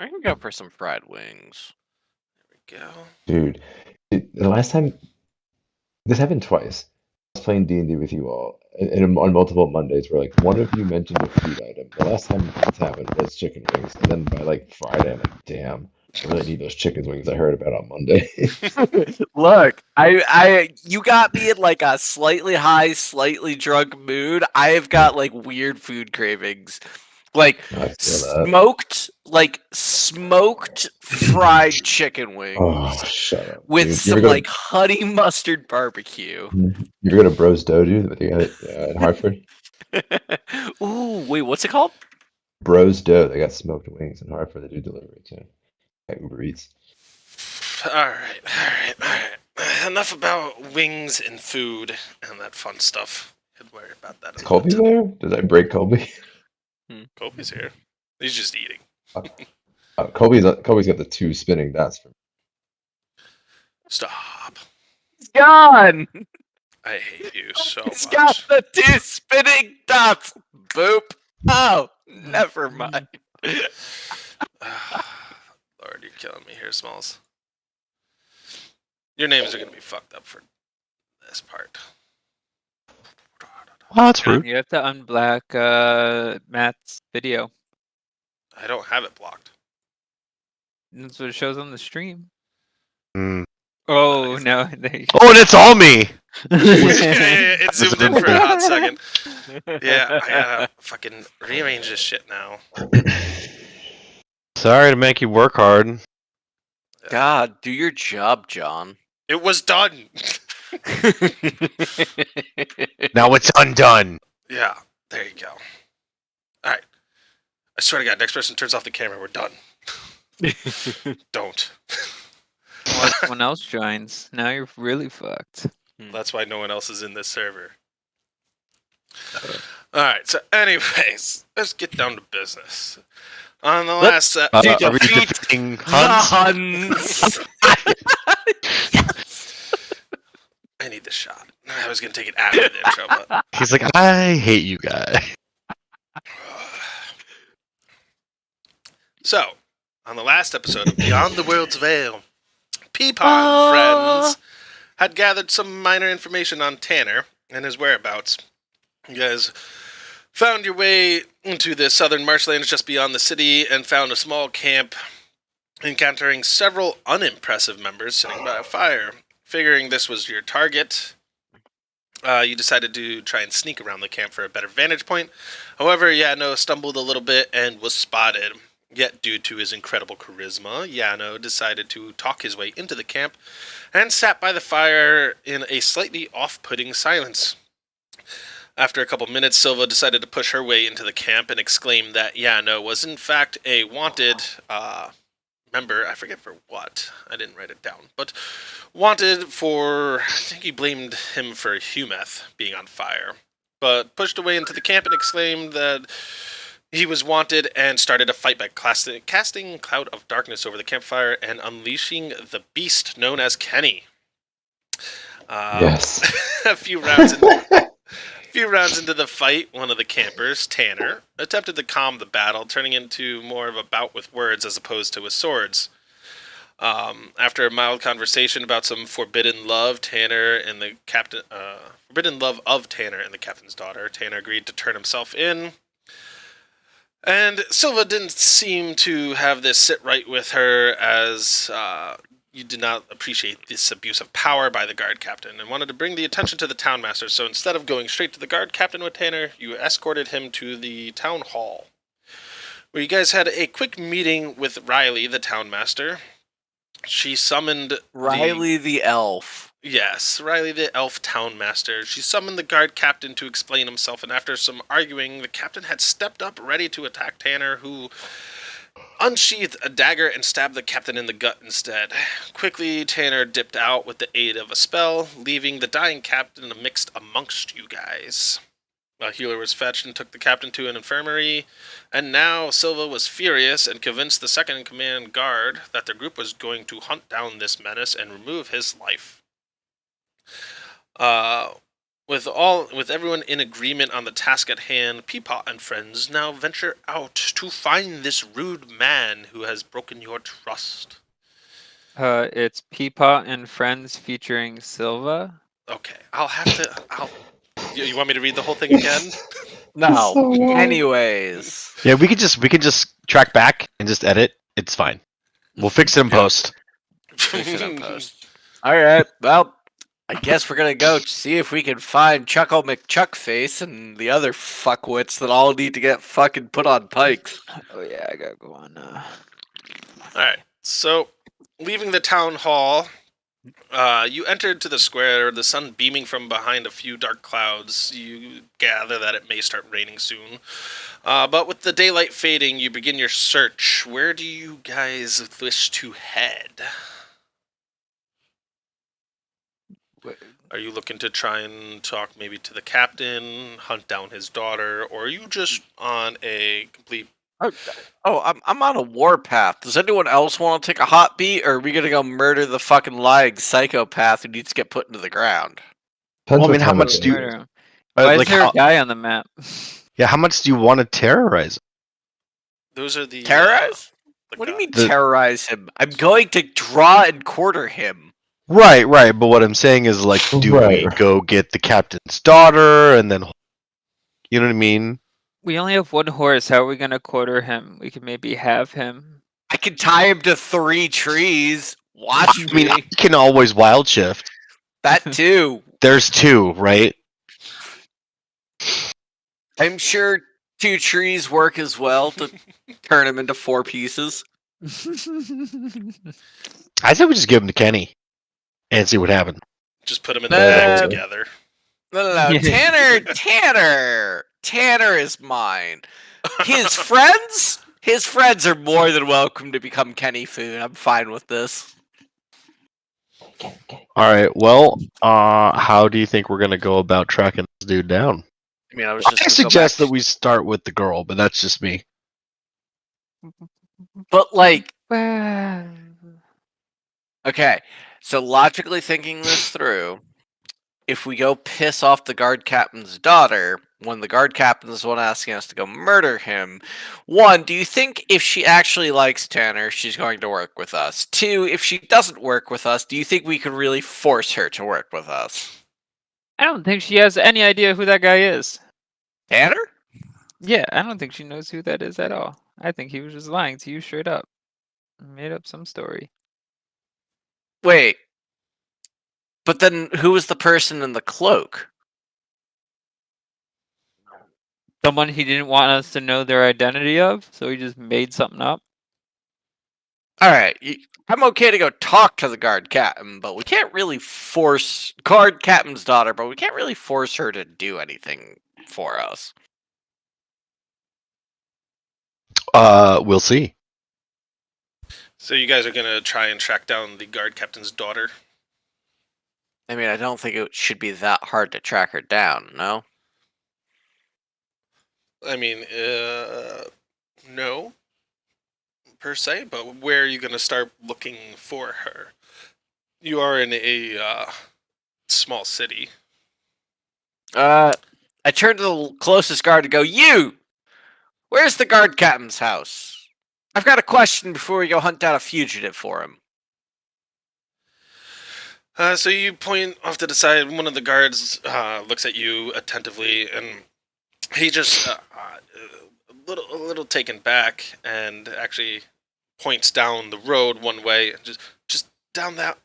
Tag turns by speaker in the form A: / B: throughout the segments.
A: I can go for some fried wings.
B: There we go.
C: Dude, the last time this happened twice. I was playing D&D with you all, and on multiple Mondays, where like one of you mentioned a food item. The last time this happened was chicken wings, and then by like Friday, I'm like, damn, I really need those chicken wings I heard about on Monday.
A: Look, you got me in like a slightly high, slightly drunk mood. I have got like weird food cravings, like
C: I feel that.
A: smoked fried chicken
C: Oh,
A: wings
C: shut up,
A: with
C: dude. You ever
A: some
C: go
A: like honey mustard barbecue.
C: you ever go to Bros Dough, dude? With the guy in Hartford?
A: Ooh, wait, what's it called?
C: Bros Dough. They got smoked wings in Hartford. They do delivery too. At Uber Eats.
B: All right. Enough about wings and food and that fun stuff. Could worry about that.
C: Is Colby there? Does I break Colby?
B: Colby's here. He's just eating.
C: Colby's got the two spinning dots for me.
B: Stop.
A: It's gone.
B: I hate you so
A: It's
B: much.
A: got the two spinning dots. Boop. Oh, never mind.
B: Lord, you're killing me here, Smalls. Your names are gonna be fucked up for this part.
D: Oh, that's rude.
E: You have to unblock Matt's video.
B: I don't have it blocked.
E: That's what it shows on the stream.
D: Mm.
E: Oh no! There you
D: Oh, and it's all me.
B: It zoomed in for a hot second. Yeah, I gotta fucking rearrange this shit now.
D: Sorry to make you work hard.
A: God, do your job, John.
B: It was done.
D: Now it's undone.
B: Yeah, there you go. Alright. I swear to God, next person turns off the camera, we're done. Don't.
E: Well, if someone else joins, now you're really fucked.
B: That's why no one else is in this server. Alright, so anyways, let's get down to business. On the last...
D: Are we
A: defeat
D: defeating
A: The
D: Huns?
A: Huns.
B: I need the shot. I was gonna take it after the intro, but...
D: He's like, I hate you guys.
B: So, on the last episode of Beyond the World's Veil, Peepaw and friends had gathered some minor information on Tanner and his whereabouts. You guys found your way into the southern marshlands just beyond the city and found a small camp, encountering several unimpressive members sitting by a fire. Figuring this was your target, you decided to try and sneak around the camp for a better vantage point. However, Yano stumbled a little bit and was spotted. Yet, due to his incredible charisma, Yano decided to talk his way into the camp and sat by the fire in a slightly off-putting silence. After a couple minutes, Silva decided to push her way into the camp and exclaimed that Yano was in fact a wanted member. I forget for what. I didn't write it down. But wanted for... I think he blamed him for Humeth being on fire. But pushed away into the camp and exclaimed that he was wanted and started a fight by casting cloud of darkness over the campfire and unleashing the beast known as Kenny.
C: Yes.
B: A few rounds into the fight, one of the campers, Tanner, attempted to calm the battle, turning into more of a bout with words as opposed to with swords. After a mild conversation about some forbidden love, forbidden love of Tanner and the captain's daughter, Tanner agreed to turn himself in. And Silva didn't seem to have this sit right with her, as you did not appreciate this abuse of power by the guard captain and wanted to bring the attention to the townmaster. So instead of going straight to the guard captain with Tanner, you escorted him to the town hall, where you guys had a quick meeting with Riley, the townmaster. She summoned
A: Riley the elf.
B: Yes, Riley the elf townmaster. She summoned the guard captain to explain himself, and after some arguing, the captain had stepped up ready to attack Tanner, who unsheathed a dagger and stabbed the captain in the gut instead. Quickly, Tanner dipped out with the aid of a spell, leaving the dying captain mixed amongst you guys. A healer was fetched and took the captain to an infirmary, and now Silva was furious and convinced the second-in-command guard that the group was going to hunt down this menace and remove his life. With everyone in agreement on the task at hand, Peapot and friends now venture out to find this rude man who has broken your trust.
E: It's Peapot and Friends featuring Silva.
B: Okay, You want me to read the whole thing again?
A: No.
C: So long.
A: Anyways.
D: Yeah, we could just track back and just edit. It's fine. We'll fix it in
B: Yeah.
D: post.
A: Fix it in post. Alright, well, I guess we're gonna go see if we can find Chuckle McChuckface and the other fuckwits that all need to get fucking put on pikes.
E: Oh yeah, I gotta go on.
B: Alright, so leaving the town hall, you entered to the square, the sun beaming from behind a few dark clouds. You gather that it may start raining soon. But with the daylight fading, you begin your search. Where do you guys wish to head? Are you looking to try and talk maybe to the captain, hunt down his daughter, or are you just on a complete...
A: I'm on a warpath. Does anyone else want to take a hot beat, or are we gonna go murder the fucking lying psychopath who needs to get put into the ground?
C: Depends
D: Well, I
C: what
D: mean, how
C: time
D: much
C: of
D: do you-
C: day it is.
E: Murder. Why
D: like
E: is there
D: how,
E: a guy on the map?
D: yeah, how much do you want to terrorize?
B: Those are the...
A: Terrorize?
B: the
A: What do you
B: gods.
A: mean
D: The-
A: terrorize him? I'm going to draw and quarter him.
D: Right. But what I'm saying is, like, do we
C: Right.
D: go get the captain's daughter and then, you know what I mean?
E: We only have one horse. How are we gonna quarter him? We could maybe have him.
A: I can tie him to 3 trees. Watch
D: I mean,
A: me.
D: I can always wild shift.
A: That too.
D: There's 2, right?
A: I'm sure 2 trees work as well to turn him into 4 pieces.
D: I say we just give him to Kenny and see what happens.
B: Just put them in the bag
A: Uh,
B: together.
A: No. Tanner is mine. His friends are more than welcome to become Kenny food. I'm fine with this.
D: All right. Well, how do you think we're gonna go about tracking this dude down?
A: I mean, I was
D: I
A: just gonna go
D: suggest
A: back
D: that we start with the girl, but that's just me.
A: But like,
E: Wow.
A: okay, so logically thinking this through, if we go piss off the guard captain's daughter, when the guard captain is the one asking us to go murder him, 1, do you think if she actually likes Tanner, she's going to work with us? 2, if she doesn't work with us, do you think we can really force her to work with us?
E: I don't think she has any idea who that guy is.
A: Tanner?
E: Yeah, I don't think she knows who that is at all. I think he was just lying to you straight up. Made up some story.
A: Wait. But then who was the person in the cloak?
E: Someone he didn't want us to know their identity of, so he just made something up.
A: Alright, I'm okay to go talk to the guard captain, but we can't really force guard captain's daughter, but we can't really force her to do anything for us.
D: We'll see.
B: So you guys are going to try and track down the guard captain's daughter?
A: I mean, I don't think it should be that hard to track her down, no?
B: I mean, no, per se, but where are you going to start looking for her? You are in a small city.
A: I turn to the closest guard to go, you! Where's the guard captain's house? I've got a question before we go hunt down a fugitive for him.
B: So you point off to the side. One of the guards looks at you attentively, and he just a little taken back, and actually points down the road one way, and just down that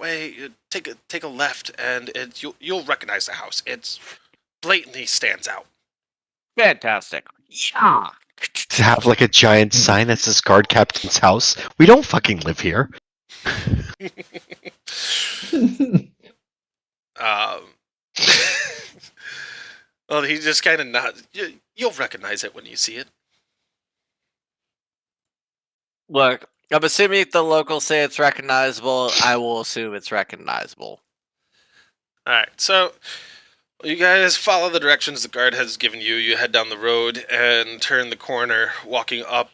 B: way. Take a left, and you'll recognize the house. It's blatantly stands out.
A: Fantastic. Yeah.
D: To have like a giant sign that says guard captain's house. We don't fucking live here.
B: Well, he just kind of nods. You'll recognize it when you see it.
A: Look, I'm assuming if the locals say it's recognizable, I will assume it's recognizable.
B: All right, so you guys follow the directions the guard has given you. You head down the road and turn the corner, walking up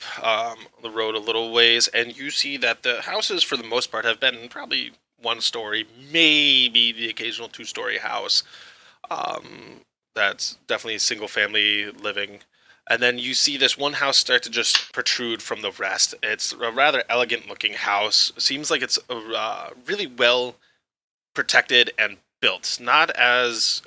B: the road a little ways, and you see that the houses, for the most part, have been probably 1 story, maybe the occasional 2-story house. That's definitely single family living. And then you see this one house start to just protrude from the rest. It's a rather elegant looking house. Seems like it's really well protected and built. Not as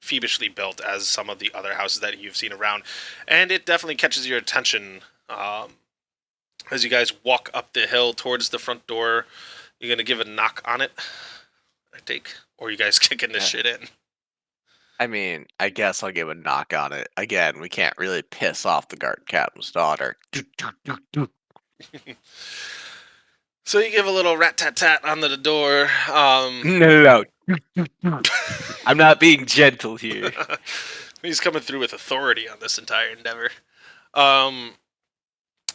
B: feebishly built as some of the other houses that you've seen around. And it definitely catches your attention as you guys walk up the hill towards the front door. You're going to give a knock on it, I think. Or you guys kicking this shit in.
A: I mean, I guess I'll give a knock on it. Again, we can't really piss off the guard captain's daughter.
B: So you give a little rat-tat-tat on the door.
A: No. I'm not being gentle here.
B: He's coming through with authority on this entire endeavor.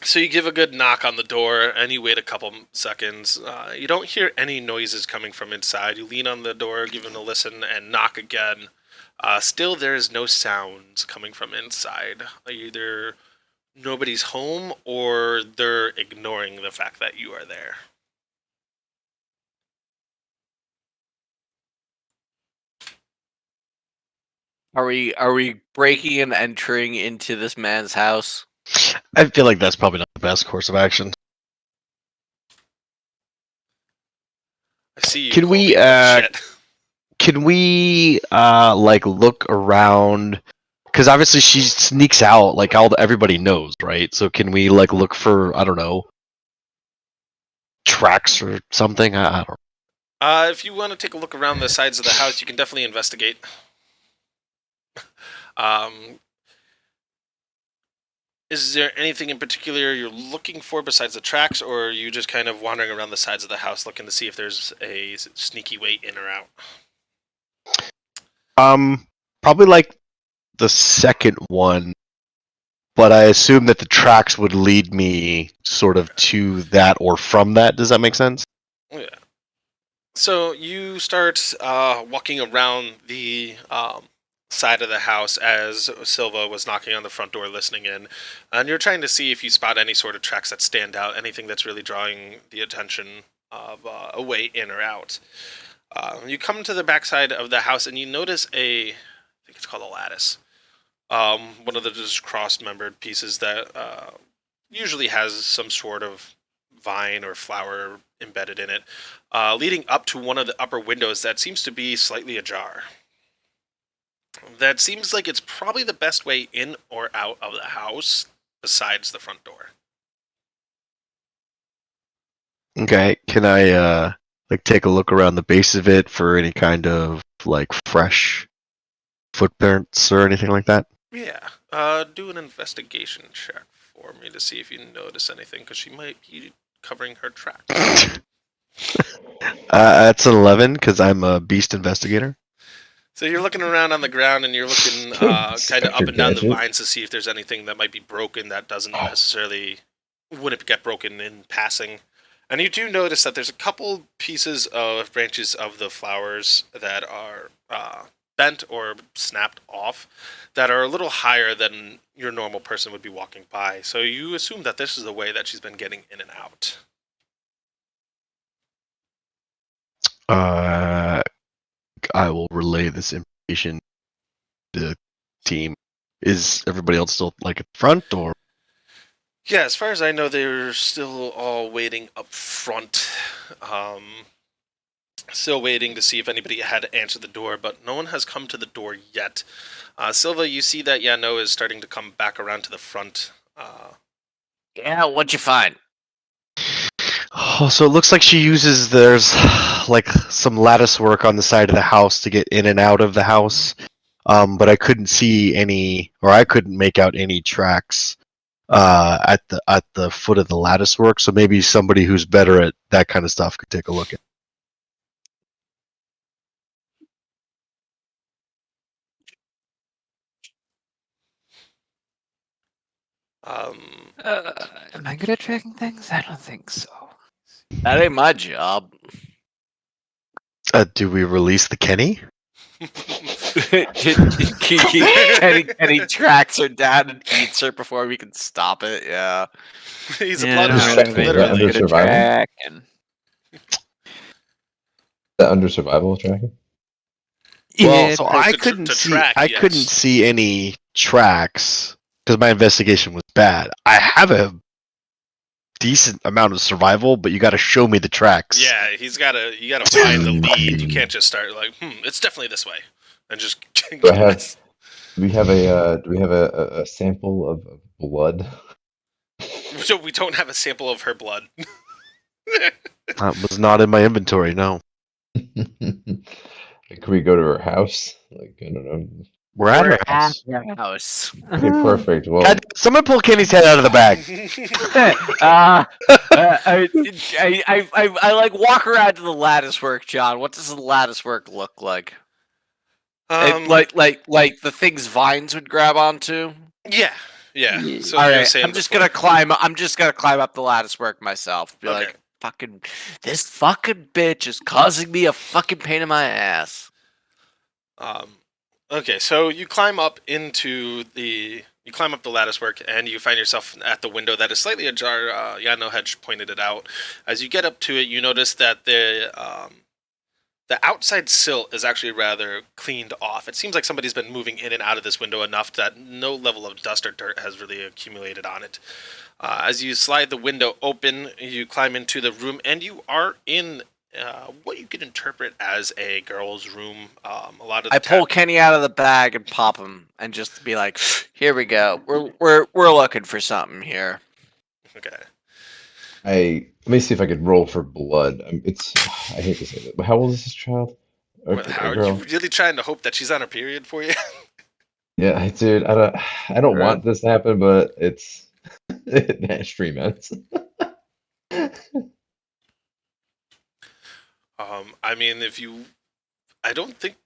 B: So you give a good knock on the door, and you wait a couple seconds. You don't hear any noises coming from inside. You lean on the door, give it a listen, and knock again. Still, there is no sounds coming from inside. Either nobody's home, or they're ignoring the fact that you are there.
A: Are we breaking and entering into this man's house?
D: I feel like that's probably not the best course of action.
B: I see you.
D: Can we,
B: Colby. Shit.
D: Can we like look around? Because obviously she sneaks out, like everybody knows, right? So can we like look for, I don't know, tracks or something? I don't know.
B: If you want to take a look around the sides of the house, you can definitely investigate. Is there anything in particular you're looking for besides the tracks, or are you just kind of wandering around the sides of the house looking to see if there's a sneaky way in or out?
D: Probably like the second one, but I assume that the tracks would lead me sort of to that or from that. Does that make sense?
B: Yeah. So you start walking around the side of the house as Silva was knocking on the front door listening in, and you're trying to see if you spot any sort of tracks that stand out, anything that's really drawing the attention of a way in or out. You come to the backside of the house and you notice I think it's called a lattice, one of the just cross-membered pieces that usually has some sort of vine or flower embedded in it, leading up to one of the upper windows that seems to be slightly ajar. That seems like it's probably the best way in or out of the house besides the front door.
D: Okay, can I like take a look around the base of it for any kind of like fresh footprints or anything like that?
B: Yeah, do an investigation check for me to see if you notice anything, because she might be covering her tracks.
D: That's an 11 because I'm a beast investigator.
B: So you're looking around on the ground and you're looking kind of up and down the vines to see if there's anything that might be broken that doesn't necessarily wouldn't get broken in passing. And you do notice that there's a couple pieces of branches of the flowers that are bent or snapped off that are a little higher than your normal person would be walking by. So you assume that this is the way that she's been getting in and out.
D: I will relay this information to the team. Is everybody else still like at the front or?
B: Yeah, as far as I know, they're still all waiting up front. Still waiting to see if anybody had answered the door, but no one has come to the door yet. Silva, you see that Yano is starting to come back around to the front.
A: Yeah, what'd you find?
D: Oh, so it looks like she uses there's like some lattice work on the side of the house to get in and out of the house. But I couldn't see any, or I couldn't make out any tracks at the foot of the lattice work. So maybe somebody who's better at that kind of stuff could take a look at.
E: Am I good at tracking things? I don't think so.
A: That ain't my job.
D: Do we release the Kenny?
A: Any tracks her dad and eats her before we can stop it. Yeah.
B: He's a
E: Yeah,
B: blood
E: I don't
B: hound,
E: really think
C: Is that
B: literally.
C: under
E: good at
C: survival?
E: tracking.
C: Is that under survival tracking?
B: Well,
E: Yeah,
D: So
B: Or
D: I
B: to
D: couldn't
B: to
D: see.
B: track,
D: I
B: yes.
D: couldn't see any tracks because my investigation was bad. I have a decent amount of survival, but you got to show me the tracks.
B: Yeah, you gotta find the lead. You can't just start like, it's definitely this way, and just
C: Do I have?
B: guess.
C: Do we have a sample of blood?
B: So we don't have a sample of her blood.
D: That was not in my inventory. No,
C: Can we go to her house? Like, I don't know.
D: we're at her
A: We're at
D: house.
A: your house.
C: Okay, perfect. Well,
D: God, someone pull Kenny's head out of the bag.
A: I like walk around to the lattice work, John. What does the lattice work look like? Like the things vines would grab onto.
B: Yeah.
E: Yeah.
B: So
A: All
B: you were
A: right,
B: saying
A: I'm just
B: before.
A: gonna climb. I'm just gonna climb up the lattice work myself. Be
B: Okay.
A: like, this fucking bitch is causing me a fucking pain in my ass.
B: Okay, so you climb up the lattice work, and you find yourself at the window that is slightly ajar. Yano had pointed it out. As you get up to it, you notice that the outside sill is actually rather cleaned off. It seems like somebody's been moving in and out of this window enough that no level of dust or dirt has really accumulated on it. As you slide the window open, you climb into the room, and you are in what you could interpret as a girl's room. A lot of the
A: I pull Kenny out of the bag and pop him, and just be like, "Here we go. We're looking for something here."
B: Okay.
C: let me see if I could roll for blood. I hate to say that, but how old is this child? Or,
B: Well,
C: or
B: how are you
C: girl?
B: really trying to hope that she's on her period for you?
C: Yeah, dude, I don't want this to happen, but it's that stream ends.
B: I mean, I don't think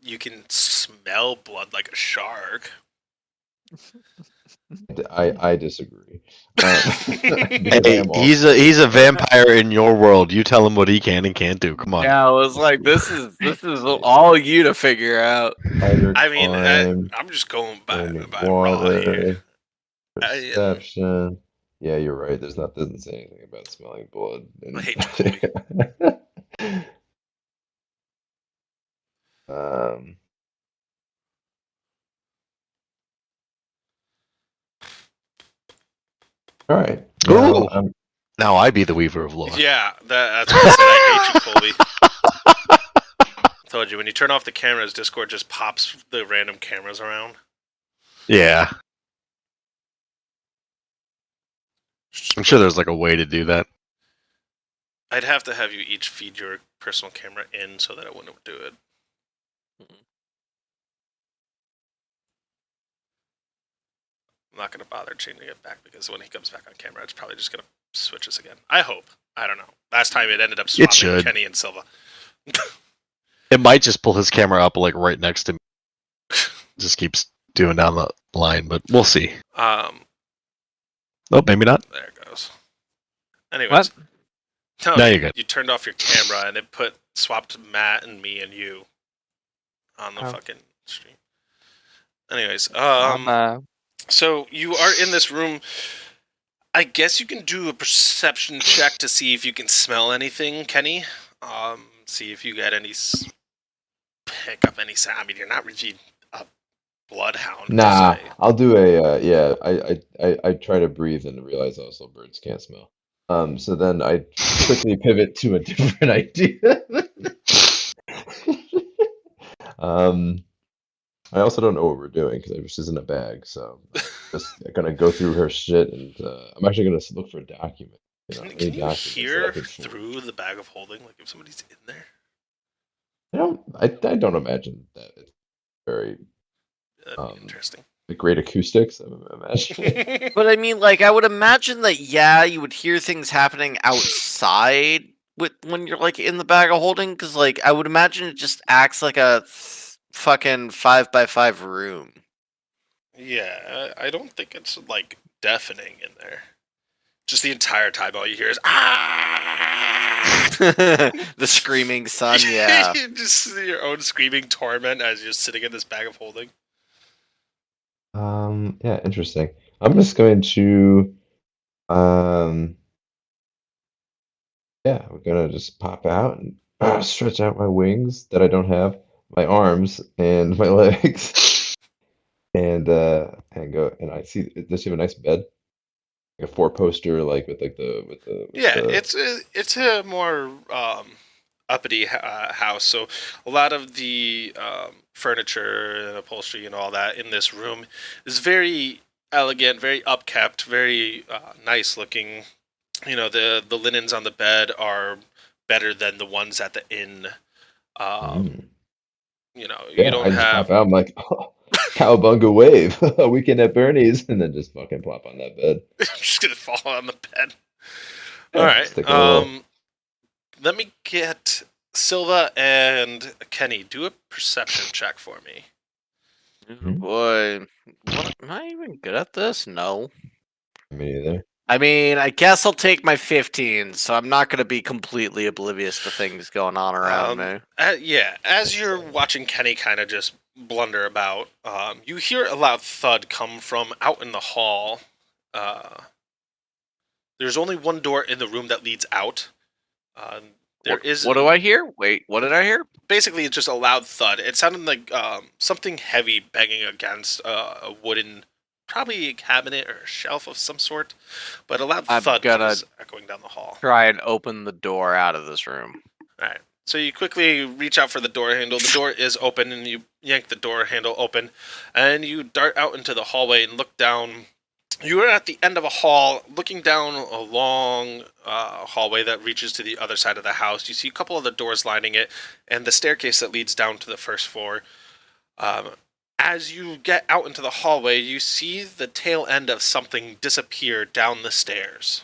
B: you can smell blood like a shark.
C: I disagree. Because I
D: Hey,
C: am
D: he's a vampire in your world. You tell him what he can and can't do. Come on.
A: Yeah, I was like, this is all you to figure out.
C: spider
B: I mean,
C: climb,
B: I'm just going by
C: in
B: raw here.
C: water, perception. Yeah, you're right. Doesn't say anything about smelling blood.
B: I hate Jacoby.
C: um, all right.
D: Ooh.
C: Well,
D: Now I be the weaver of lore.
B: Yeah, that's what I said. I hate you, Colby. Told you, when you turn off the cameras, Discord just pops the random cameras around.
D: Yeah. I'm sure there's like a way to do that.
B: I'd have to have you each feed your personal camera in so that I wouldn't do it. I'm not going to bother changing it back because when he comes back on camera, it's probably just going to switch us again. I hope. I don't know. Last time it ended up swapping
D: should.
B: Kenny and Silva.
D: It might just pull his camera up like right next to me. Just keeps doing down the line, but we'll see. Oh, maybe not.
B: There it goes. Anyways.
E: What?
D: No, you're good.
B: You turned off your camera and it swapped Matt and me and you on the fucking stream. Anyways, so you are in this room. I guess you can do a perception check to see if you can smell anything, Kenny. See if you get pick up any sound. I mean, you're not really a bloodhound.
C: nah,
B: per se.
C: I'll do yeah. I try to breathe and realize also birds can't smell. So then I quickly pivot to a different idea. I also don't know what we're doing because she's in a bag, so I'm just gonna go through her shit, and I'm actually gonna look for a document.
B: Can
C: any
B: you
C: documents that
B: hear
C: I can find.
B: through the bag of holding? Like if somebody's in there?
C: I don't imagine that it's very
B: That'd be interesting.
C: great acoustics. I'm imagining.
A: But I mean, like, I would imagine that, yeah, you would hear things happening outside when you're, like, in the bag of holding, because, like, I would imagine it just acts like a fucking 5x5 room.
B: Yeah, I don't think it's, like, deafening in there. Just the entire time all you hear is, ah!
A: The screaming sun, yeah.
B: You just see your own screaming torment as you're sitting in this bag of holding.
C: Yeah, interesting. I'm just going to yeah, we're gonna just pop out and stretch out my wings that I don't have, my arms and my legs, and go. And I see. Does she have a nice bed? Like a four-poster, like with
B: Yeah,
C: the.
B: it's a more uppity house. So a lot of the furniture and upholstery and all that in this room is very elegant, very upkept, very nice looking. You know, the linens on the bed are better than the ones at the inn.
C: Mm.
B: You know, you
C: Yeah,
B: don't
C: I just
B: have.
C: pop out. I'm like, oh, cowabunga wave, a weekend at Bernie's, and then just fucking plop on that bed.
B: Just gonna fall on the bed. All
C: Yeah,
B: right.
C: just take a little.
B: Let me get Silva and Kenny do a perception check for me.
A: Oh
C: Hmm?
A: boy, what, am I even good at this? No.
C: Me either.
A: I mean, I guess I'll take my 15, so I'm not going to be completely oblivious to things going on around me.
B: Yeah, as you're watching Kenny kind of just blunder about, you hear a loud thud come from out in the hall. There's only one door in the room that leads out. There is
A: What do I hear? Wait, what did I hear?
B: basically it's just a loud thud. It sounded like something heavy banging against a wooden, probably a cabinet or a shelf of some sort. But a loud
A: I'm
B: thud
A: gonna
B: comes echoing down the hall.
A: try and open the door out of this room.
B: All right. So you quickly reach out for the door handle. The door is open, and you yank the door handle open, and you dart out into the hallway and look down. You are at the end of a hall, looking down a long hallway that reaches to the other side of the house. You see a couple of the doors lining it, and the staircase that leads down to the first floor. As you get out into the hallway, you see the tail end of something disappear down the stairs.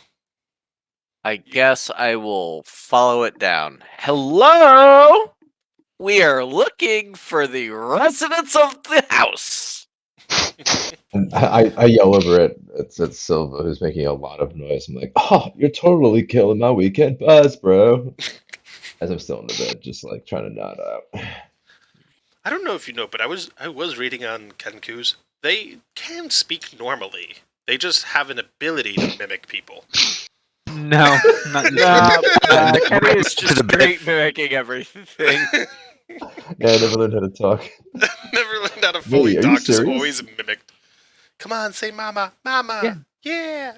A: I guess I will follow it down. Hello? We are looking for the residents of the house.
C: And I yell over it. It's Silva who's making a lot of noise. I'm like, oh, you're totally killing my weekend buzz, bro. As I'm still in the bed, just like trying to nod out.
B: I don't know if you know, but I was reading on Kenkus. They can speak normally. They just have an ability to mimic people.
E: No, not
A: No,
E: usually.
A: Kenny is
D: To the
A: just
D: bed.
A: great mimicking everything.
C: Yeah, I never learned how to talk.
B: Never learned how to fully
C: Wait, are you
B: talk, just
C: serious?
B: always mimicked. Come on, say mama, mama. Yeah.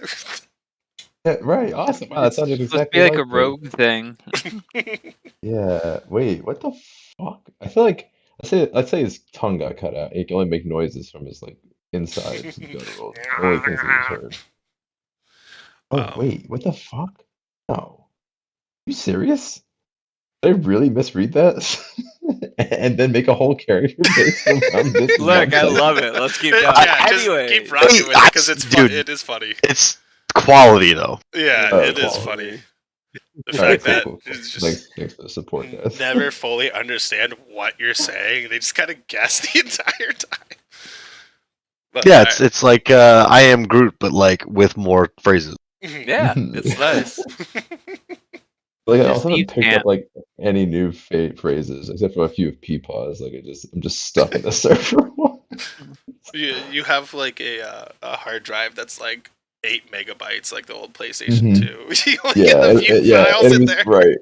C: Yeah, right. Awesome. Wow, that sounded
E: It's supposed to be
C: exactly
E: like a
C: like me.
E: rogue thing.
C: Yeah. Wait, what the fuck? I feel like I'd say his tongue got cut out. He can only make noises from his like insides and guttural. The only things that he's heard. Oh wait, what the fuck? No. You serious? Did I really misread that? And then make a whole character based around this
A: Look, I
C: nonsense?
A: love it. Let's keep going.
B: Yeah, just
A: Anyway,
B: keep rocking with it because it's
D: Dude.
B: it is funny.
D: It's quality though.
B: Yeah,
C: Oh,
B: it is
C: quality.
B: funny. The
C: All right,
B: fact that
C: cool.
B: it's just
C: Thanks for the support, guys.
B: never fully understand what you're saying. They just kind of guess the entire time. But,
D: Yeah, it's like I am Groot, but like with more phrases.
A: yeah, it's nice.
C: Like I
E: Just
C: also haven't
E: you
C: picked
E: can't.
C: up like any new phrases except for a few of Peepaws. Like I'm just stuck in the server.
B: you have like a hard drive that's like 8 megabytes, like the old PlayStation
C: Mhm.
B: 2. You only get
C: Yeah,
B: a few files
C: and
B: in
C: it was
B: there.
C: right.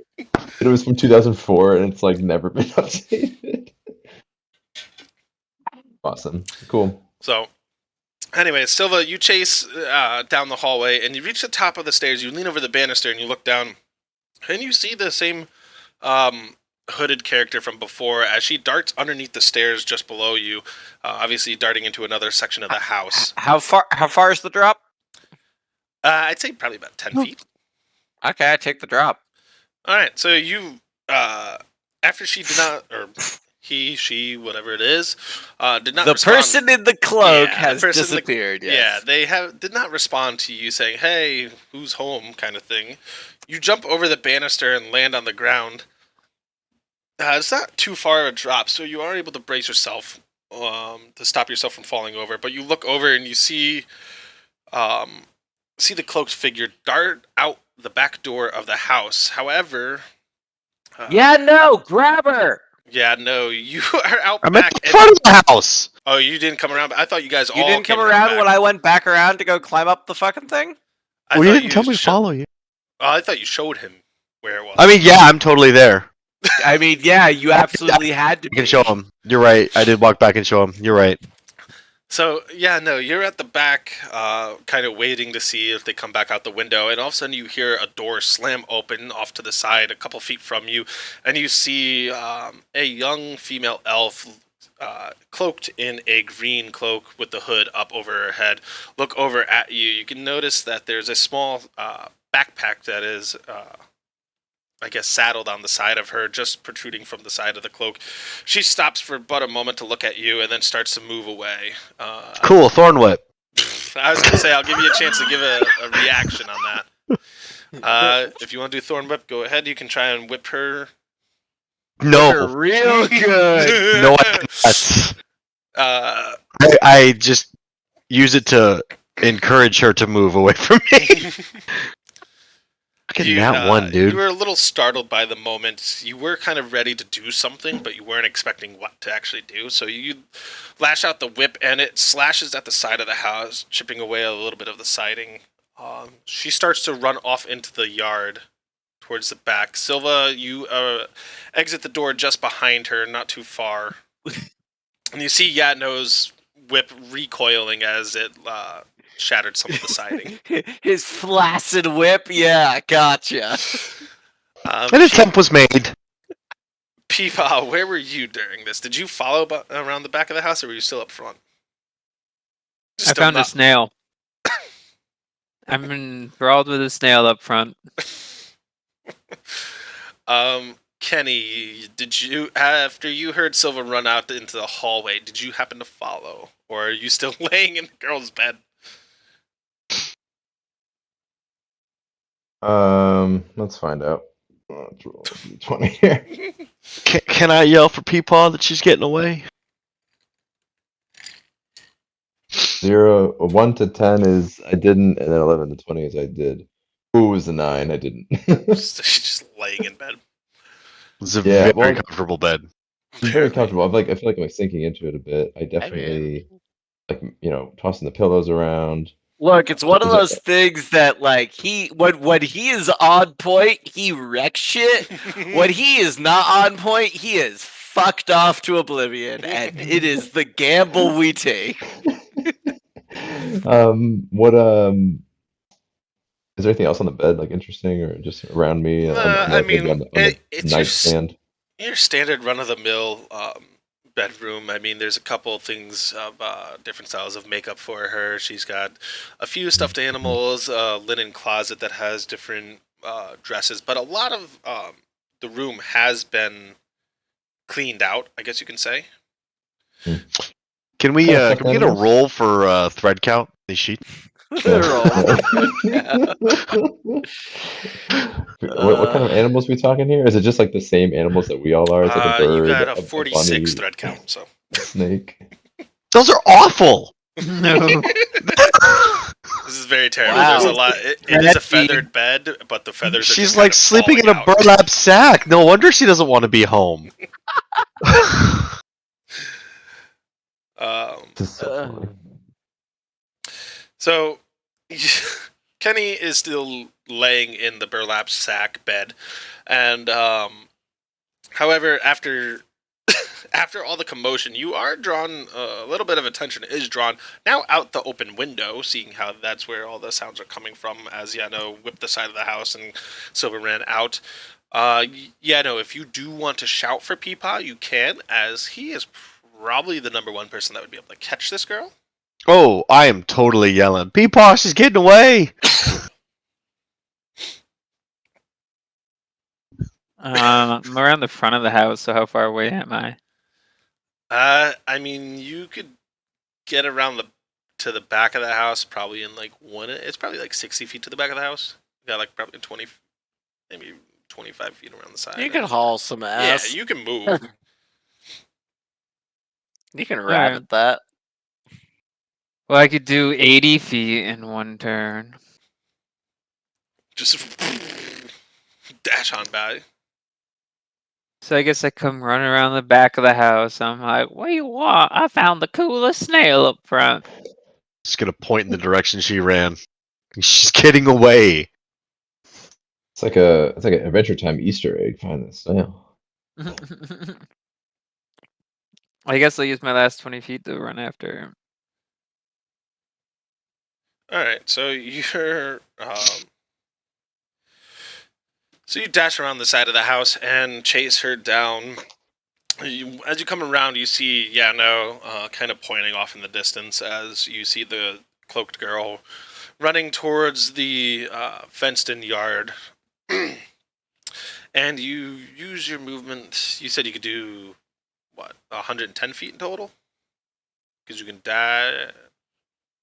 C: It was from 2004, and it's like never been updated. Awesome, cool.
B: So, anyway, Silva, you chase down the hallway, and you reach the top of the stairs. You lean over the banister, and you look down, and you see the same hooded character from before as she darts underneath the stairs just below you, obviously darting into another section of the house.
A: How far is the drop?
B: I'd say probably about 10 feet.
A: Okay, I take the drop.
B: All right, so you, after she did not, or he, she, whatever it is, did not
A: The
B: respond.
A: person in the cloak
B: Yeah, the
A: has
B: person in the-
A: disappeared.
B: Yeah,
A: Yes.
B: they did not respond to you saying, "Hey, who's home?" kind of thing. You jump over the banister and land on the ground. It's not too far a drop, so you are able to brace yourself to stop yourself from falling over. But you look over and you see the cloaked figure dart out the back door of the house. However,
A: Yeah, no, grab her.
B: yeah, no, you are out
D: I'm
B: back.
D: at the front of the house.
B: Oh, you didn't come around. I thought you guys
A: You
B: all
A: didn't come
B: came
A: around
B: back.
A: when I went back around to go climb up the fucking thing?
D: Well, you
B: thought
D: didn't tell me to
B: sho-
D: follow you.
B: Oh, I thought you showed him where it was.
D: I mean, yeah, I'm totally there.
A: I mean, yeah, you absolutely had to
D: I can
A: be.
D: show him. You're right. I did walk back and show him. You're right.
B: So, yeah, no, you're at the back, kind of waiting to see if they come back out the window, and all of a sudden you hear a door slam open off to the side a couple feet from you, and you see a young female elf cloaked in a green cloak with the hood up over her head look over at you. You can notice that there's a small backpack that is I guess, saddled on the side of her, just protruding from the side of the cloak. She stops for but a moment to look at you and then starts to move away.
D: Cool, Thorn Whip.
B: I was going to say, I'll give you a chance to give a reaction on that. If you want to do Thorn Whip, go ahead. You can try and whip her.
A: You're
D: No.
A: real good.
D: No, I that's,
B: Uh,
D: I just use it to encourage her to move away from me. Look at that one, dude.
B: You were a little startled by the moment. You were kind of ready to do something, but you weren't expecting what to actually do. So you lash out the whip, and it slashes at the side of the house, chipping away a little bit of the siding. She starts to run off into the yard towards the back. Silva, you exit the door just behind her, not too far. And you see Yatno's whip recoiling as it shattered some of the siding.
A: His flaccid whip, yeah, gotcha.
D: An attempt was made.
B: Peepaw, where were you during this? Did you follow around the back of the house, or were you still up front?
E: I found a snail. I'm enthralled with a snail up front.
B: Kenny, did you, after you heard Silva run out into the hallway, did you happen to follow, or are you still laying in the girl's bed?
C: Let's find out. Let's roll a d20 here.
D: Can I yell for Peepaw that she's getting away?
C: 1 to 10 is I didn't, and then 11 to 20 is I did. Ooh, it was a 9. I didn't.
B: She's just laying in bed.
D: It's a very comfortable bed.
C: Very comfortable. I feel like I'm sinking into it a bit. I definitely tossing the pillows around.
A: Look, it's one of those things that, like, when he is on point, he wrecks shit. When he is not on point, he is fucked off to oblivion, and it is the gamble we take.
C: Is there anything else on the bed, like, interesting, or just around me?
B: I mean, it's
C: nightstand.
B: Your standard run-of-the-mill bedroom. I mean, there's a couple things of different styles of makeup for her. She's got a few stuffed animals, a linen closet that has different dresses, but a lot of the room has been cleaned out, I guess you can say.
D: Can we get a roll for thread count? These sheets.
C: What kind of animals are we talking here? Is it just like the same animals that we all are? It's like a bird,
B: you got a 46
C: bunny,
B: thread count, so
C: snake.
D: Those are awful.
E: No.
B: This is very terrible.
A: Wow.
B: There's a lot. It is a feathered bed, but the feathers are
D: She's
B: just
D: like
B: kind of
D: sleeping in a
B: falling out.
D: burlap sack. No wonder she doesn't want to be home.
C: This is so funny.
B: So, Kenny is still laying in the burlap sack bed, and however, after all the commotion, you are drawn. A little bit of attention is drawn now out the open window, seeing how that's where all the sounds are coming from. As Yano whipped the side of the house and Silver ran out. Yano, if you do want to shout for Peepaw, you can, as he is probably the number one person that would be able to catch this girl.
D: Oh, I am totally yelling. Peepaw, she's getting away.
E: I'm around the front of the house, so how far away am I?
B: I mean, you could get around to the back of the house, probably in like it's probably like 60 feet to the back of the house. You got like probably 20, maybe 25 feet around the side.
A: You can haul some ass.
B: Yeah, you can move.
A: You can rabbit that.
E: Well, I could do 80 feet in one turn.
B: Just dash on by.
E: So I guess I come running around the back of the house. I'm like, what do you want? I found the coolest snail up front.
D: Just gonna point in the direction she ran. She's getting away.
C: It's like an Adventure Time Easter egg. Find this snail.
E: I guess I'll use my last 20 feet to run after him.
B: All right, so so you dash around the side of the house and chase her down. As you come around, you see Yano kind of pointing off in the distance as you see the cloaked girl running towards the fenced-in yard. And you use your movement. You said you could do, what, 110 feet in total? Because you can dash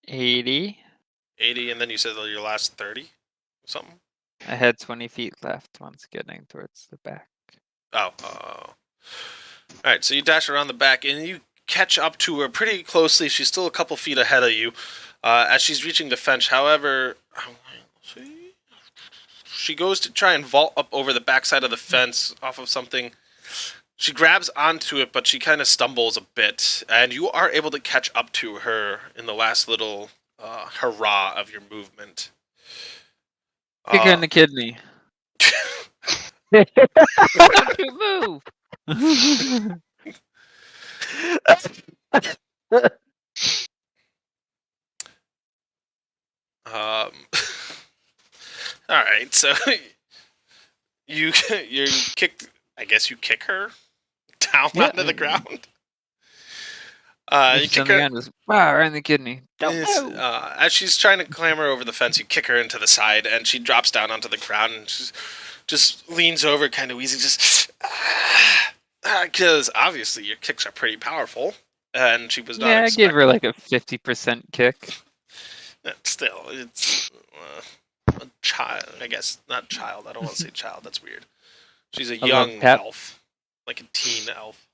E: 80.
B: 80, and then you said your last 30 or something?
E: I had 20 feet left once getting towards the back.
B: Oh. Alright, so you dash around the back, and you catch up to her pretty closely. She's still a couple feet ahead of you as she's reaching the fence. However, she goes to try and vault up over the backside of the fence off of something. She grabs onto it, but she kind of stumbles a bit, and you are able to catch up to her in the last little hurrah of your movement.
E: Kick her in the kidney. Don't you move!
B: All right, so you kicked. I guess you kick her down onto the ground. You kick her.
E: Just right in the kidney. Don't move.
B: As she's trying to clamber over the fence, you kick her into the side, and she drops down onto the ground and just leans over, kind of wheezing, just because obviously your kicks are pretty powerful, and she was not.
E: Yeah, I gave her like a 50% kick.
B: Still, it's a child. I guess not child. I don't want to say child. That's weird. She's a young elf, like a teen elf.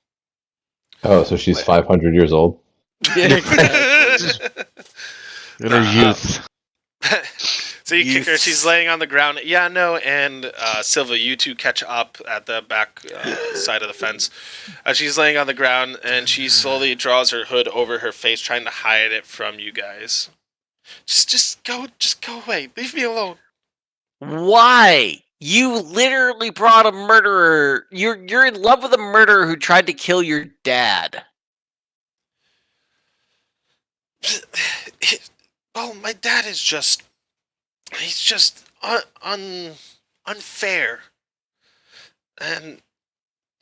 C: Oh, so she's 500 years old?
E: Yeah, exactly.
D: In her youth.
B: So you kick her. She's laying on the ground. Yano and Silva, you two catch up at the back side of the fence. She's laying on the ground, and she slowly draws her hood over her face, trying to hide it from you guys. Just go away. Leave me alone.
A: Why? You literally brought a murderer. You're in love with a murderer who tried to kill your dad.
B: Well, my dad is he's just unfair. And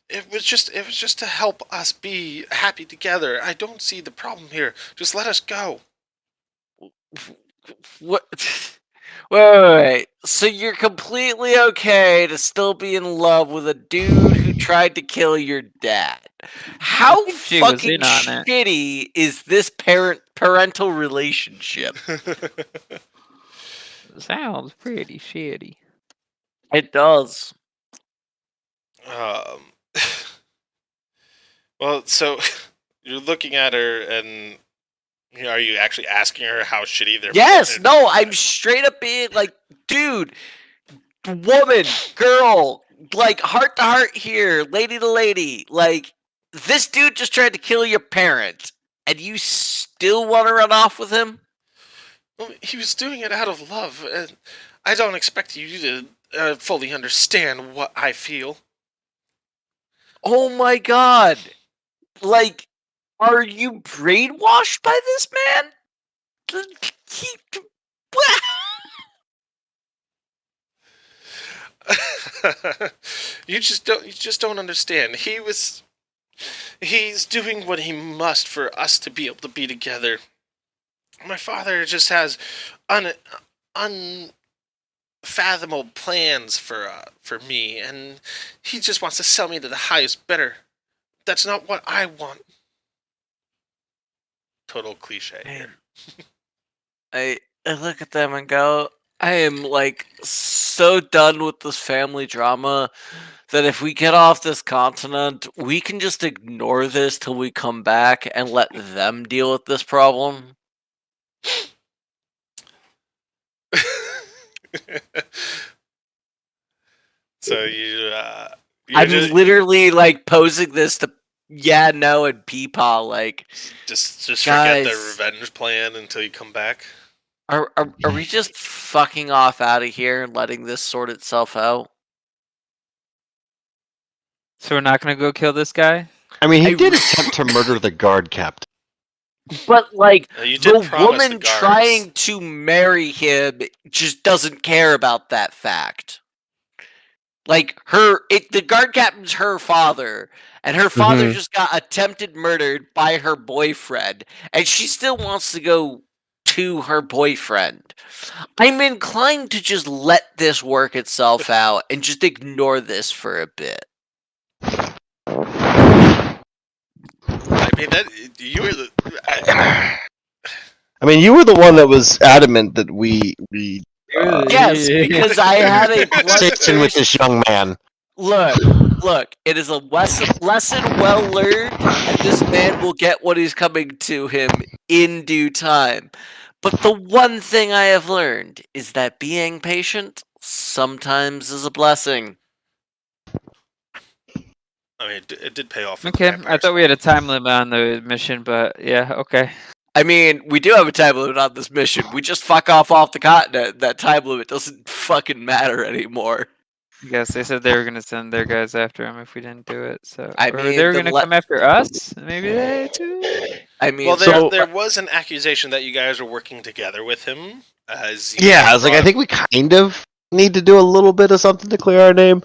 B: it was just to help us be happy together. I don't see the problem here. Just let us go.
A: What? Wait. So you're completely okay to still be in love with a dude who tried to kill your dad? How
E: She was
A: fucking
E: in on it.
A: shitty is this parental relationship?
E: Sounds pretty shitty.
A: It does.
B: Well, so you're looking at her, and are you actually asking her how shitty they're?
A: Yes. No. I'm straight up being like, dude, woman, girl, like heart to heart here, lady to lady. Like, this dude just tried to kill your parent, and you still want to run off with him?
B: Well, he was doing it out of love, and I don't expect you to fully understand what I feel.
A: Oh my god. Like, are you brainwashed by this man?
B: You just don't understand. He's doing what he must for us to be able to be together. My father just has unfathomable plans for me, and he just wants to sell me to the highest bidder. That's not what I want. Total cliche here.
A: I look at them and go, I am like so done with this family drama that if we get off this continent, we can just ignore this till we come back and let them deal with this problem.
B: So
A: I'm literally like posing this to no and Peepaw, like
B: just
A: guys,
B: forget the revenge plan until you come back.
A: Are we just fucking off out of here and letting this sort itself out?
E: So we're not gonna go kill this guy?
D: I mean, he
A: I
D: did
A: re-
D: attempt to murder the guard captain.
A: But like
B: You did
A: the
B: promise the
A: woman
B: guards.
A: trying to marry him just doesn't care about that fact. Like the guard captain's her father, and her father
D: Mhm.
A: just got attempted murdered by her boyfriend, and she still wants to go to her boyfriend. I'm inclined to just let this work itself out and just ignore this for a bit.
B: I mean, that you were the.
D: I mean, you were the one that was adamant that we
A: Yes, because I had a
D: conversation with this young man.
A: Look, it is a lesson well learned, and this man will get what is coming to him in due time. But the one thing I have learned is that being patient sometimes is a blessing.
B: I mean, it did pay off. With
E: Okay,
B: the
E: I
B: vampire
E: thought we had a
B: swamp.
E: time limit on the mission, but yeah, okay.
A: I mean, we do have a time limit on this mission. We just fuck off the continent. That time limit doesn't fucking matter anymore.
E: Yes, they said they were gonna send their guys after him if we didn't do it. So,
A: I
E: or
A: mean,
E: they were
A: then
E: gonna come after us. Maybe they too.
A: I mean,
B: Well,
D: So-
B: there was an accusation that you guys were working together with him.
D: Yeah, I was like, I think we kind of need to do a little bit of something to clear our name.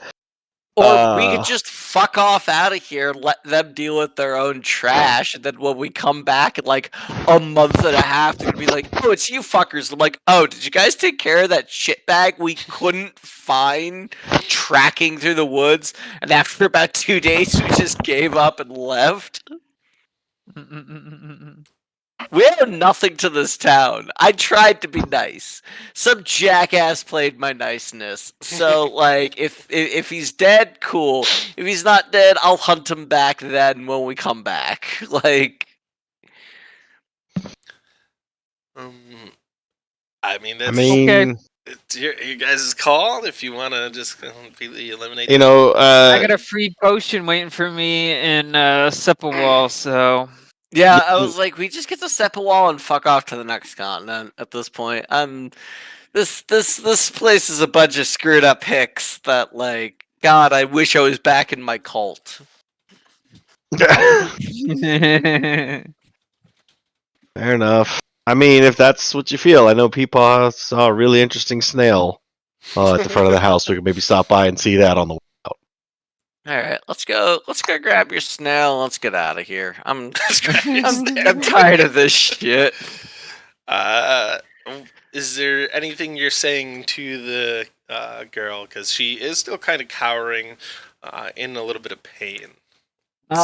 A: or we could just fuck off out of here, let them deal with their own trash, and then when we come back in like a month and a half, they're gonna be like, "Oh, it's you fuckers." I'm like, "Oh, did you guys take care of that shitbag we couldn't find tracking through the woods?" And after about 2 days, we just gave up and left. We owe nothing to this town. I tried to be nice. Some jackass played my niceness. So, like, if he's dead, cool. If he's not dead, I'll hunt him back then when we come back. Like,
B: I mean,
D: I
B: that's
D: mean,
B: it's your guys' call if you want to just completely eliminate.
D: you know,
E: I got a free potion waiting for me in Sepulwall, so
A: yeah, I was like, we just get to step a wall and fuck off to the next continent at this point. This place is a bunch of screwed up hicks that, like, God, I wish I was back in my cult.
D: fair enough. I mean, if that's what you feel, I know Peepaw saw a really interesting snail at the front of the house. We could maybe stop by and see that on the way out.
A: All right, let's go. Let's go grab your snail. Let's get out of here. I'm
B: I'm
A: tired of this shit.
B: Is there anything you're saying to the girl? Because she is still kind of cowering, in a little bit of pain.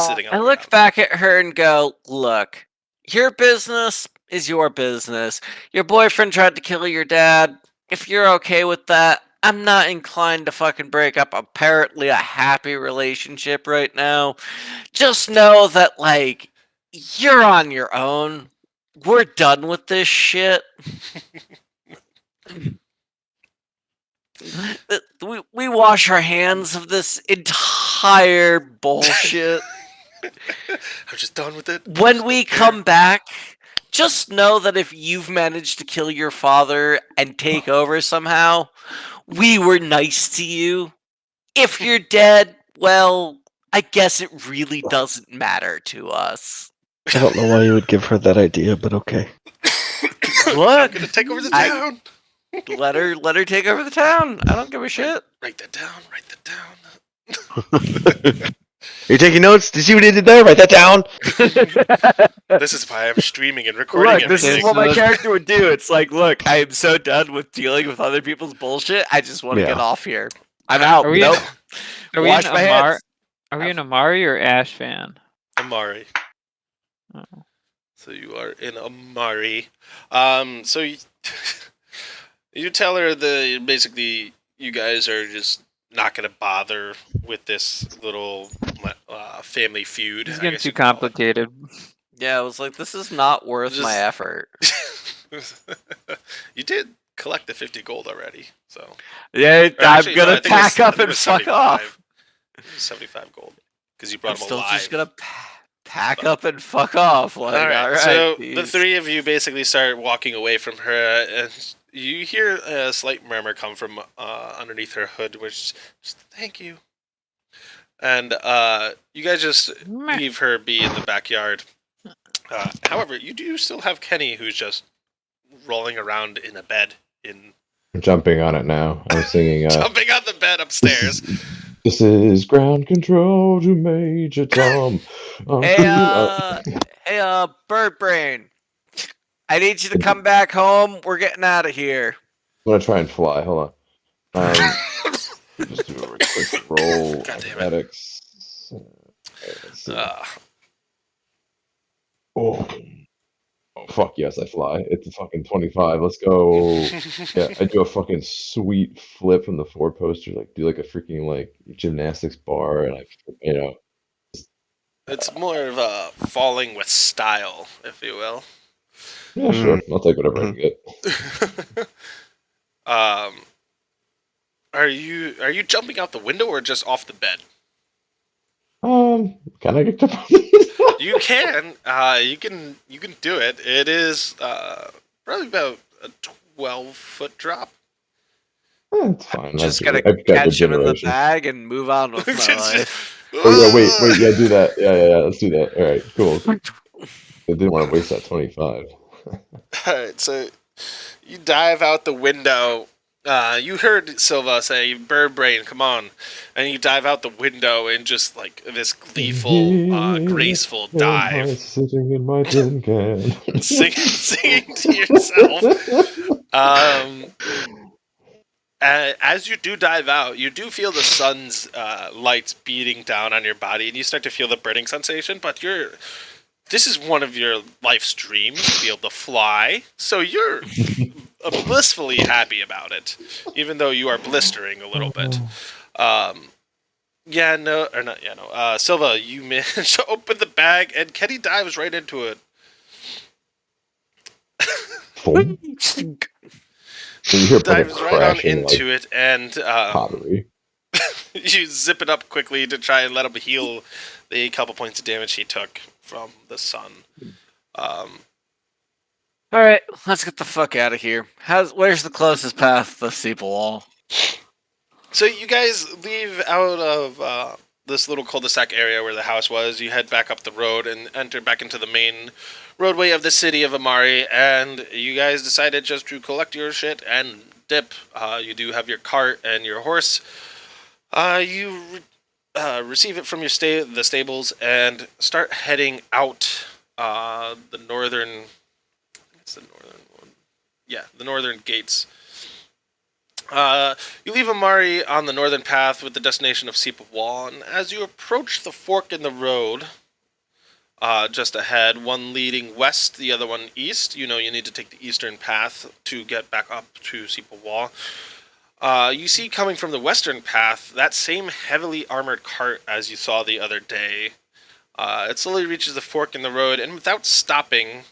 B: Sitting on
A: I
B: the
A: look
B: ground.
A: back at her and go, "Look, your business is your business. Your boyfriend tried to kill your dad. If you're okay with that, I'm not inclined to fucking break up apparently a happy relationship right now. Just know that, like, you're on your own. We're done with this shit." We wash our hands of this entire bullshit.
B: I'm just done with it.
A: When we come back, just know that if you've managed to kill your father and take over somehow, we were nice to you. If you're dead, well, I guess it really doesn't matter to us.
D: I don't know why you would give her that idea, but okay.
B: I'm
A: Look,
B: gonna take over the
A: I-
B: town.
A: let her take over the town. I don't give a shit.
B: Write that down. Write that down.
D: Are you taking notes? Did you see what he did there? Write that down.
B: This is why I'm streaming and recording
A: Look, this is
B: everything.
A: what my character would do. It's like, look, I am so done with dealing with other people's bullshit. I just want to
D: Yeah.
A: get off here. I'm out.
E: Are we
A: Nope.
E: are we
A: Wash
E: an
A: my
E: Amar?
A: hands.
E: Are we an Amari or Ash fan?
B: Amari.
E: Oh.
B: So you are in Amari. So you tell her basically you guys are just not gonna bother with this little family feud.
E: It's
B: I
E: getting
B: guess
E: too
B: you'd call it.
E: complicated.
A: Yeah, I was like, this is not worth my
B: Just-
A: effort.
B: You did collect the 50 gold already, so
A: Yeah,
B: Or
A: I'm
B: actually, no, I
A: gonna
B: think it was-
A: pack
B: I
A: up
B: think it
A: and
B: was
A: fuck
B: 75.
A: off.
B: It was 75 gold because you
A: I'm
B: brought him
A: still
B: alive.
A: just gonna pack up and fuck off. Like,
B: All right,
A: all right.
B: so the
A: geez.
B: three of you basically start walking away from her, and you hear a slight murmur come from underneath her hood, which is, "Thank you." And you guys just leave her be in the backyard. However, you do still have Kenny, who's just rolling around in a bed in
C: I'm jumping on it now. I'm singing.
B: jumping on the bed upstairs.
C: This is ground control to Major Tom.
A: Hey, Bird Brain. I need you to come back home. We're getting out of here.
C: I'm gonna try and fly. Hold on. Just do a quick roll.
B: God damn it.
C: Athletics. Let's see. Oh, fuck yes, I fly. It's a fucking 25. Let's go. Yeah, I do a fucking sweet flip from the four poster, like do like a freaking like gymnastics bar, and
B: It's more of a falling with style, if you will.
C: yeah, sure, I'll take whatever I can get.
B: Are you jumping out the window or just off the bed?
C: Can I get up?
B: You can. You can do it. It is probably about a 12-foot drop.
C: It's fine.
A: Just
C: I've
A: gotta
C: got
A: catch him in the
C: regeneration.
A: bag and move on with my life.
C: Oh yeah, wait, yeah, do that. Yeah, let's do that. All right, cool. I didn't want to waste that 25.
B: Alright, so you dive out the window. You heard Silva say, "Bird Brain, come on." And you dive out the window in just like this gleeful, graceful
C: Am I
B: dive.
C: sitting in my tin can.
B: Singing to yourself. As you do dive out, you do feel the sun's lights beating down on your body, and you start to feel the burning sensation, but this is one of your life's dreams, to be able to fly, so you're blissfully happy about it, even though you are blistering a little bit. Silva, you managed to open the bag, and Kenny dives right into it.
C: Boom. So you hear
B: Dives
C: fucking
B: right on
C: crashing,
B: into
C: like,
B: it, and
C: pottery.
B: you zip it up quickly to try and let him heal the couple points of damage he took from the sun.
A: All right, let's get the fuck out of here. Where's the closest path to the steeple wall?
B: So you guys leave out of this little cul-de-sac area where the house was. You head back up the road and enter back into the main roadway of the city of Amari, and you guys decided just to collect your shit and dip. You do have your cart and your horse. You receive it from the stables and start heading out the northern. It's the northern one. Yeah, the northern gates. You leave Amari on the northern path with the destination of Seepawal, and as you approach the fork in the road, just ahead, one leading west, the other one east, you need to take the eastern path to get back up to Seepawal. You see coming from the western path, that same heavily armored cart as you saw the other day. It slowly reaches the fork in the road, and without stopping,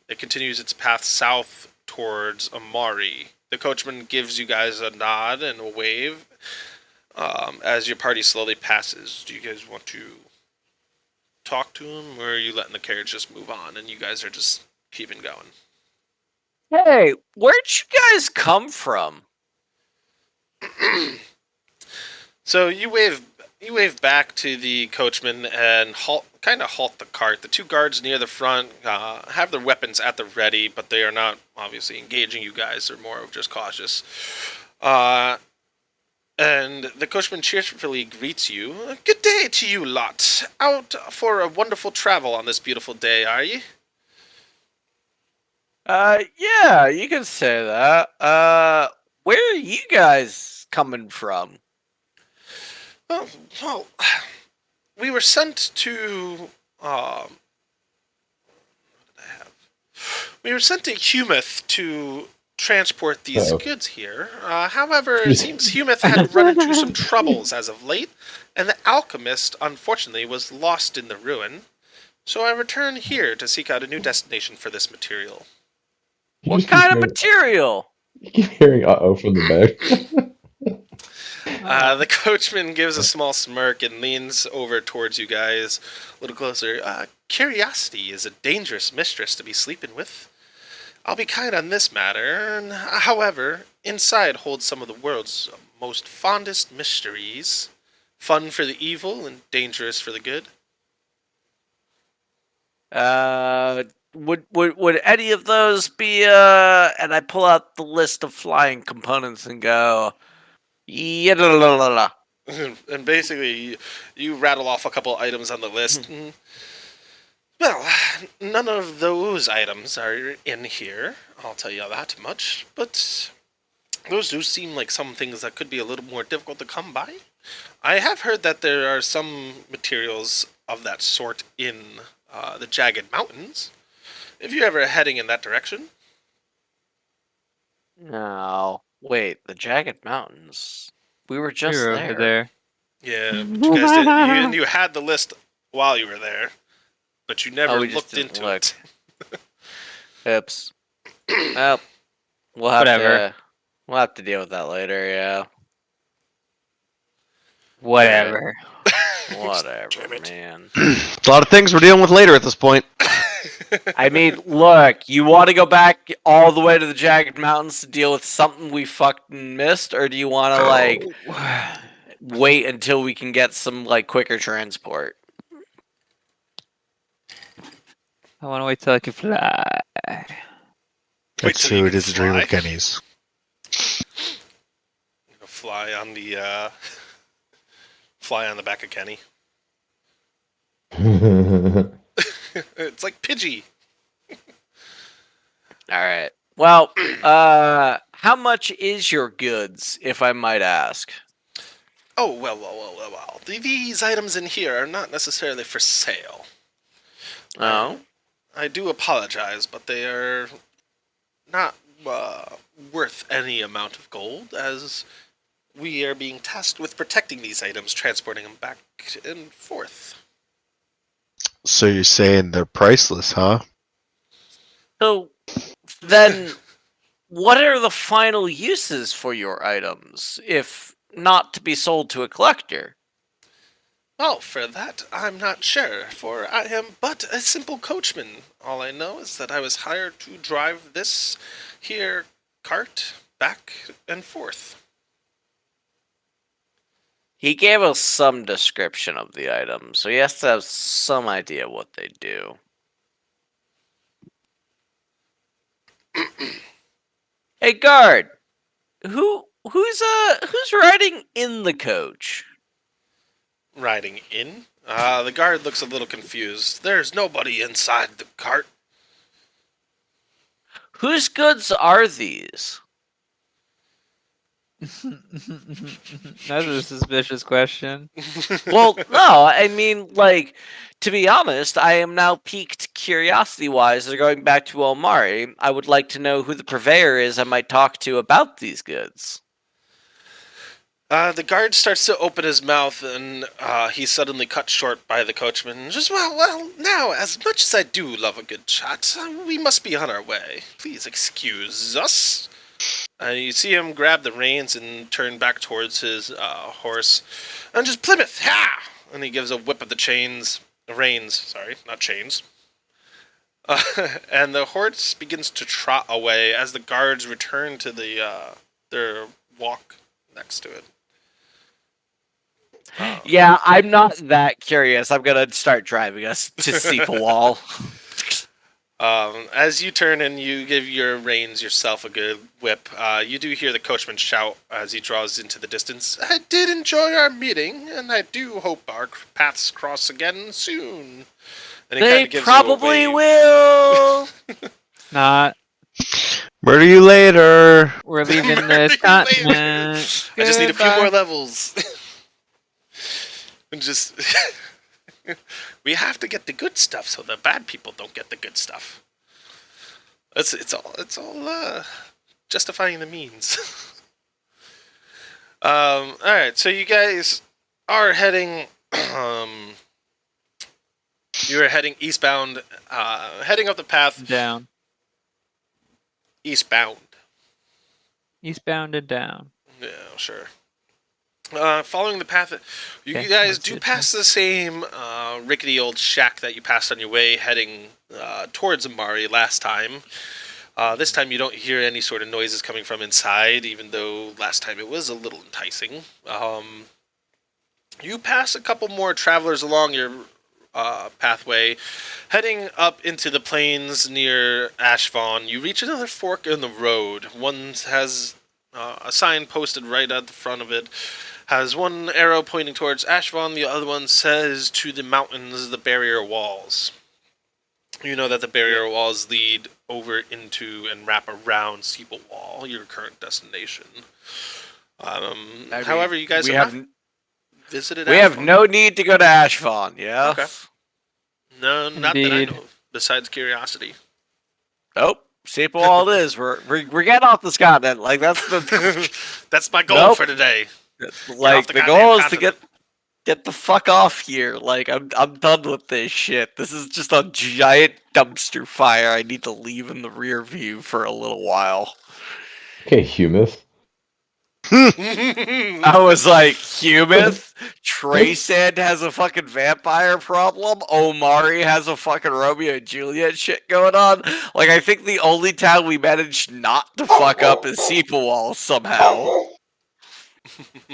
B: it continues its path south towards Amari. The coachman gives you guys a nod and a wave as your party slowly passes. Do you guys want to talk to him, or are you letting the carriage just move on and you guys are just keeping going?
A: Hey, where'd you guys come from?
B: So you wave back to the coachman and halt the cart. The two guards near the front have their weapons at the ready, but they are not obviously engaging you guys. They're more of just cautious. And the coachman cheerfully greets you. "Good day to you lot. Out for a wonderful travel on this beautiful day, are ye?"
A: Yeah, you can say that. Where are you guys coming from?
B: Well, we were sent to. What did I have? We were sent to Humeth to transport these goods here. However, it seems Humeth had run into some troubles as of late, and the alchemist, unfortunately, was lost in the ruin. So I return here to seek out a new destination for this material.
A: What kind of material?
C: You keep hearing "uh-oh" from the back.
B: The coachman gives a small smirk and leans over towards you guys a little closer. Curiosity is a dangerous mistress to be sleeping with. I'll be kind on this matter. However, inside holds some of the world's most fondest mysteries. Fun for the evil and dangerous for the good.
A: Would any of those be and I pull out the list of flying components and go, yeah, la, la, la, la.
B: And basically, you rattle off a couple items on the list. Well, none of those items are in here. I'll tell you that much. But those do seem like some things that could be a little more difficult to come by. I have heard that there are some materials of that sort in the Jagged Mountains. If you're ever heading in that direction.
A: No, wait, the Jagged Mountains. We were just
E: You're
A: there.
E: over there.
B: Yeah, but you guys did. You had the list while you were there, but you never
A: Oh, we just
B: looked
A: didn't
B: into
A: look.
B: it.
A: Oops. Well, we'll have
E: Whatever.
A: to deal with that later. Yeah.
E: Whatever.
A: Whatever,
B: Damn it.
A: man.
D: A lot of things we're dealing with later at this point.
A: I mean, look, you want to go back all the way to the Jagged Mountains to deal with something we fucking missed, or do you want to like wait until we can get some like quicker transport?
E: I want to wait till I can fly.
B: Wait
D: That's
B: till you
D: true. It
B: can
D: is a dream
B: fly.
D: of Kenny's.
B: Fly on the fly on the back of Kenny. It's like Pidgey.
A: All right. Well, how much is your goods, if I might ask?
B: Oh, well. These items in here are not necessarily for sale.
A: Oh,
B: I do apologize, but they are not worth any amount of gold, as we are being tasked with protecting these items, transporting them back and forth.
D: So you're saying they're priceless, huh?
A: so then, what are the final uses for your items, if not to be sold to a collector?
B: Well, for that, I'm not sure, for I am but a simple coachman. All I know is that I was hired to drive this here cart back and forth.
A: He gave us some description of the items, so he has to have some idea what they do. Hey, guard, who's riding in the coach?
B: Riding in? The guard looks a little confused. There's nobody inside the cart.
A: Whose goods are these?
E: That's a suspicious question.
A: Well, no, I mean, like, to be honest, I am now piqued curiosity-wise. They're going back to Omari. I would like to know who the purveyor is I might talk to about these goods.
B: The guard starts to open his mouth, and he's suddenly cut short by the coachman. Just, well, now, as much as I do love a good chat, we must be on our way. Please excuse us. You see him grab the reins and turn back towards his horse. And just Plymouth, ha! And he gives a whip of the reins, sorry, not chains. And the horse begins to trot away as the guards return to their walk next to it.
A: Yeah, I'm not that curious. I'm gonna start driving us to Steeple Wall.
B: As you turn and you give your reins yourself a good whip, you do hear the coachman shout as he draws into the distance. I did enjoy our meeting, and I do hope our paths cross again soon. And he
A: They
B: kinda gives you a
A: probably
B: wave.
A: will.
E: Not.
D: Murder you later.
E: We're leaving
B: Murder
E: this
B: you
E: continent.
B: I just need a few
E: Goodbye.
B: more levels. And just we have to get the good stuff so the bad people don't get the good stuff. It's all justifying the means. All right, so you guys are heading. You are heading eastbound, heading up the path
E: Down.
B: eastbound.
E: Eastbound and down.
B: Yeah, sure. Following the path, you
E: Okay,
B: guys
E: let's
B: do
E: see.
B: pass the same rickety old shack that you passed on your way heading towards Amari last time. This time you don't hear any sort of noises coming from inside, even though last time it was a little enticing. You pass a couple more travelers along your pathway, heading up into the plains near Ashvawn. You reach another fork in the road. One has a sign posted right at the front of it. Has one arrow pointing towards Ashvawn. The other one says to the mountains, the barrier walls. You know that the barrier walls lead over into and wrap around Steeple Wall, your current destination. However, you guys
A: we
B: have
A: have
B: not visited
A: we have
B: Ashvawn.
A: no need to go to Ashvawn. Yeah.
B: Okay. No, not that I
E: Indeed.
B: know of, besides curiosity.
A: Nope. Steeple all it is. We're getting off the continent. Like that's the
B: That's my goal
A: Nope.
B: for today.
A: like
B: the
A: the
B: goddamn
A: goal is to
B: continent.
A: get the fuck off here. Like I'm done with this shit. This is just a giant dumpster fire. I need to leave in the rear view for a little while.
C: Okay, Humith.
A: I was like, Humith, Traysand has a fucking vampire problem. Omari has a fucking Romeo and Juliet shit going on. Like, I think the only town we managed not to fuck up is Seepawall somehow.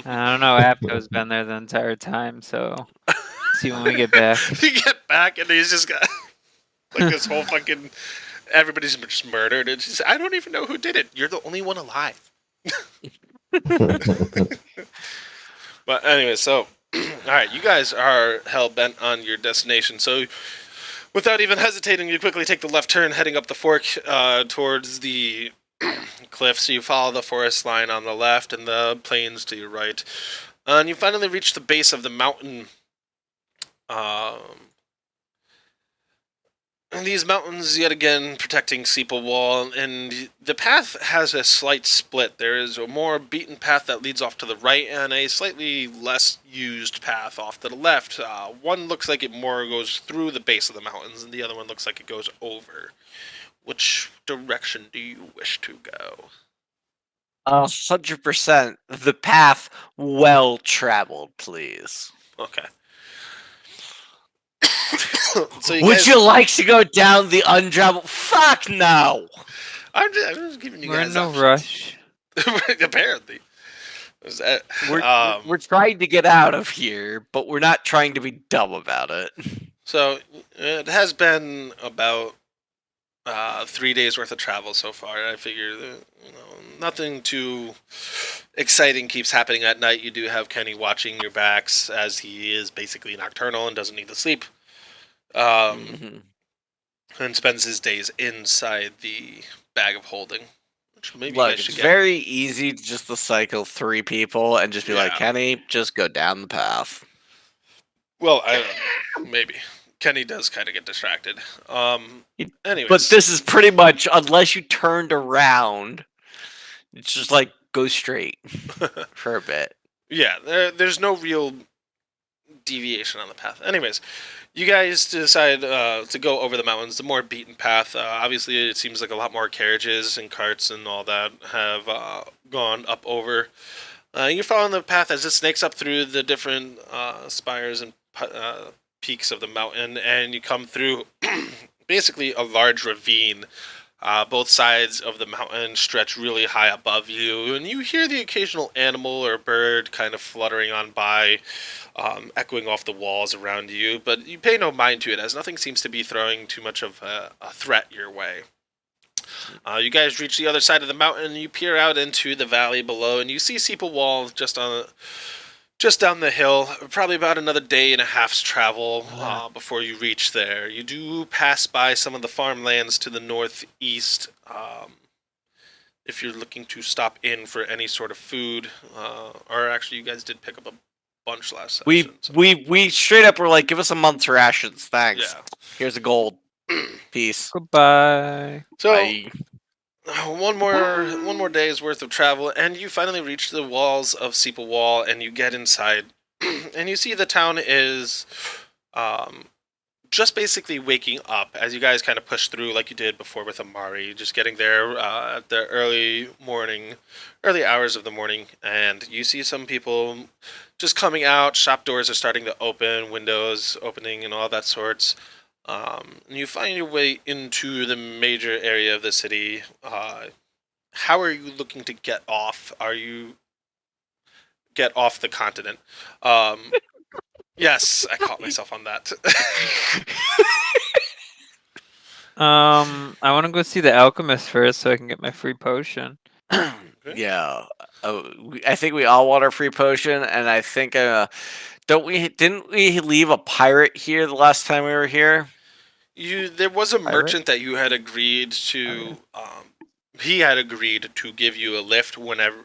E: I don't know. Apto's been there the entire time, so see when we get back.
B: You get back and he's just got like this whole fucking everybody's just murdered. It's just, I don't even know who did it. You're the only one alive. But anyway, so all right, you guys are hell bent on your destination. So without even hesitating, you quickly take the left turn, heading up the fork towards the cliff. So you follow the forest line on the left and the plains to your right, and you finally reach the base of the mountain. And these mountains, yet again, protecting Seeple Wall, and the path has a slight split. There is a more beaten path that leads off to the right, and a slightly less used path off to the left. One looks like it more goes through the base of the mountains, and the other one looks like it goes over. Which direction do you wish to go?
A: 100%. The path well traveled, please.
B: Okay. So
A: Would
B: guys,
A: you like to go down the untraveled? Fuck no!
B: I'm just giving you
E: We're
B: guys
E: in no
B: options.
E: rush.
B: Apparently. Was that,
A: We're trying to get out of here, but we're not trying to be dumb about it.
B: So it has been about 3 days worth of travel so far. I figure that, nothing too exciting keeps happening at night. You do have Kenny watching your backs as he is basically nocturnal and doesn't need to sleep.
A: Mhm.
B: And spends his days inside the bag of holding. Which maybe you
A: Look,
B: guys
A: it's
B: should get.
A: very easy just to cycle 3 people and just be like,
B: Yeah.
A: Kenny, just go down the path.
B: Well, I don't know. Maybe. Kenny does kind of get distracted. Anyways.
A: But this is pretty much, unless you turned around, it's just like, go straight for a bit.
B: Yeah, there's no real deviation on the path. Anyways, you guys decide to go over the mountains, the more beaten path. Obviously, it seems like a lot more carriages and carts and all that have gone up over. You're following the path as it snakes up through the different spires and peaks of the mountain, and you come through basically a large ravine. Both sides of the mountain stretch really high above you, and you hear the occasional animal or bird kind of fluttering on by, echoing off the walls around you, but you pay no mind to it, as nothing seems to be throwing too much of a threat your way. You guys reach the other side of the mountain, and you peer out into the valley below, and you see Seeple Wall just down the hill, probably about another day and a half's travel before you reach there. You do pass by some of the farmlands to the northeast. If you're looking to stop in for any sort of food, or actually, you guys did pick up a bunch last session.
A: We straight up were like, give us a month's rations, thanks.
B: Yeah.
A: Here's a gold piece.
E: Goodbye.
B: So
A: Bye.
B: one more day's worth of travel, and you finally reach the walls of Seeple Wall, and you get inside, and you see the town is just basically waking up as you guys kind of push through like you did before with Amari, just getting there at the early hours of the morning, and you see some people just coming out. Shop doors are starting to open, windows opening, and all that sorts. And you find your way into the major area of the city. How are you looking to get off? Are you get off the continent. Yes, I caught myself on that.
E: I want to go see the alchemist first so I can get my free potion.
A: Yeah. I think we all want our free potion, and I think didn't we leave a pirate here the last time we were here?
B: There was a
E: Pirate?
B: merchant that you had agreed to. He had agreed to give you a lift whenever,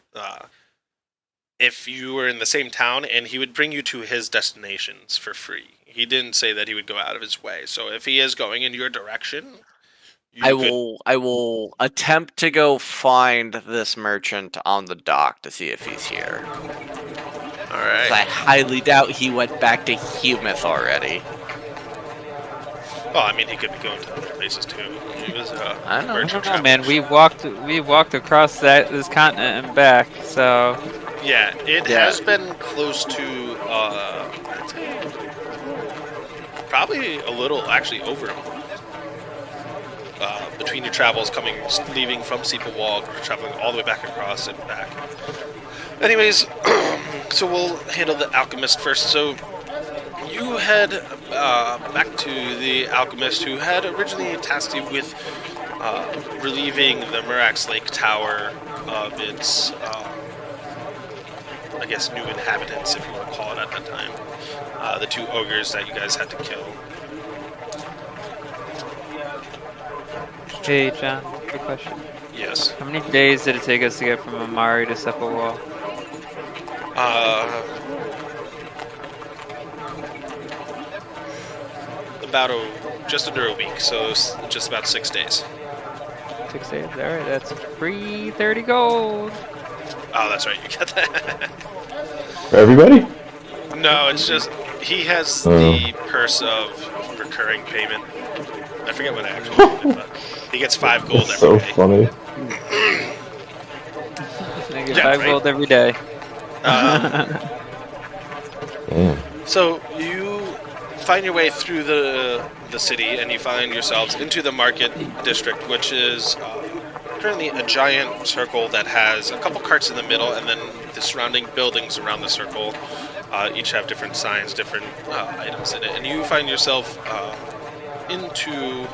B: if you were in the same town, and he would bring you to his destinations for free. He didn't say that he would go out of his way. So if he is going in your direction,
A: I will attempt to go find this merchant on the dock to see if he's here.
B: All right.
A: 'Cause I highly doubt he went back to Humith already.
B: Well, I mean, he could be going to other places too. He was
A: I know.
B: merchant
E: Oh, man,
B: traveler.
E: we walked across this continent and back, so
B: Yeah, it
A: Yeah.
B: has been close to I'd say probably a little, actually over a month. Between your travels, leaving from Steeple Wall, traveling all the way back across and back. Anyways, so we'll handle the alchemist first. So you head back to the alchemist who had originally tasked you with relieving the Mirax Lake Tower of its, I guess, new inhabitants, if you want to call it at that time. The 2 ogres that you guys had to kill.
E: hey, John, good question.
B: Yes.
E: How many days did it take us to get from Amari to Steeple Wall?
B: About just under a week, so it's just about 6 days.
E: 6 days. All right, that's free 30 gold.
B: Oh, that's right, you got that.
C: For everybody?
B: No, it's just he has the purse of recurring payment. I forget what I actually named it, but he gets 5 gold
C: That's
B: every
C: so
B: day.
C: funny.
E: I get
B: Yeah,
E: 5
B: right.
E: gold every day.
C: Damn.
B: So you find your way through the city, and you find yourselves into the market district, which is currently a giant circle that has a couple carts in the middle, and then the surrounding buildings around the circle each have different signs, different items in it. And you find yourself into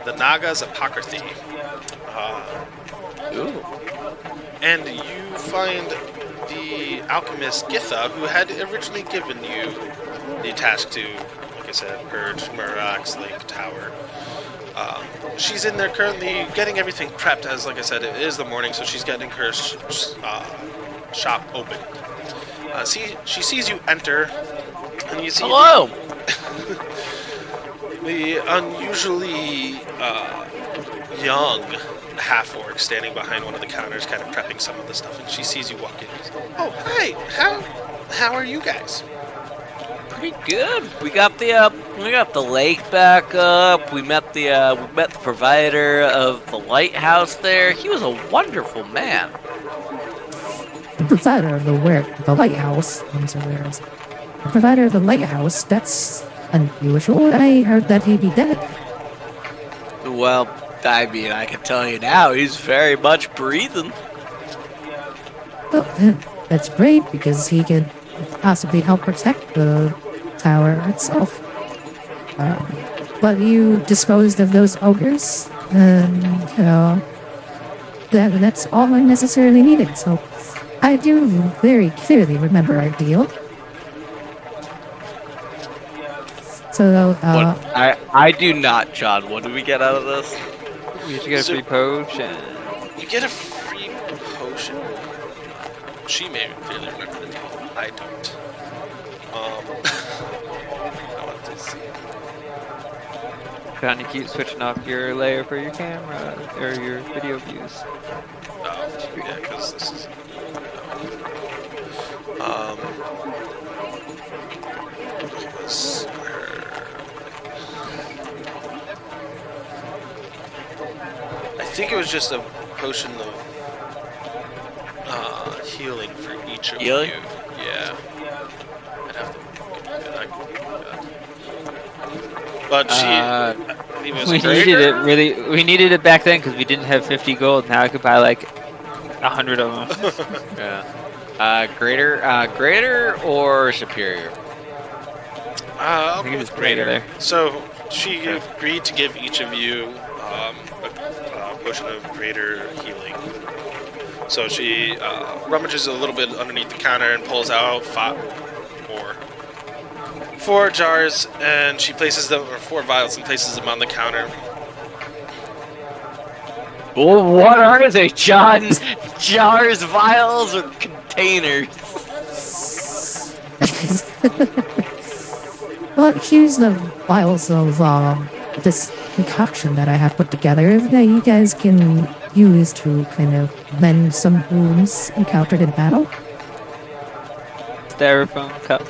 B: the Naga's Apocryphy.
A: Ooh.
B: And you find the alchemist Githa, who had originally given you the task to, like I said, purge Mirax Lake Tower. She's in there currently getting everything prepped, as, like I said, it is the morning, so she's getting her shop open. She sees you enter, and you see
A: Hello.
B: the unusually young half-orc standing behind one of the counters, kind of prepping some of the stuff, and she sees you walk in. Oh, hi! How are you guys?
A: Pretty good. We got the lake back up. We met the provider of the lighthouse there. He was a wonderful man.
F: The provider of the lighthouse. The provider of the lighthouse. That's unusual. I heard that he'd be dead.
A: Well, I mean, I can tell you now, he's very much breathing.
F: Well, then, that's great because he could possibly help protect the tower itself. But you disposed of those ogres, and that's all I necessarily needed. So I do very clearly remember our deal. So
A: I do not, John. What do we get out of this?
E: We should get a free potion.
B: You get a free potion. She may clearly remember the deal. I don't. I want to see.
E: John, you keep switching off your layer for your camera or your video views.
B: Yeah, because this is. It was her. I think it was just a potion of healing for each of
A: Healing?
B: you. Yeah. I'd have to get that. But she. I believe it was
E: We
B: a great-
E: needed it really. We needed it back then because we didn't have 50 gold. Now I could buy like 100 of them.
A: Yeah. Greater or superior?
B: I'll
E: think
B: go
E: it
B: with
E: was greater
B: greater.
E: there.
B: So she
A: Okay.
B: agreed to give each of you a potion of greater healing. So she rummages a little bit underneath the counter and pulls out four jars, and she places them, or 4 vials, and places them on the counter.
A: Well, what are they, John? Jars, vials, or containers?
F: Well, here's the vials of this concoction that I have put together that you guys can use to kind of mend some wounds encountered in battle.
E: Styrofoam cup.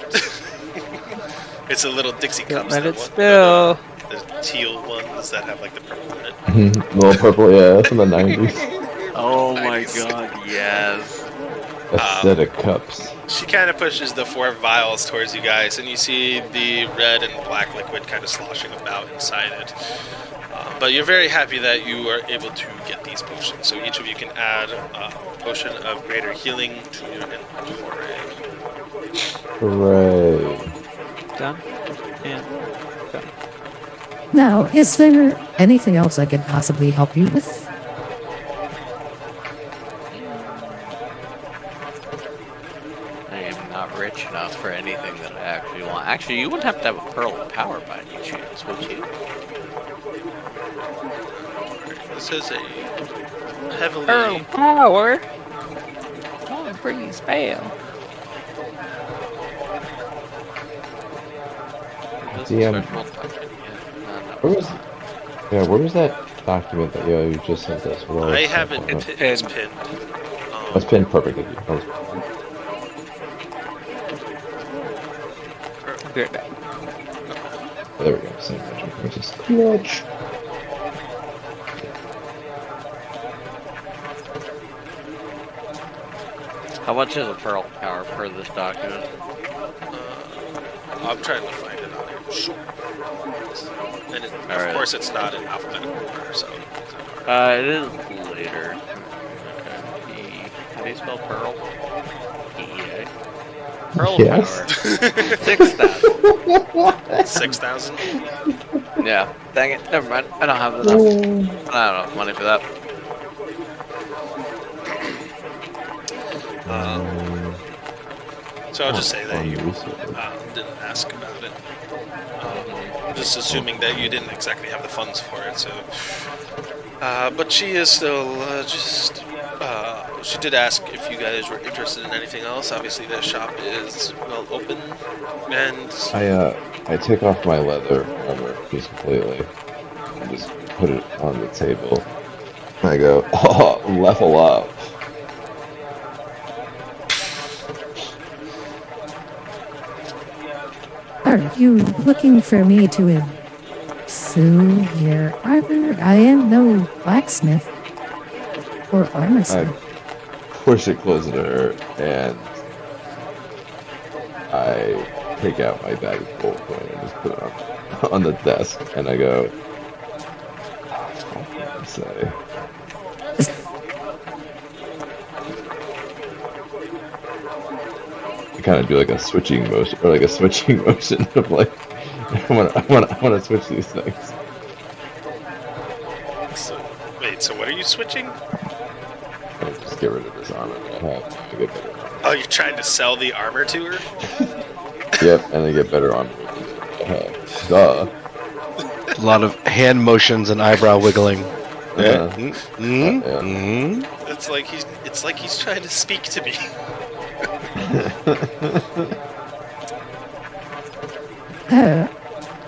B: It's a little Dixie
E: Don't
B: cups.
E: let
B: that
E: it
B: one-
E: spill.
B: The teal ones that have like the purple in it.
C: Little purple, yeah, from the 90s.
A: Oh my
B: Nice.
A: god, yes.
C: A set of cups.
B: She kind of pushes the 4 vials towards you guys, and you see the red and black liquid kind of sloshing about inside it. But you're very happy that you are able to get these potions. So each of you can add a potion of greater healing to your inventory.
C: Hooray.
E: Done. And
F: Now, is there anything else I could possibly help you with?
A: I am not rich enough for anything that I actually want. Actually, you wouldn't have to have a pearl of power by any chance, would you?
B: This is a heavily...
E: Earl Power. Oh, pretty spell.
C: DM. Where was, where was that document that you just sent us? Where
B: I
C: was
B: have
C: that
B: it.
C: one?
B: It's pinned.
C: That's pinned perfect. Thank you. That was-
E: I'll be right back.
C: There we go. Same magic. Just clutch.
A: How much is a pearl of power per this document?
B: I'm trying to find it on here. And of
A: Alright.
B: course, it's not in alphabetical order, so.
A: It is later. Okay. How do you spell pearl? E-A. Pearl of
C: Yes.
A: power. 6,000.
B: 6,000.
A: Yeah. Dang it. Never mind. I don't have enough. I don't have enough money for that.
B: So I'll just say that you
C: research.
B: didn't ask about it. Just assuming that you didn't exactly have the funds for it, so. But she is still she did ask if you guys were interested in anything else. Obviously, the shop is well open, and
C: I take off my leather armor just completely and just put it on the table. And I go, oh, level up.
F: Are you looking for me to improve your armor? I am no blacksmith or
C: I
F: armorsmith.
C: push it closer to her and I take out my bag of gold coin and just put it on the desk and I go, what can I say? I kind of do like a switching motion, or like a switching motion of like, I want to switch these things.
B: so, wait. So what are you switching?
C: I just get rid of this armor that I have to get better armor.
B: Oh, you're trying to sell the armor to her?
C: Yep, and I get better armor with it that I have. Duh.
D: A lot of hand motions and eyebrow wiggling.
C: Yeah.
D: Mm-hmm.
B: It's like he's trying to speak to me.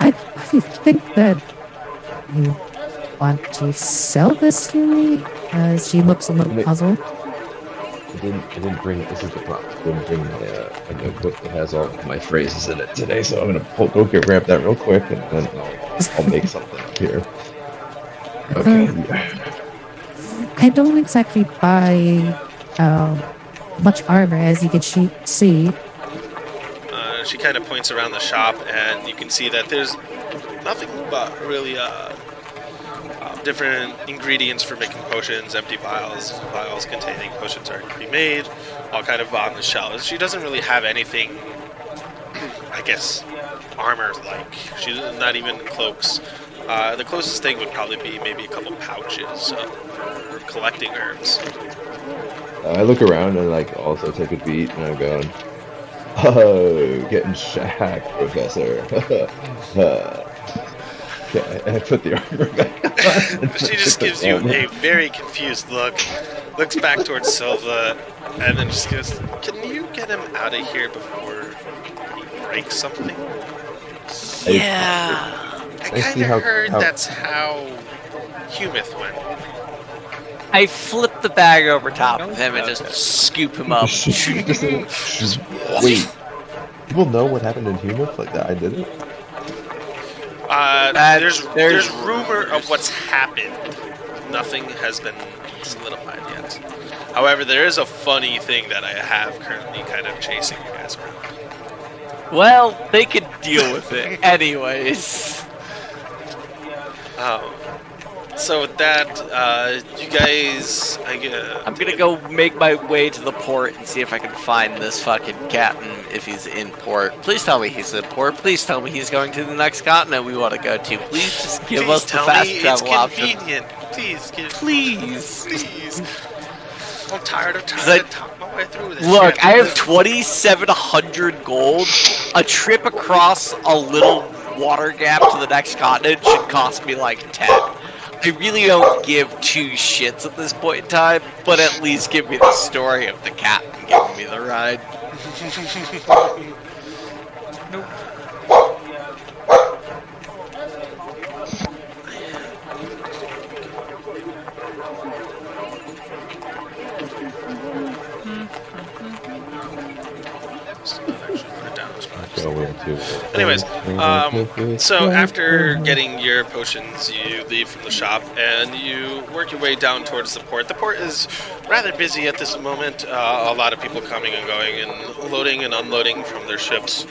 F: I think that you want to sell this to me? She looks a little puzzled.
C: I didn't bring, this is the problem. I didn't bring a notebook that has all of my phrases in it today, so I'm gonna go here, grab that real quick, and then I'll make something up here. Okay.
F: I don't exactly buy much armor, as you can see.
B: She kind of points around the shop, and you can see that there's nothing but really different ingredients for making potions, empty vials containing potions already pre-made, all kind of on the shelves. She doesn't really have anything, I guess, armor-like. She's not even cloaks. The closest thing would probably be maybe a couple pouches for collecting herbs.
C: I look around and like also take a beat, and I'm going, "Oh, getting shacked, Professor." Okay, and I put the armor back on.
B: She just gives you a very confused look, looks back towards Silva, and then just goes, "Can you get him out of here before he breaks something?"
A: Yeah.
B: I
C: I see
B: kind
C: how-
B: of heard
C: how-
B: that's how Humith went.
A: I flip the bag over top of him and just scoop him up.
C: Just wait. People know what happened in Humor? Like that I did it?
B: There's rumor of what's happened. Nothing has been solidified yet. However, there is a funny thing that I have currently kind of chasing you guys around.
A: Well, they could deal with it anyways.
B: So with that, you guys,
A: I'm gonna go make my way to the port and see if I can find this fucking captain if he's in port. Please tell me he's in port. Please tell me he's going to the next continent we want to go to. Please just give
B: please
A: us the
B: tell
A: fast
B: me
A: travel
B: it's
A: option.
B: convenient. Please,
A: Please.
B: please. I'm tired of
A: I-
B: trying to talk my way through this.
A: Look,
B: shit.
A: I have 2,700 gold. A trip across a little water gap to the next continent should cost me like 10. I really don't give two shits at this point in time, but at least give me the story of the captain giving me the ride.
C: Going to.
B: Anyways, so after getting your potions, you leave from the shop and you work your way down towards the port. The port is rather busy at this moment. A lot of people coming and going and loading and unloading from their ships.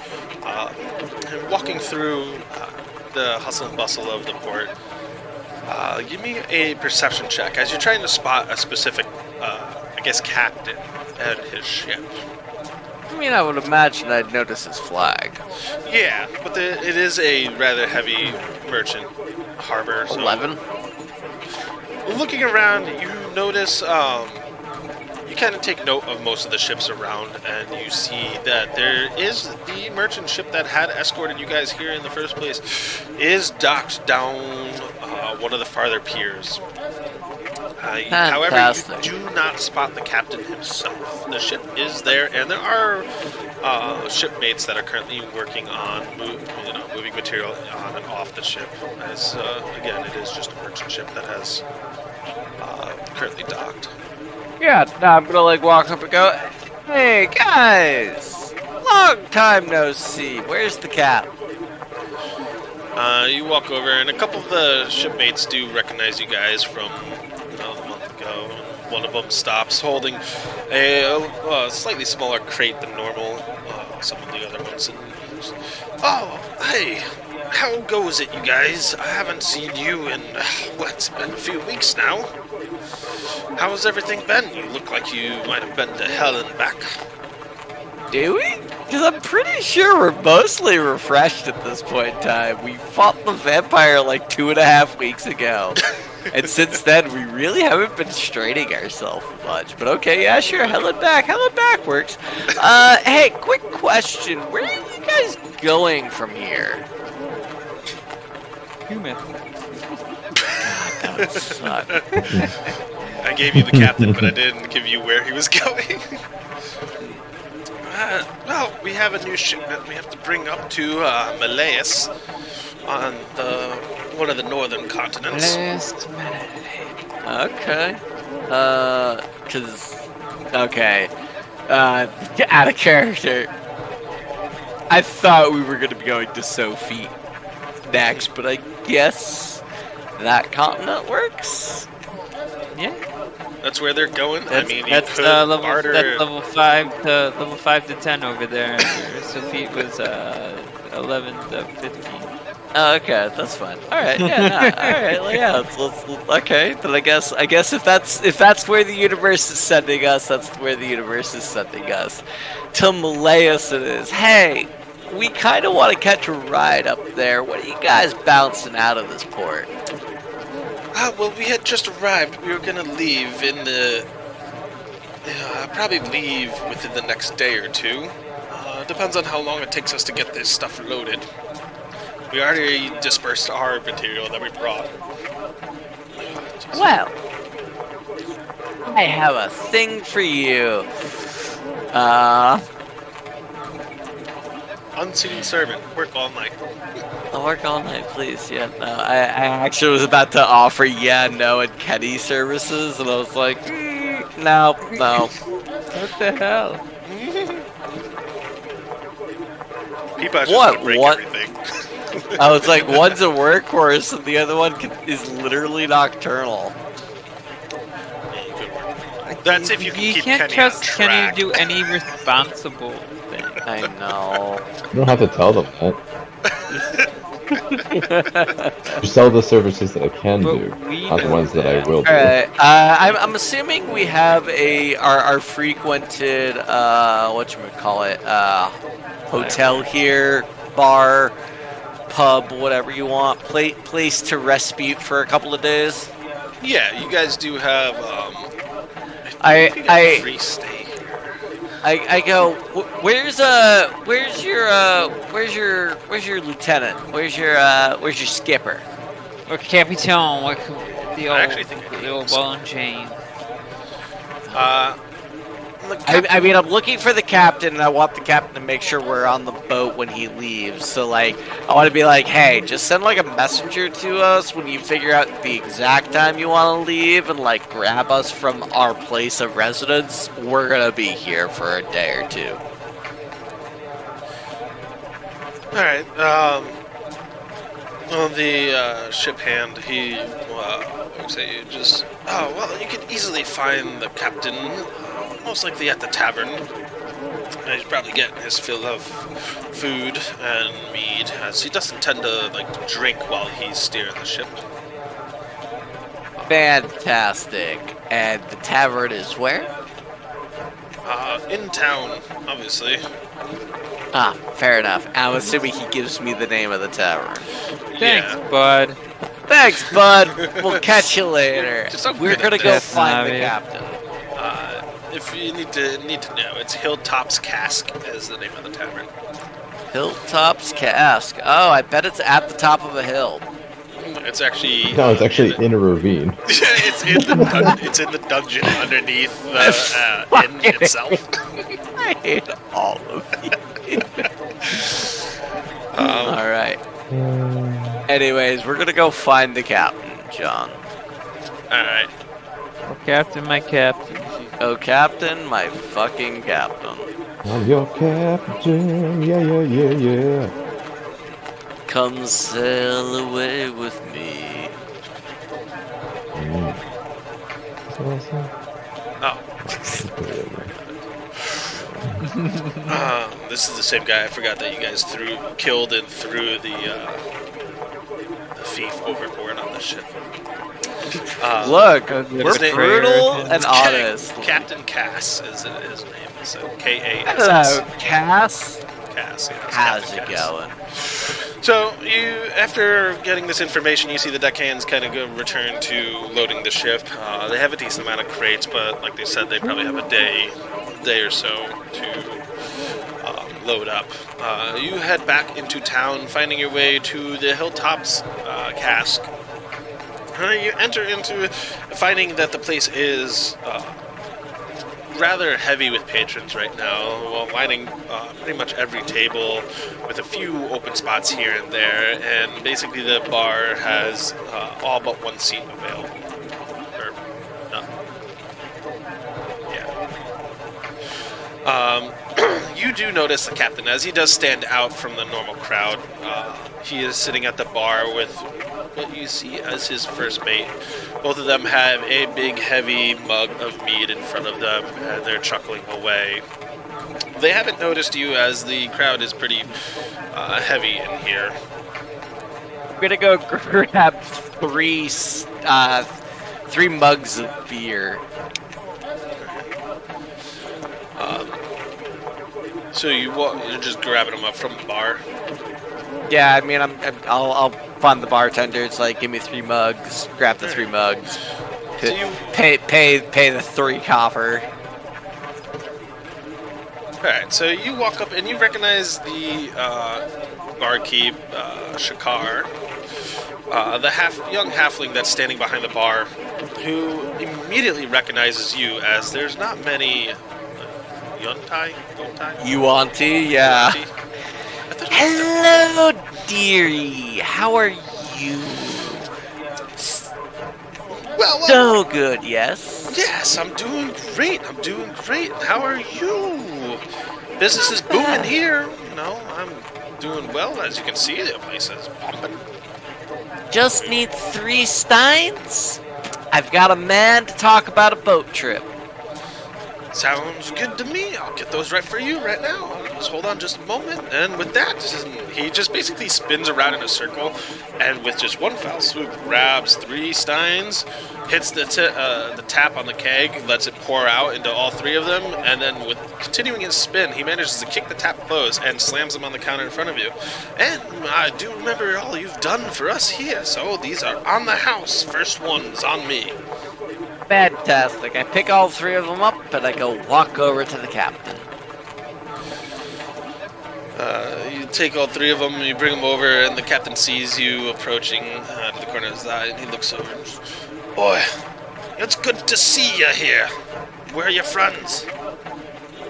B: And walking through the hustle and bustle of the port. Give me a perception check as you're trying to spot a specific, I guess, captain and his ship.
A: I mean, I would imagine I'd notice his flag.
B: Yeah, but it is a rather heavy merchant harbor. So
A: 11?
B: looking around, you notice, you kind of take note of most of the ships around, and you see that there is the merchant ship that had escorted you guys here in the first place is docked down one of the farther piers. However,
A: Fantastic.
B: you do not spot the captain himself. The ship is there, and there are shipmates that are currently working on moving material on and off the ship. As again, it is just a merchant ship that has currently docked.
A: Yeah, now I'm gonna like walk up and go, "Hey guys, long time no see. Where's the cap?"
B: You walk over, and a couple of the shipmates do recognize you guys from a month ago. One of them stops, holding a slightly smaller crate than normal. Some of the other ones. And oh, hey, how goes it, you guys? I haven't seen you in it's been a few weeks now. How's everything been? You look like you might have been to hell and back.
A: Do we? Because I'm pretty sure we're mostly refreshed at this point in time. We fought the vampire like 2.5 weeks ago. And since then, we really haven't been straining ourselves much. But okay, yeah, sure, hell and back works. Hey, quick question. Where are you guys going from here?
E: Human.
A: That would suck.
B: I gave you the captain, but I didn't give you where he was going. Well, we have a new shipment we have to bring up to Malayas on one of the northern continents.
A: Okay. Okay. Out of character. I thought we were going to be going to Sophie next, but I guess that continent works?
E: Yeah.
B: That's where they're going. I mean, you
E: That's
B: could
E: level
B: barter.
E: that's level 5 to 10 over there. Sophie was 11 to 15.
A: Oh, okay, that's fine. All right, yeah, nah, all right, well, yeah. Okay, then I guess if that's where the universe is sending us, that's where the universe is sending us. To Malaeus it is. Hey, we kind of want to catch a ride up there. What are you guys bouncing out of this port?
B: Well, we had just arrived. We were gonna leave in the... probably leave within the next day or two. Depends on how long it takes us to get this stuff loaded. We already dispersed our material that we brought.
A: Well, I have a thing for you.
B: Unseen servant. Work all night.
A: I'll work all night, please. Yeah, no, I actually was about to offer no and Kenny services, and I was like, no.
E: What the hell?
B: People just want to break everything.
A: I was like, one's a workhorse, and the other one is literally nocturnal.
B: That's if you can keep
E: can't
B: Kenny
E: trust
B: on track.
E: Kenny to do any responsible thing.
A: I know.
C: You don't have to tell them that. Just sell the services that I can
E: But
C: do,
E: we
C: not the
E: know
C: ones that I
E: that.
C: will do.
A: Alright, I'm assuming we have our frequented, whatchamacallit, hotel here, bar, pub, whatever you want, place to respite for a couple of days.
B: Yeah, you guys do have.
A: I
B: free stay here.
A: I go. Where's your lieutenant? Where's your skipper?
E: Or Capitan, like the old,
B: actually think I
E: the old
B: need
E: ball and chain.
A: I mean, I'm looking for the captain, and I want the captain to make sure we're on the boat when he leaves. So, like, I want to be like, hey, just send, like, a messenger to us when you figure out the exact time you want to leave and, like, grab us from our place of residence. We're going to be here for a day or two.
B: Alright, on the ship hand, he, would say just, you could easily find the captain, most likely at the tavern. He's probably getting his fill of food and mead, as he doesn't tend to, drink while he's steering the ship.
A: Fantastic. And the tavern is where?
B: In town, obviously.
A: Ah, fair enough. I'm assuming he gives me the name of the tavern.
E: Thanks,
B: Yeah.
E: bud.
A: Thanks, bud. We'll catch you later.
B: Just a
A: We're
B: minute
A: gonna go
B: there.
A: find the
E: Yes,
A: captain.
B: If you need to know, it's Hilltop's Cask is the name of the tavern.
A: Hilltop's Cask. Oh, I bet it's at the top of a hill.
B: It's actually
C: No, it's actually in a ravine.
B: it's in the dungeon underneath the inn itself.
A: I hate all of you. All right. Anyways, we're gonna go find the captain, John.
B: All right.
E: Oh, Captain, my captain.
A: Oh, captain, my fucking captain.
C: I'm your captain, yeah.
A: Come sail away with me.
B: Oh, this is the same guy. I forgot that you guys killed and threw the thief overboard on the ship.
A: Look,
E: His
A: we're
E: name-
A: brutal
E: It's
A: and honest.
B: Captain Cass is his name. So K-A-S-S.
A: Hello, Cass.
B: Cass. Yes,
A: How's
B: Captain
A: it
B: Cass.
A: going?
B: So after getting this information, you see the deckhands kind of return to loading the ship. They have a decent amount of crates, but like they said, they probably have a day or so to load up. You head back into town, finding your way to the Hilltop's Cask. You enter into finding that the place is rather heavy with patrons right now, while lining pretty much every table with a few open spots here and there, and basically the bar has all but one seat available. Or, no. Yeah. You do notice the captain, as he does stand out from the normal crowd. He is sitting at the bar with what you see as his first mate. Both of them have a big, heavy mug of mead in front of them, and they're chuckling away. They haven't noticed you, as the crowd is pretty heavy in here.
A: gonna go grab three mugs of beer.
B: So you're just grabbing them up from the bar.
A: Yeah, I mean, I'll find the bartender. It's like, give me 3 mugs. Grab the 3 mugs.
B: So you,
A: Pay the 3 copper.
B: alright, so you walk up and you recognize the barkeep, Shakar, the young halfling that's standing behind the bar, who immediately recognizes you as there's not many Yuntai?
A: Yuanti, yeah.
B: Yunti? I thought it was
A: Hello, dearie. How are you?
B: well,
A: So good, yes.
B: yes, I'm doing great. How are you? Business is booming here. You know, I'm doing well. As you can see, the place is pumping.
A: Just need 3 steins. I've got a man to talk about a boat trip.
B: Sounds good to me. I'll get those right for you right now. Just hold on just a moment. And with that, he just basically spins around in a circle and with just one foul swoop grabs 3 steins, hits the tap on the keg, lets it pour out into all 3 of them, and then with continuing his spin, he manages to kick the tap closed and slams them on the counter in front of you. And I do remember all you've done for us here, so these are on the house. First one's on me.
A: Fantastic. I pick all 3 of them up, and I go walk over to the captain.
B: You take all 3 of them, you bring them over, and the captain sees you approaching out of the corner of his eye, and he looks over and says, "Boy, it's good to see you here. Where are your friends?"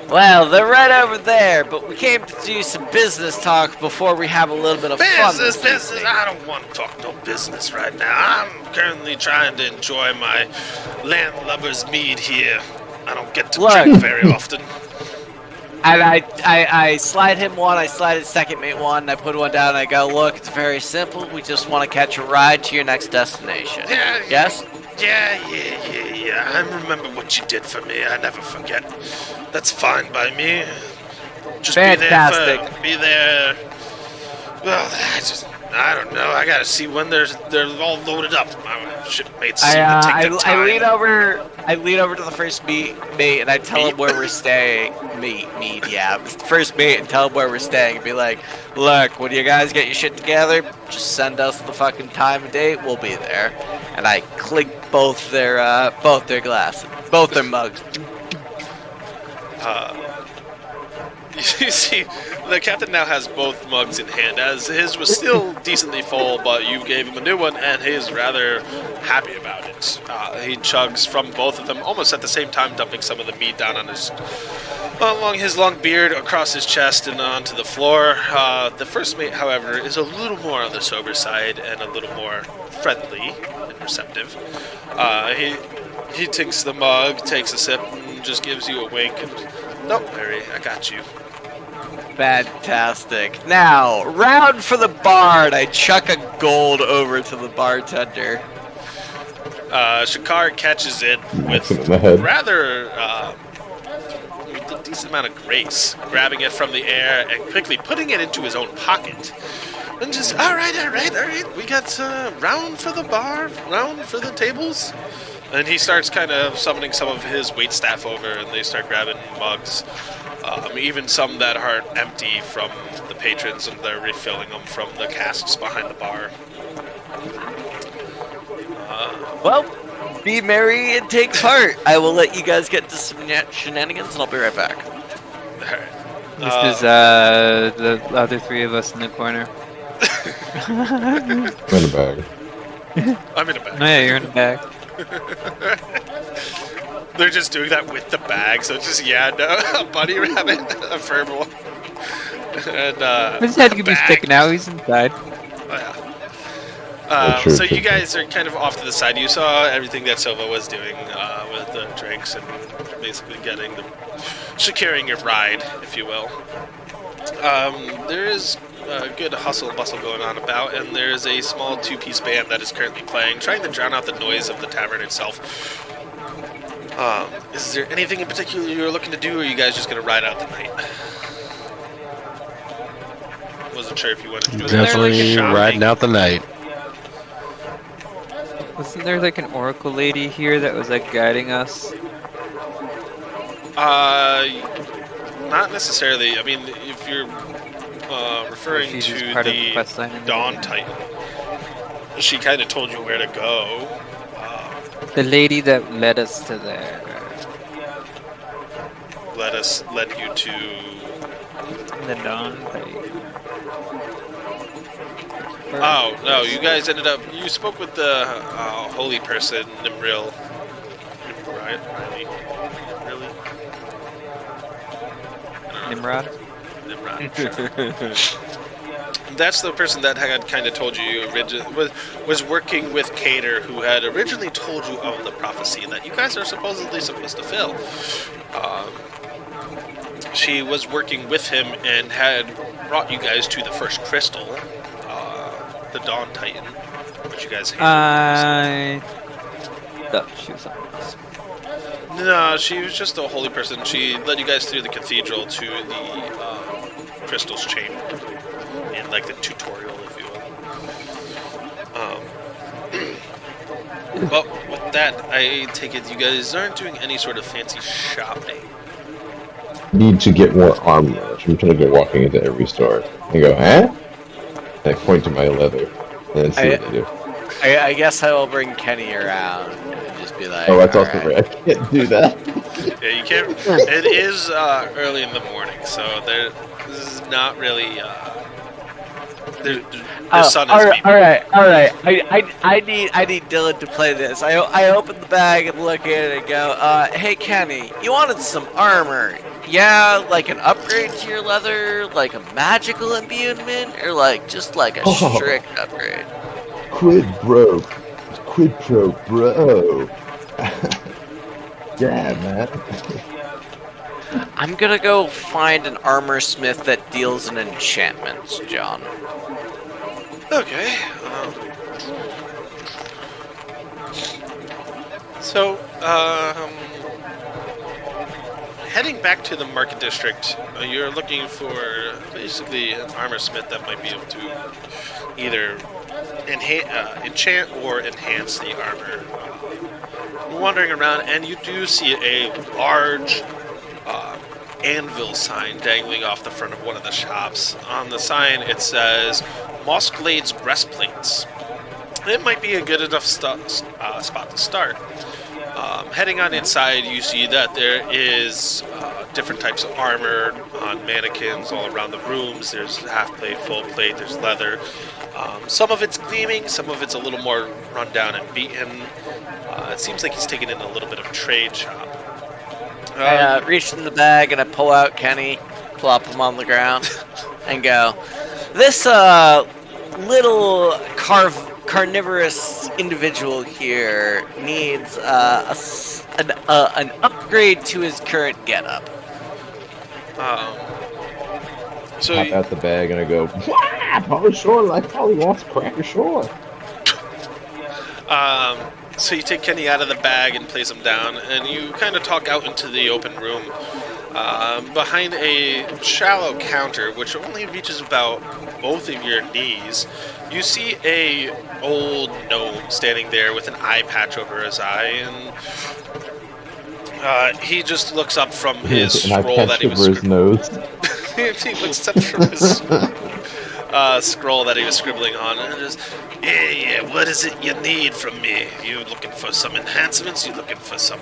A: Well, they're right over there, but we came to do some business talk before we have a little bit of fun.
B: Business! I don't want to talk no business right now. I'm currently trying to enjoy my landlubber's mead here. I don't get to drink very often.
A: And I slide him one, I slide his second mate one, and I put one down and I go, look, it's very simple. We just want to catch a ride to your next destination.
B: Yeah,
A: Yes?
B: Yeah. I remember what you did for me. I never forget. That's fine by me. Just
A: Fantastic.
B: Be there. Well, I don't know. I gotta see when they're all loaded up. My shipmates seem to take their time.
A: I lean over to the first mate and I tell him where we're staying. First mate, and tell him where we're staying and be like, look, when you guys get your shit together, just send us the fucking time and date. We'll be there. And I clink both their glasses, both their mugs.
B: You see, the captain now has both mugs in hand, as his was still decently full, but you gave him a new one, and he is rather happy about it. He chugs from both of them almost at the same time, dumping some of the meat down on along his long beard, across his chest, and onto the floor. The first mate, however, is a little more on the sober side and a little more friendly and receptive. He takes the mug, takes a sip, and just gives you a wink, and "Don't worry, I got you."
A: Fantastic. Now, round for the bar, and I chuck a gold over to the bartender.
B: Shakar catches it with
C: In the head.
B: rather with a decent amount of grace, grabbing it from the air and quickly putting it into his own pocket. And just, all right, we got round for the bar, round for the tables. And he starts kind of summoning some of his waitstaff over, and they start grabbing mugs. Even some that are empty from the patrons, and they're refilling them from the casks behind the bar.
A: Well, be merry and take part. I will let you guys get to some shenanigans, and I'll be right back.
B: Alright.
E: This is the other 3 of us in the corner.
C: In a bag.
B: I'm in a bag.
E: No, yeah, you're in the back.
B: They're just doing that with the bag, so it's just, a bunny rabbit, a furball, and
E: His head could be
B: bag.
E: sticking out. He's inside.
C: True,
B: So
C: true,
B: you guys are kind of off to the side. You saw everything that Silva was doing with the drinks and basically securing your ride, if you will. There is a good hustle and bustle going on about, and there is a small 2-piece band that is currently playing, trying to drown out the noise of the tavern itself. Is there anything in particular you're looking to do, or are you guys just going to ride out the night? Wasn't sure if you wanted to do
D: Definitely
B: shopping.
D: riding out the night.
E: Wasn't there like an oracle lady here that was like guiding us?
B: Not necessarily. I mean, if you're referring
E: she's just
B: to
E: part of the
B: the
E: quest line in the
B: Dawn
E: beginning?
B: Titan, she kind of told you where to go.
E: The lady that led us to there.
B: Led you to.
E: The dawn.
B: Oh no! You guys ended up. You spoke with the holy person, Nimril. Right? Really?
E: Nimrod.
B: Nimrod. Sure. That's the person that had kind of told you was working with Cater, who had originally told you of the prophecy that you guys are supposedly supposed to fill. She was working with him and had brought you guys to the first crystal, the Dawn Titan, which you guys
E: I thought she was something else.
B: No, she was just a holy person. She led you guys through the cathedral to the crystal's chamber, in like the tutorial, if you will. But with that, I take it you guys aren't doing any sort of fancy shopping.
C: Need to get more armor. I'm trying to go walking into every store and go, huh? And I point to my leather and then see what they do.
A: I guess I will bring Kenny around and just be like,
C: Oh, that's also
A: "Alright."
C: right. I can't do that.
B: Yeah, you can't. It is early in the morning, so this is not really. The sun is beaming.
A: All right. I need Dylan to play this. I open the bag and look at it and go, hey Kenny, you wanted some armor? Yeah, like an upgrade to your leather, like a magical imbuement, or like just like a strict upgrade?
C: Quid pro bro. Yeah, man.
A: I'm gonna go find an armor smith that deals in enchantments, John.
B: Okay. So, heading back to the market district, you're looking for basically an armor smith that might be able to either enchant or enhance the armor. You're wandering around, and you do see a large anvil sign dangling off the front of one of the shops. On the sign, it says Mossglade's breastplates. It might be a good enough spot to start. Heading on inside, you see that there is different types of armor on mannequins all around the rooms. There's half plate, full plate, there's leather. Some of it's gleaming, some of it's a little more run down and beaten. It seems like he's taken in a little bit of a trade shop.
A: I reach in the bag and I pull out Kenny, plop him on the ground, and go, this little carnivorous individual here needs an upgrade to his current getup.
B: So
C: Pop out the bag and I go, wow, probably sure, like probably wants cracker shore.
B: So you take Kenny out of the bag and place him down, and you kind of talk out into the open room. Behind a shallow counter, which only reaches about both of your knees, you see a old gnome standing there with an eye patch over his eye, and he just looks up from his scroll that he was
C: over his nose.
B: He looks up from his scroll that he was scribbling on, and just, yeah, what is it you need from me? You looking for some enhancements? You looking for some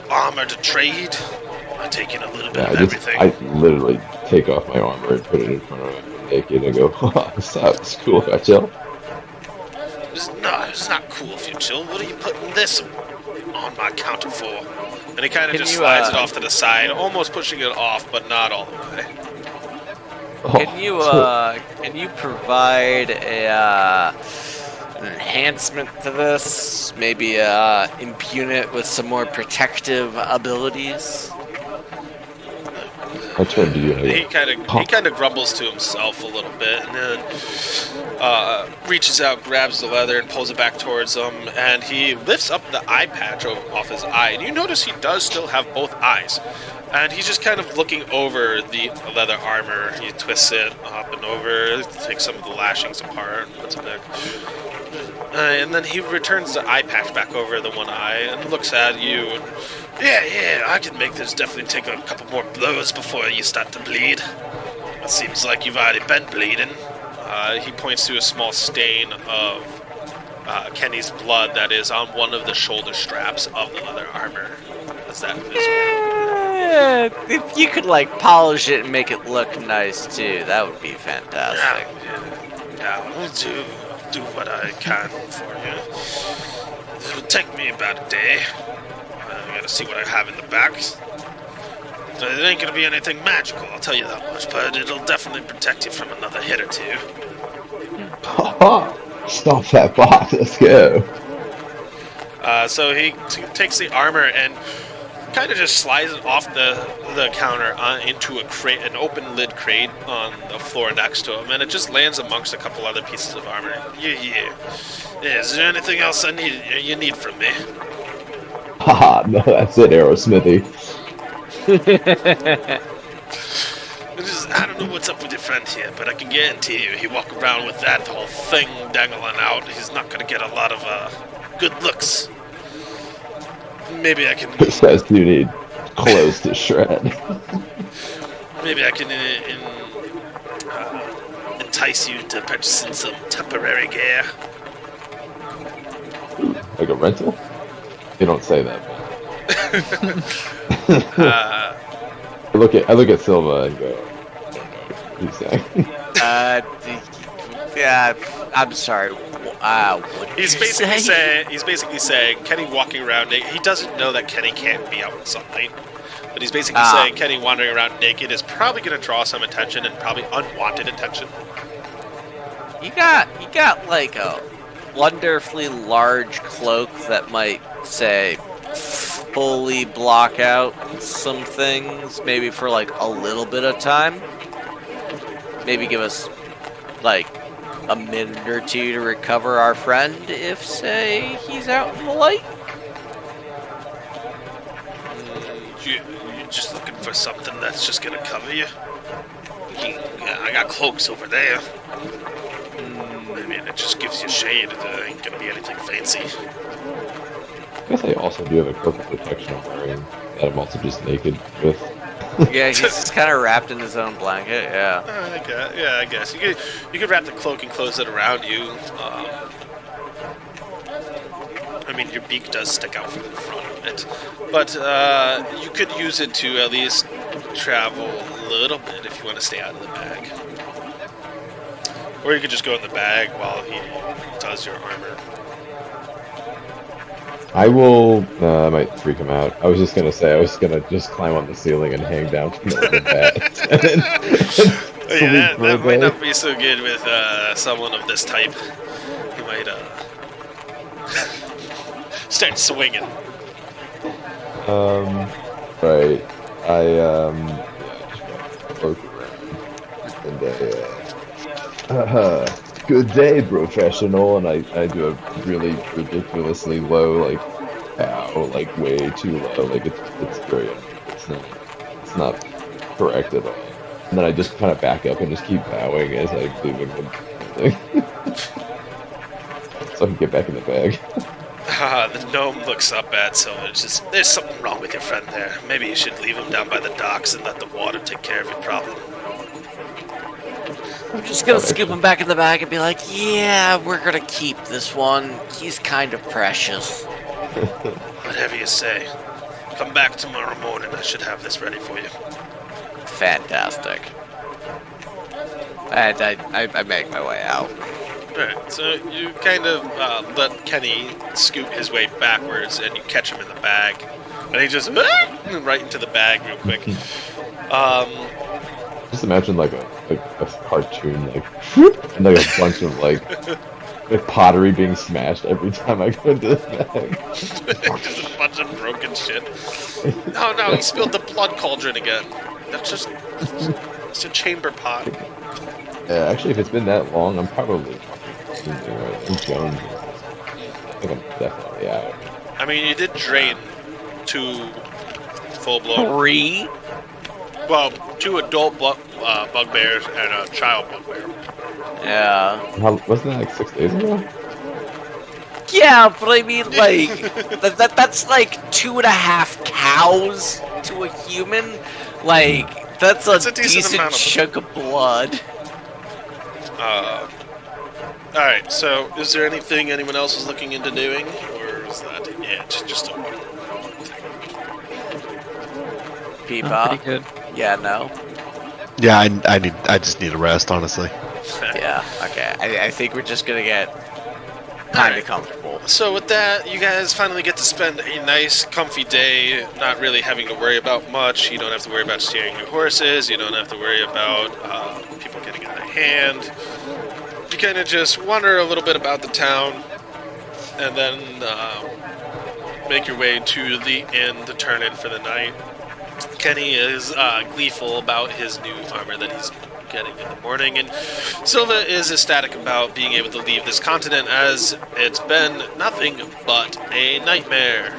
B: armor to trade? I'm taking a little bit of everything.
C: I literally take off my armor and put it in front of him naked and go, it's cool if I chill.
B: It's not cool if you chill. What are you putting this on my counter for? And he kind of just
A: you,
B: slides it off to the side, almost pushing it off, but not all the way.
A: Can you provide an enhancement to this? Maybe impugn it with some more protective abilities?
C: I turn to you.
B: He kind of grumbles to himself a little bit, and then reaches out, grabs the leather, and pulls it back towards him. And he lifts up the eye patch off his eye, and you notice he does still have both eyes. And he's just kind of looking over the leather armor. He twists it up and over, takes some of the lashings apart, and puts it back. And then he returns the eye patch back over the one eye and looks at you. And, yeah, I can make this definitely take a couple more blows before you start to bleed. It seems like you've already been bleeding. He points to a small stain of Kenny's blood that is on one of the shoulder straps of the leather armor. Is that visible?
A: If you could like polish it and make it look nice too, that would be fantastic.
B: Yeah, I'll do what I can for you. It will take me about a day. I gotta see what I have in the back. It ain't gonna be anything magical, I'll tell you that much, but it'll definitely protect you from another hit or two.
C: Stop that box, let's go.
B: So he takes the armor and kind of just slides it off the counter into a crate, an open lid crate on the floor next to him, and it just lands amongst a couple other pieces of armor. Yeah. Is there anything else you need from me?
C: Haha, no, that's it, Aerosmithy.
B: I don't know what's up with your friend here, but I can guarantee you he walk around with that whole thing dangling out. He's not going to get a lot of good looks. Maybe I can...
C: It says you need clothes to shred.
B: Maybe I can entice you to purchasing some temporary gear.
C: Like a rental? You don't say that, man. I look at Silva and go, what are you saying?
A: Yeah, I'm sorry. What did
B: He's
A: you
B: basically
A: say?
B: saying Kenny walking around naked. He doesn't know that Kenny can't be out in sunlight, but he's basically saying Kenny wandering around naked is probably going to draw some attention and probably unwanted attention.
A: You got like a wonderfully large cloak that might say fully block out some things, maybe for like a little bit of time. Maybe give us like a minute or two to recover our friend if, say, he's out in the light.
B: You're just looking for something that's just gonna cover you? I got cloaks over there. I mean, it just gives you shade. It ain't gonna be anything fancy.
C: I guess I also do have a cloak of protection I'm wearing that I'm also just naked with.
A: Yeah, he's just kind of wrapped in his own blanket. Yeah.
B: I guess you could wrap the cloak and close it around you. I mean, your beak does stick out from the front of it, but you could use it to at least travel a little bit if you want to stay out of the bag, or you could just go in the bag while he does your armor.
C: I will, I might freak him out. I was just gonna climb on the ceiling and hang down from the bed.
B: That might not be so good with someone of this type. He might start swinging.
C: Right. Just poke around. And good day, professional. And I do a really ridiculously low, like, ow, like way too low. Like it's very, it's not correct at all. And then I just kind of back up and just keep bowing as I'm leaving the building. So I can get back in the bag.
B: The gnome looks up at Silver. There's something wrong with your friend there. Maybe you should leave him down by the docks and let the water take care of your problem.
A: I'm just gonna scoop him back in the bag and be like, yeah, we're gonna keep this one. He's kind of precious.
B: Whatever you say. Come back tomorrow morning. I should have this ready for you.
A: Fantastic. And I make my way out.
B: Alright, so you kind of let Kenny scoot his way backwards and you catch him in the bag. And he just right into the bag real quick.
C: Just imagine like a cartoon, like, and like a bunch of like pottery being smashed every time I go into the bag.
B: Just a bunch of broken shit. Oh no, he spilled the blood cauldron again. That's just it's a chamber pot.
C: Yeah, actually, if it's been that long, I'm probably I'm Jones. I think I'm definitely out.
B: I mean, you did drain 2 full-blown...
A: 3?
B: Well, 2 adult bugbears and a child bugbear.
A: Yeah.
C: Wasn't that like 6 days ago?
A: Yeah, but I mean, like, that's like 2.5 cows to a human. Like, that's
B: It's
A: a
B: a decent
A: decent
B: amount of-
A: chunk of blood.
B: Alright, so is there anything anyone else is looking into doing? Or is that it? Just a one?
E: I'm
A: Peepa.
E: pretty good.
A: Yeah, no.
D: Yeah, I just need a rest, honestly.
A: Yeah, okay. I think we're just gonna get kind
B: Alright.
A: of comfortable.
B: So with that, you guys finally get to spend a nice, comfy day, not really having to worry about much. You don't have to worry about steering your horses. You don't have to worry about people getting out of hand. You kind of just wander a little bit about the town, and then make your way to the inn to turn in for the night. Kenny is gleeful about his new armor that he's getting in the morning, and Silva is ecstatic about being able to leave this continent, as it's been nothing but a nightmare.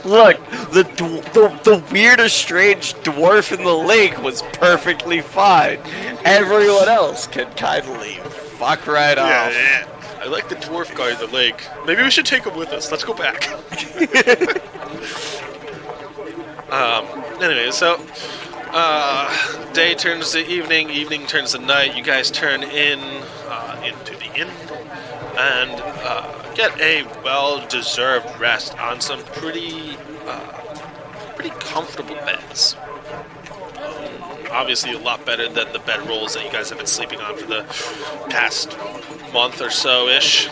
A: Look, the weirdest, strange dwarf in the lake was perfectly fine. Everyone else can kindly fuck right off.
B: Yeah. I like the dwarf guy in the lake. Maybe we should take him with us. Let's go back. Anyway, so day turns to evening, evening turns to night. You guys turn in into the inn and get a well-deserved rest on some pretty comfortable beds. Obviously, a lot better than the bedrolls that you guys have been sleeping on for the past month or so-ish,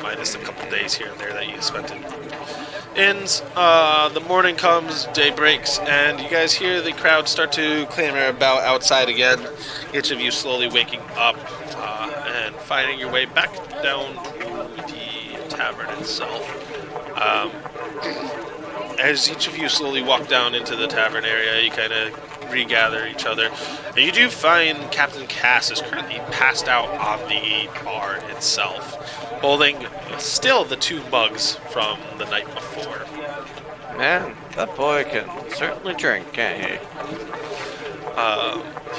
B: minus a couple days here and there that you spent in inns. The morning comes, day breaks, and you guys hear the crowd start to clamor about outside again. Each of you slowly waking up and finding your way back down to the tavern itself. As each of you slowly walk down into the tavern area, you kind of regather each other. And you do find Captain Cass is currently passed out on the bar itself, holding still the 2 mugs from the night before.
A: Man, that boy can certainly drink, can't he?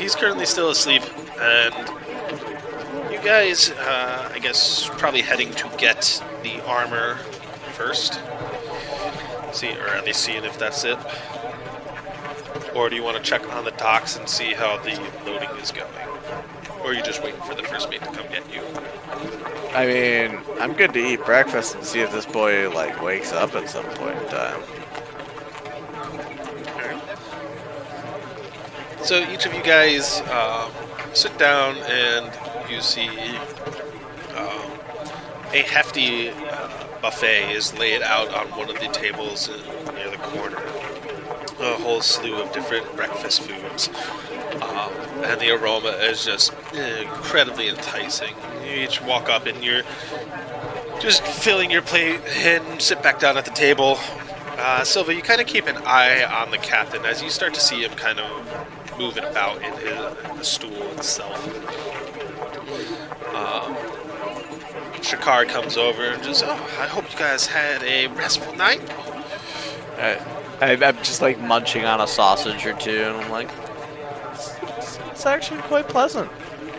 B: He's currently still asleep, and you guys, I guess, probably heading to get the armor first. See, or at least seeing if that's it. Or do you want to check on the docks and see how the loading is going? Or are you just waiting for the first mate to come get you?
A: I mean, I'm good to eat breakfast and see if this boy, like, wakes up at some point in time.
B: So each of you guys sit down and you see a hefty buffet is laid out on one of the tables near the corner. A whole slew of different breakfast foods. And the aroma is just incredibly enticing. You each walk up and you're just filling your plate and sit back down at the table. Silva, you kind of keep an eye on the captain as you start to see him kind of moving about in the stool itself. Shakar comes over and just, I hope you guys had a restful night.
A: I'm just, like, munching on a sausage or two, and I'm like, it's actually quite pleasant.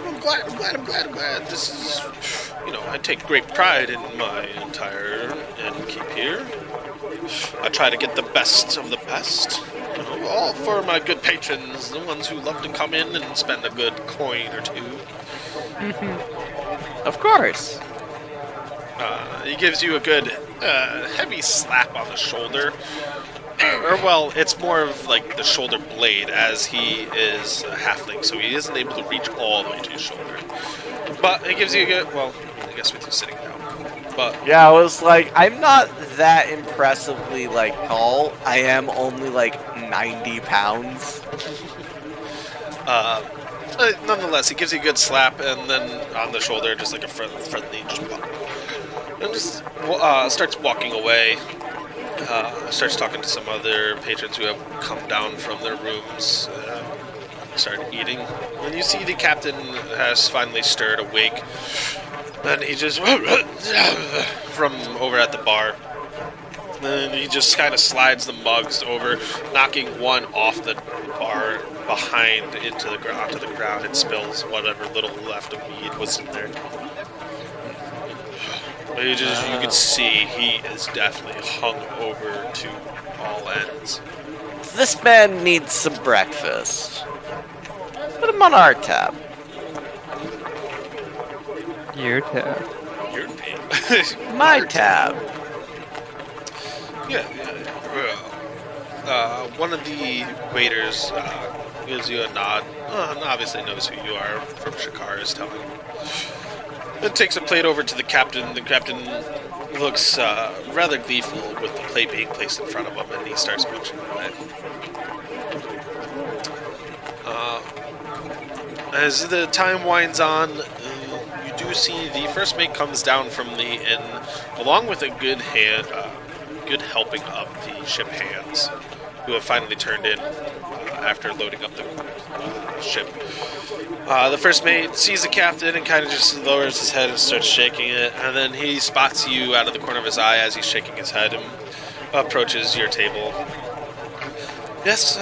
B: I'm glad. This is, I take great pride in my entire innkeep here. I try to get the best of the best. All for my good patrons, the ones who love to come in and spend a good coin or two.
A: Of course.
B: He gives you a good, heavy slap on the shoulder. Or, well, it's more of like the shoulder blade, as he is a halfling, so he isn't able to reach all the way to his shoulder. But it gives you a good, well, I guess with you sitting down. But
A: Yeah, I was like, I'm not that impressively, like, tall. I am only, like, 90 pounds.
B: Nonetheless, he gives you a good slap, and then on the shoulder, just like a friendly, just bump. And just starts walking away. Starts talking to some other patrons who have come down from their rooms, started eating. And you see the captain has finally stirred awake, and he just from over at the bar. Then he just kind of slides the mugs over, knocking one off the bar behind onto the ground, and spills whatever little left of mead was in there. You can see he is definitely hung over to all ends.
A: This man needs some breakfast. Put him on our tab.
E: Your tab.
B: Your name.
A: My tab.
B: Yeah. One of the waiters gives you a nod. And obviously knows who you are from Shakara's telling. Then takes a plate over to the captain. The captain looks rather gleeful with the plate being placed in front of him, and he starts munching away. As the time winds on, you do see the first mate comes down from the inn, along with a good helping of the ship hands, who have finally turned in after loading up the ship. The first mate sees the captain and kind of just lowers his head and starts shaking it, and then he spots you out of the corner of his eye as he's shaking his head and approaches your table. Yes,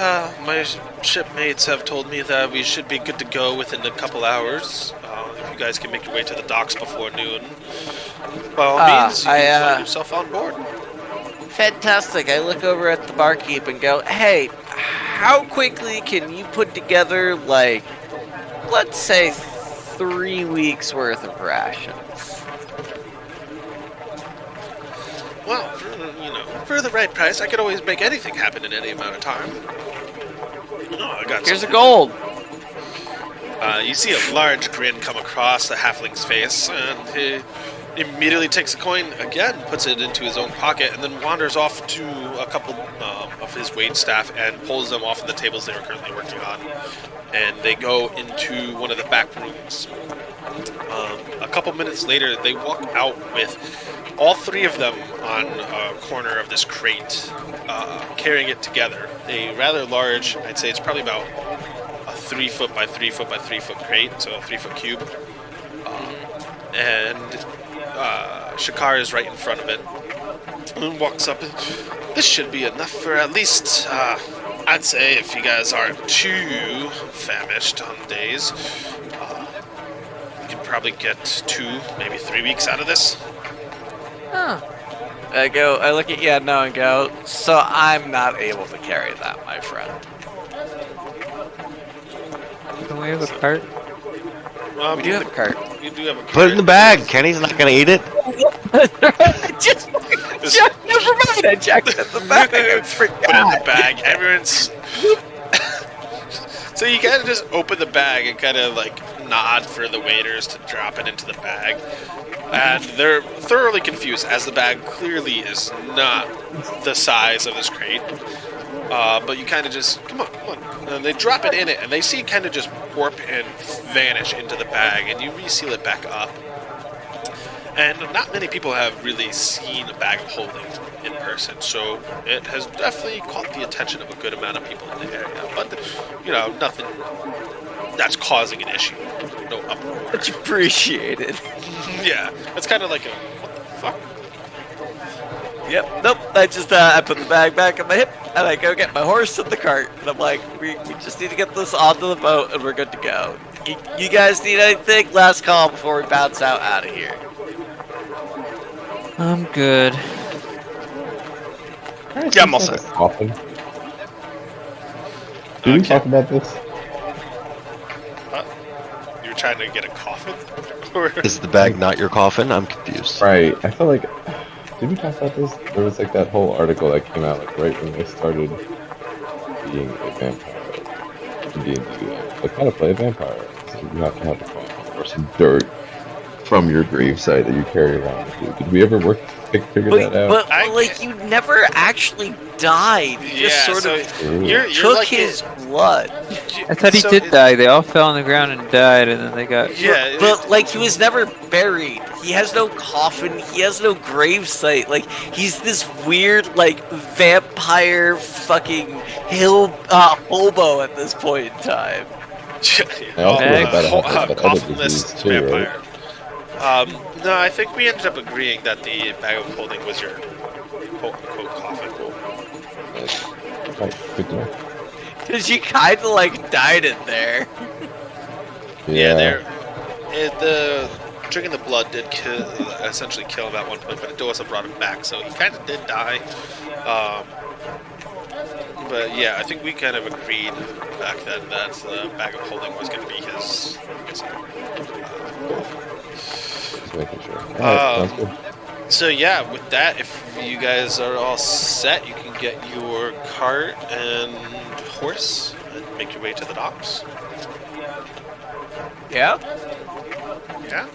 B: my shipmates have told me that we should be good to go within a couple hours. If you guys can make your way to the docks before noon, by all means, you can find yourself on board.
A: Fantastic. I look over at the barkeep and go, hey, how quickly can you put together, like, let's say 3 weeks worth of rations?
B: Well, for the right price, I could always make anything happen in any amount of time. Oh, I got
A: Here's a
B: some.
A: gold.
B: You see a large grin come across the halfling's face, and he immediately takes a coin again, puts it into his own pocket, and then wanders off to a couple of his wait staff and pulls them off of the tables they were currently working on. And they go into one of the back rooms. A couple minutes later, they walk out with all three of them on a corner of this crate, carrying it together. A rather large, I'd say it's probably about a 3 foot by 3 foot by 3 foot crate, so a 3 foot cube. And Shakar is right in front of it and walks up. This should be enough for at least, I'd say, if you guys aren't too famished on days, you can probably get 2, maybe 3 weeks out of this.
A: Huh. I look at Yadno and go, so I'm not able to carry that, my friend.
E: Can we have a cart?
A: We do have a cart.
B: You do have a
D: Put it in the bag. Kenny's not gonna eat it.
A: Just never mind. I checked it in the bag. I
B: Put it in
A: forgot.
B: the bag. Everyone's... So you kind of just open the bag and kind of like nod for the waiters to drop it into the bag. And they're thoroughly confused as the bag clearly is not the size of this crate. But you kind of just, come on. And they drop it in it, and they see it kind of just warp and vanish into the bag, and you reseal it back up. And not many people have really seen a bag of holding in person, so it has definitely caught the attention of a good amount of people in the area. But, nothing that's causing an issue. No uproar.
A: Much appreciated.
B: Yeah, it's kind of like a, what the fuck?
A: Yep. Nope. I just I put the bag back on my hip and I go get my horse in the cart. And I'm like, we just need to get this onto the boat and we're good to go. You guys need anything? Last call before we bounce out of here.
E: I'm good.
D: Yeah, I'm all set.
C: Coffin. Did we talk about this?
B: You're trying to get a coffin? Or...
D: Is the bag not your coffin? I'm confused.
C: Right. I feel like. Did we talk about this? There was like that whole article that came out like right when they started being a vampire in D&D. Like how to play a vampire. So you have to have a coffin or some dirt from your gravesite that you carry around with you. Did we ever figure that out?
A: But like you never actually died. You just sort of
B: You're
A: took
B: like
A: his blood.
E: I thought he did die. They all fell on the ground and died, and then they got.
B: Yeah,
A: But like he was never buried. He has no coffin. He has no gravesite. Like he's this weird like vampire fucking hobo at this point in time.
C: I also read about that other disease
B: coffinless
C: too, right?
B: vampire. No, I think we ended up agreeing that the bag of holding was your quote-unquote coffin.
C: Right, good to know.
A: Cause you kind of like died in there.
B: Yeah, the drinking the blood did essentially kill him at one point, but it also brought him back, so he kind of did die. But yeah, I think we kind of agreed back then that the bag of holding was going to be his.
C: Just making sure. All right, sounds good.
B: So yeah, with that, if you guys are all set, you can get your cart and horse and make your way to the docks.
A: Yeah,
B: Yeah.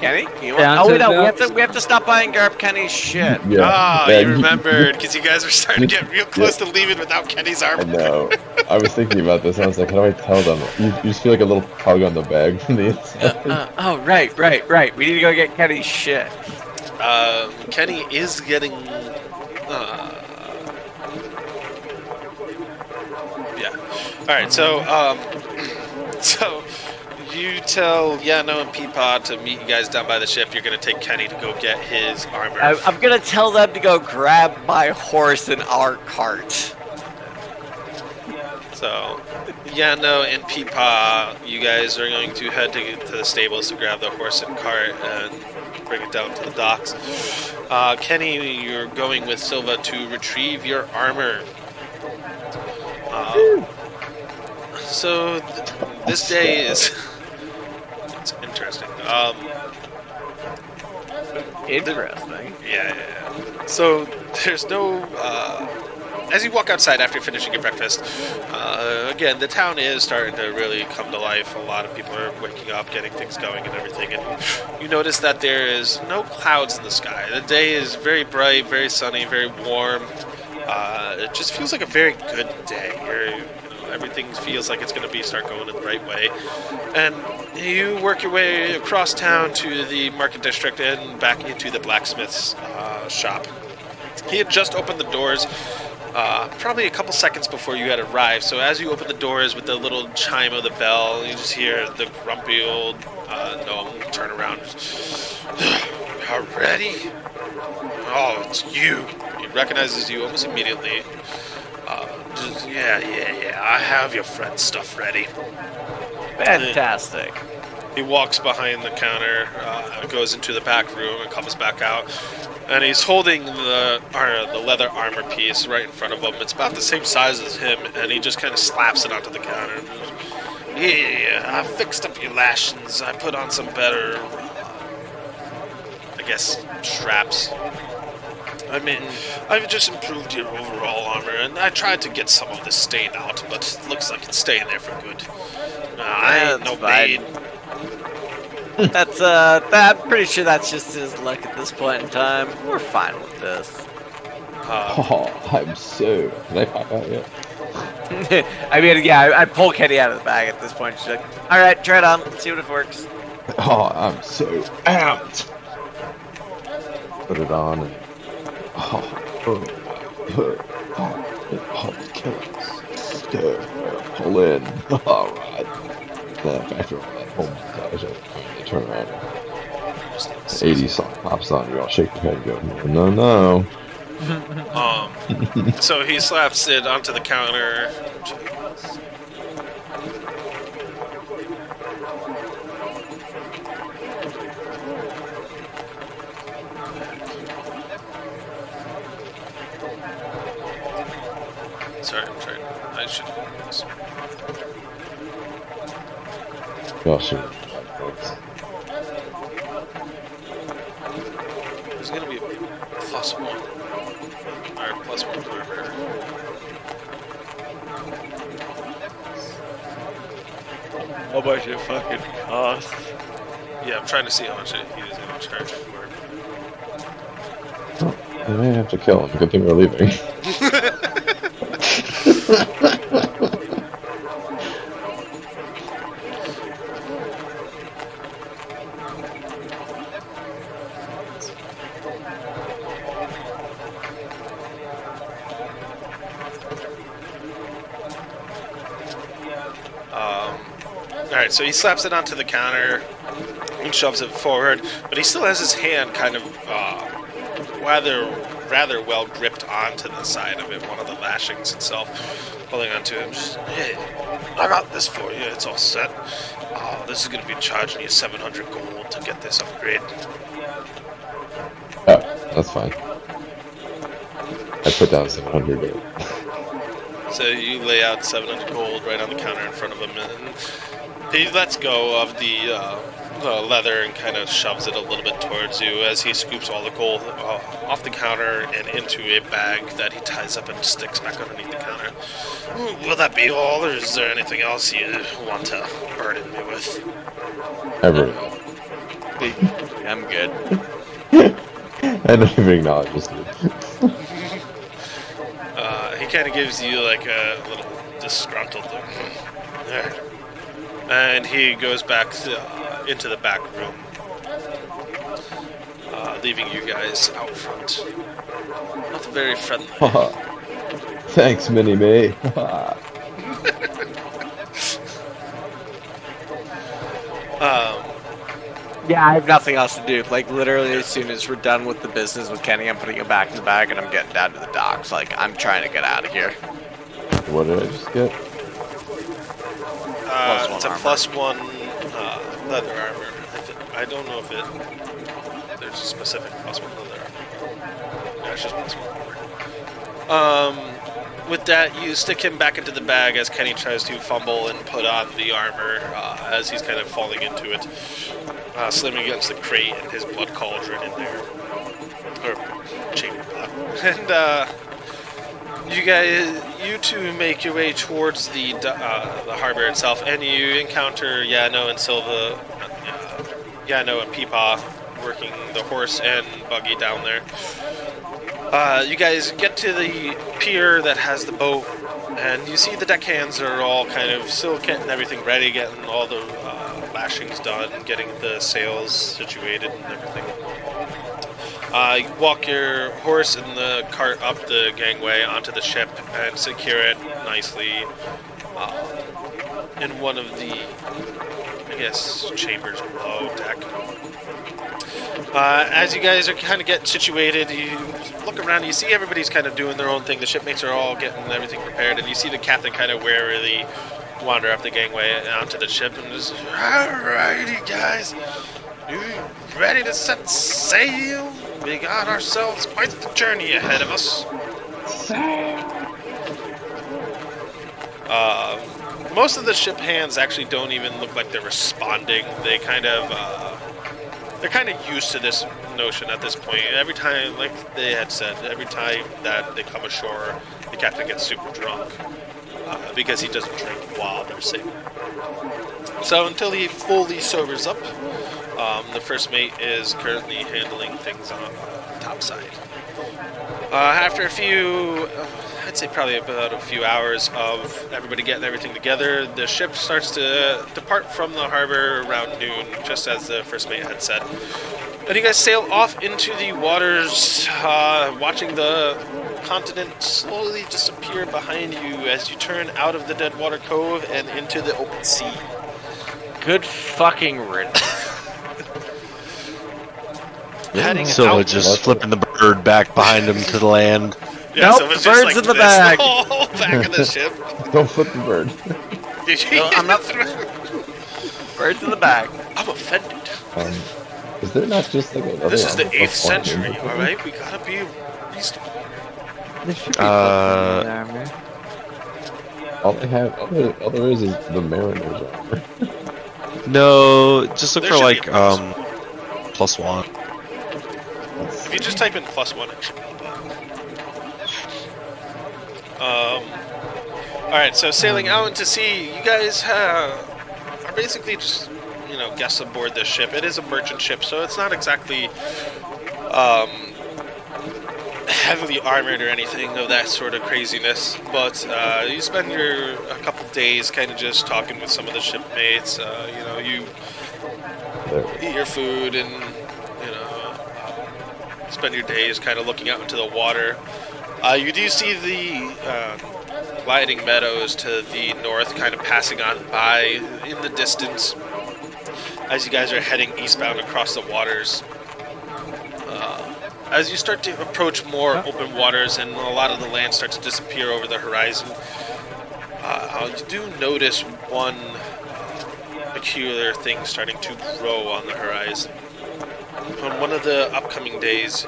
A: Kenny, you
E: Down
A: want? Oh,
E: to
A: no,
E: the
A: we have to stop by and grab Kenny's shit.
C: Yeah.
B: Ah,
C: yeah,
B: you remembered because you guys were starting to get real close to leaving without Kenny's armor.
C: I know. I was thinking about this. And I was like, how do I tell them? You just feel like a little tug on the bag from the inside.
A: Oh, right. We need to go get Kenny's shit.
B: Kenny is getting. Yeah. All right. So, so you tell Yano and Peapod to meet you guys down by the ship. You're gonna take Kenny to go get his armor.
A: I'm gonna tell them to go grab my horse in our cart.
B: So, Yano and Peepaw, you guys are going to head to the stables to grab the horse and cart and bring it down to the docks. Kenny, you're going with Silva to retrieve your armor. So, this day is... It's interesting.
A: Interesting.
B: Yeah. So, there's no... as you walk outside after finishing your breakfast, again, the town is starting to really come to life. A lot of people are waking up, getting things going and everything. And you notice that there is no clouds in the sky. The day is very bright, very sunny, very warm. It just feels like a very good day. Everything feels like it's going to start going in the right way. And you work your way across town to the market district and back into the blacksmith's shop. He had just opened the doors probably a couple seconds before you had arrived. So as you open the doors with the little chime of the bell, you just hear the grumpy old gnome turn around. Ready? Oh, it's you. He recognizes you almost immediately. Yeah. I have your friend's stuff ready.
A: Fantastic.
B: He walks behind the counter, goes into the back room, and comes back out. And he's holding the leather armor piece right in front of him. It's about the same size as him, and he just kind of slaps it onto the counter. Yeah, I fixed up your lashings. I put on some better, straps. I mean, I've just improved your overall armor, and I tried to get some of the stain out, but it looks like it's staying there for good. I ain't no maid.
A: I'm pretty sure that's just his luck at this point in time. We're fine with this.
C: I'm so... Did I pop out yet?
A: I mean, yeah, I pull Kenny out of the bag at this point. She's like, all right, try it on. Let's see what it works.
C: Oh, I'm so amped. Put it on and... kill it. Stir. Pull in. All right. Then after all that home montage, I turn around. The 80s song pops on. You all shake your head and go, no.
B: So he slaps it onto the counter. Sorry, I'm trying. I should.
C: Gosh,
B: There's gonna be a +1. Or +1 armor.
A: How much it fucking costs?
B: Yeah, I'm trying to see how much he was going to charge for it.
C: I may have to kill him. Good thing we're leaving.
B: Alright, so he slaps it onto the counter and shoves it forward, but he still has his hand kind of rather well gripped onto the side of it, one of the lashings itself, holding onto him. Just, hey, I got this for you. It's all set. This is going to be charging you 700 gold to get this upgrade.
C: Oh, that's fine. I put down 700 gold.
B: So you lay out 700 gold right on the counter in front of him, and he lets go of the leather and kind of shoves it a little bit towards you as he scoops all the gold off the counter and into a bag that he ties up and sticks back underneath the counter. Will that be all, or is there anything else you want to burden me with?
C: Ever.
A: I'm good.
C: I don't even acknowledge this dude.
B: He kind of gives you like a little disgruntled look. There. And he goes back into the back room, leaving you guys out front. Not very friendly.
C: Thanks, Mini-Me.
A: Yeah, I have nothing else to do. Like, literally, as soon as we're done with the business with Kenny, I'm putting it back in the bag and I'm getting down to the docks. Like, I'm trying to get out of here.
C: What did I just get?
B: It's a +1 leather armor. I don't know if there's a specific +1 leather armor. Yeah, it's just +1. With that, you stick him back into the bag as Kenny tries to fumble and put on the armor as he's kind of falling into it, slamming against the crate and his blood cauldron in there, or chamber pot. And you two make your way towards the harbor itself, and you encounter Yano and Silva, Yano and Peepaw working the horse and buggy down there. You guys get to the pier that has the boat, and you see the deckhands are all kind of still getting everything ready, getting all the lashings done, getting the sails situated and everything. You walk your horse and the cart up the gangway onto the ship and secure it nicely in one of the, I guess, chambers below deck. As you guys are kind of getting situated, you look around, you see everybody's kind of doing their own thing. The shipmates are all getting everything prepared, and you see the captain kind of warily wander up the gangway onto the ship and just, alrighty guys, you ready to set sail? We got ourselves quite the journey ahead of us. Most of the ship hands actually don't even look like they're responding. They kind of, they're kind of used to this notion at this point. Every time, like they had said, every time that they come ashore, the captain gets super drunk because he doesn't drink while they're sailing. So until he fully sobers up, the first mate is currently handling things on top side. After a few, I'd say probably about a few hours of everybody getting everything together, the ship starts to depart from the harbor around noon, just as the first mate had said. And you guys sail off into the waters, watching the continent slowly disappear behind you as you turn out of the Deadwater Cove and into the open sea.
A: Good fucking riddance.
B: Heading
D: So
B: out,
D: just flipping the bird back behind him to the land.
B: yeah,
A: Nope,
B: so it's
A: the
B: just
A: bird's
B: like
A: in the
B: this
A: bag.
B: whole back of the ship.
C: Don't flip the bird.
B: Did you?
A: No, I'm not. Birds in the bag.
B: I'm offended.
C: Is there not just like another?
B: This is the
C: armor
B: 8th
C: +1
B: century,
C: here?
B: alright? We gotta be reasonable.
E: There should be armor.
C: All they have, all there is the mariner's armor.
D: No, just look
B: There
D: for
B: should
D: like
B: be a
D: +1.
B: If you just type in +1, it should pop up. Alright, so sailing out into sea, you guys are basically just, guests aboard this ship. It is a merchant ship, so it's not exactly heavily armored or anything of that sort of craziness, but you spend a couple days kind of just talking with some of the shipmates. You eat your food and spend your days kind of looking out into the water. You do see the gliding meadows to the north kind of passing on by in the distance as you guys are heading eastbound across the waters. As you start to approach more open waters and a lot of the land starts to disappear over the horizon, You do notice one peculiar thing starting to grow on the horizon. On one of the upcoming days,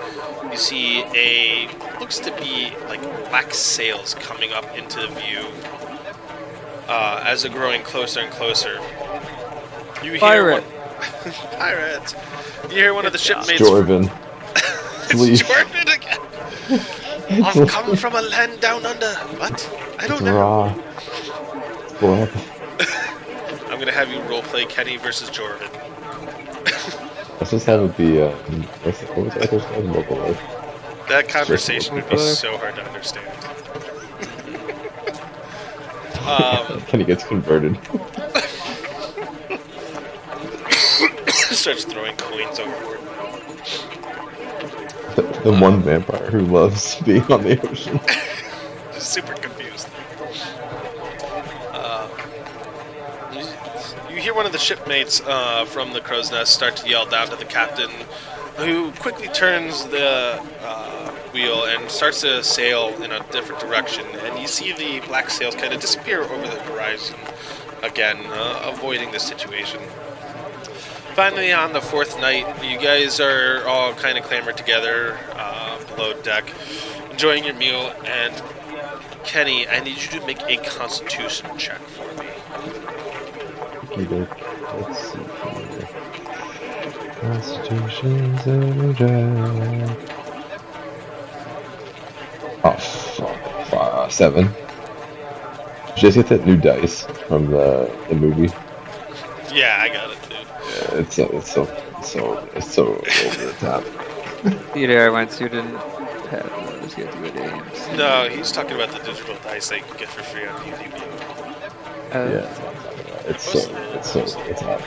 B: you see looks to be like black sails coming up into view as they're growing closer and closer. You hear
E: Pirate.
B: Pirates. You hear one of the shipmates.
C: Jorvin.
B: It's Jorvin again. I've come from a land down under. What? I don't know.
C: Raw. Blood.
B: I'm gonna have you roleplay Kenny versus Jorvin.
C: Let's just have it be, what was Arthur's name? Local life.
B: That conversation would be so hard to understand.
C: Kenny gets converted.
B: Starts throwing coins overboard.
C: The one vampire who loves being on the ocean.
B: Just super confused. You hear one of the shipmates from the Crow's Nest start to yell down to the captain, who quickly turns the wheel and starts to sail in a different direction. And you see the black sails kind of disappear over the horizon again, avoiding the situation. Finally, on the fourth night, you guys are all kind of clamored together below deck, enjoying your meal. And Kenny, I need you to make a Constitution check for me.
C: Let's see here. Constitution's overdraft. Oh, fuck. 7. Did you just get that new dice from the movie?
B: Yeah, I got it, dude.
C: Yeah, it's so over the top.
E: Theater I went to didn't have those. You had to go to AMC.
B: No, he's talking about the digital dice that you can get for free on UDB.
C: Yeah, that's what I'm talking about. It's hot.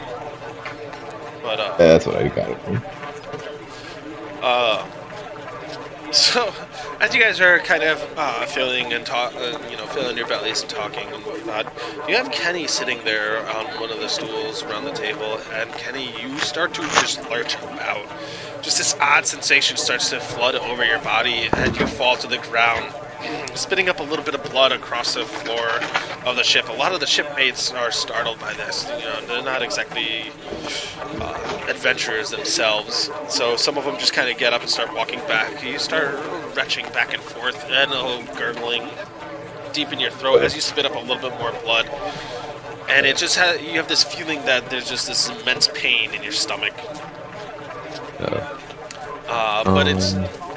B: But
C: Yeah, that's what I got it from.
B: So as you guys are kind of filling your bellies and talking and whatnot, you have Kenny sitting there on one of the stools around the table, and Kenny, you start to just lurch about. Just this odd sensation starts to flood over your body, and you fall to the ground, spitting up a little bit of blood across the floor of the ship. A lot of the shipmates are startled by this. You know, they're not exactly adventurers themselves, so some of them just kind of get up and start walking back. You start retching back and forth and gurgling deep in your throat as you spit up a little bit more blood, and it just you have this feeling that there's just this immense pain in your stomach. But it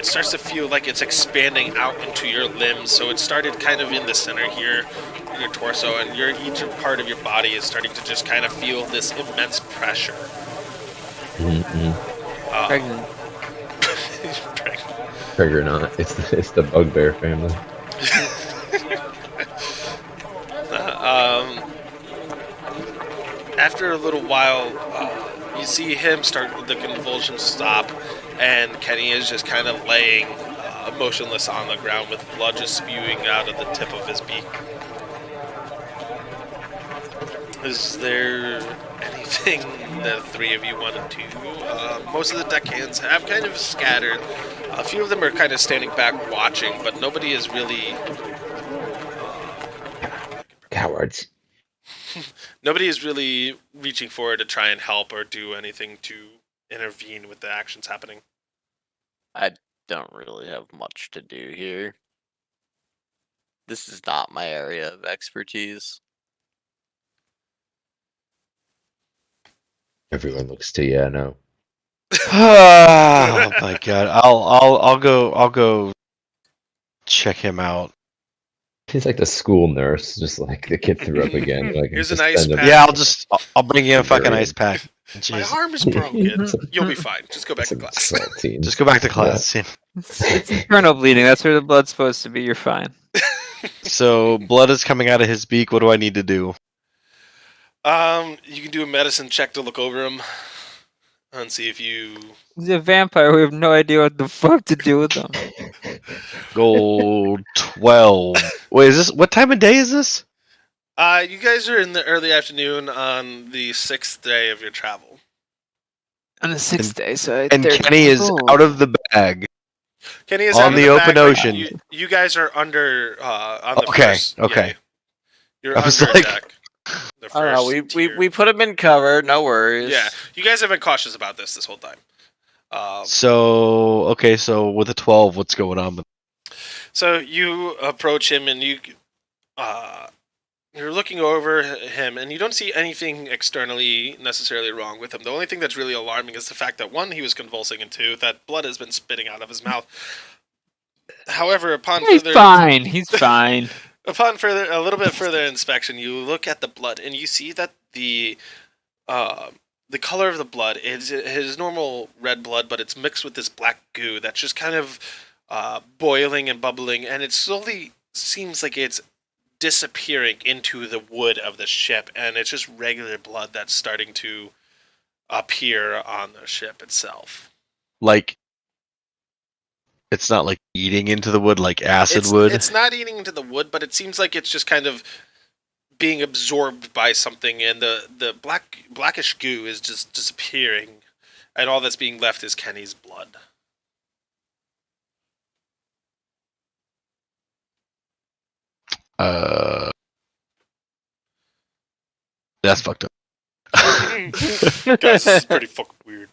B: starts to feel like it's expanding out into your limbs. So it started kind of in the center here, in your torso, and each part of your body is starting to just kind of feel this immense pressure.
E: Pregnant.
C: Trigger not. It's the bugbear family.
B: After a little while, you see him the convulsions stop, and Kenny is just kind of laying motionless on the ground with blood just spewing out of the tip of his beak. Is there anything the three of you want to do? Most of the deckhands have kind of scattered. A few of them are kind of standing back watching, but nobody is really...
C: Cowards.
B: Nobody is really reaching forward to try and help or do anything to intervene with the actions happening.
A: I don't really have much to do here. This is not my area of expertise.
C: Everyone looks to you, I know.
D: Oh my god! I'll go check him out.
C: He's like the school nurse, just like the kid threw up again. Like,
B: Here's
C: just
B: an ice
C: send him-
B: pack.
D: Yeah, I'll bring you a fucking ice pack.
B: My
D: Jeez.
B: arm is broken. You'll be fine. Just go back to
C: some
B: class.
C: saltine.
D: Just go back to class. Yeah.
E: It's internal bleeding. That's where the blood's supposed to be. You're fine.
D: So blood is coming out of his beak. What do I need to do?
B: You can do a medicine check to look over him and see if you...
E: He's a vampire. We have no idea what the fuck to do with him.
D: Gold 12. Wait, is this what time of day is this?
B: You guys are in the early afternoon on the 6th day of your travel.
E: On the 6th day, so
D: And Kenny is out of the bag.
B: Kenny is
D: On
B: out of
D: the
B: the
D: open
B: bag,
D: ocean.
B: You guys are under on the
D: Okay,
B: first.
D: okay.
B: Yeah, You're
D: I was
B: under
D: like-
B: deck. The
A: Oh, no,
B: first
A: we
B: tier.
A: put him in cover. No worries.
B: Yeah, you guys have been cautious about this whole time.
D: So okay, so with a 12, what's going on?
B: So you approach him and you're looking over him and you don't see anything externally necessarily wrong with him. The only thing that's really alarming is the fact that one, he was convulsing, and two, that blood has been spitting out of his mouth. However, upon
E: He's
B: further
E: fine. He's fine.
B: upon a little bit further inspection, you look at the blood and you see that the color of the blood is his normal red blood, but it's mixed with this black goo that's just kind of boiling and bubbling, and it slowly seems like it's disappearing into the wood of the ship, and it's just regular blood that's starting to appear on the ship itself.
D: Like, it's not like eating into the wood like acid would.
B: It's not eating into the wood, but it seems like it's just kind of being absorbed by something, and the blackish goo is just disappearing, and all that's being left is Kenny's blood.
D: That's fucked up.
B: Guys, this is pretty fucking weird.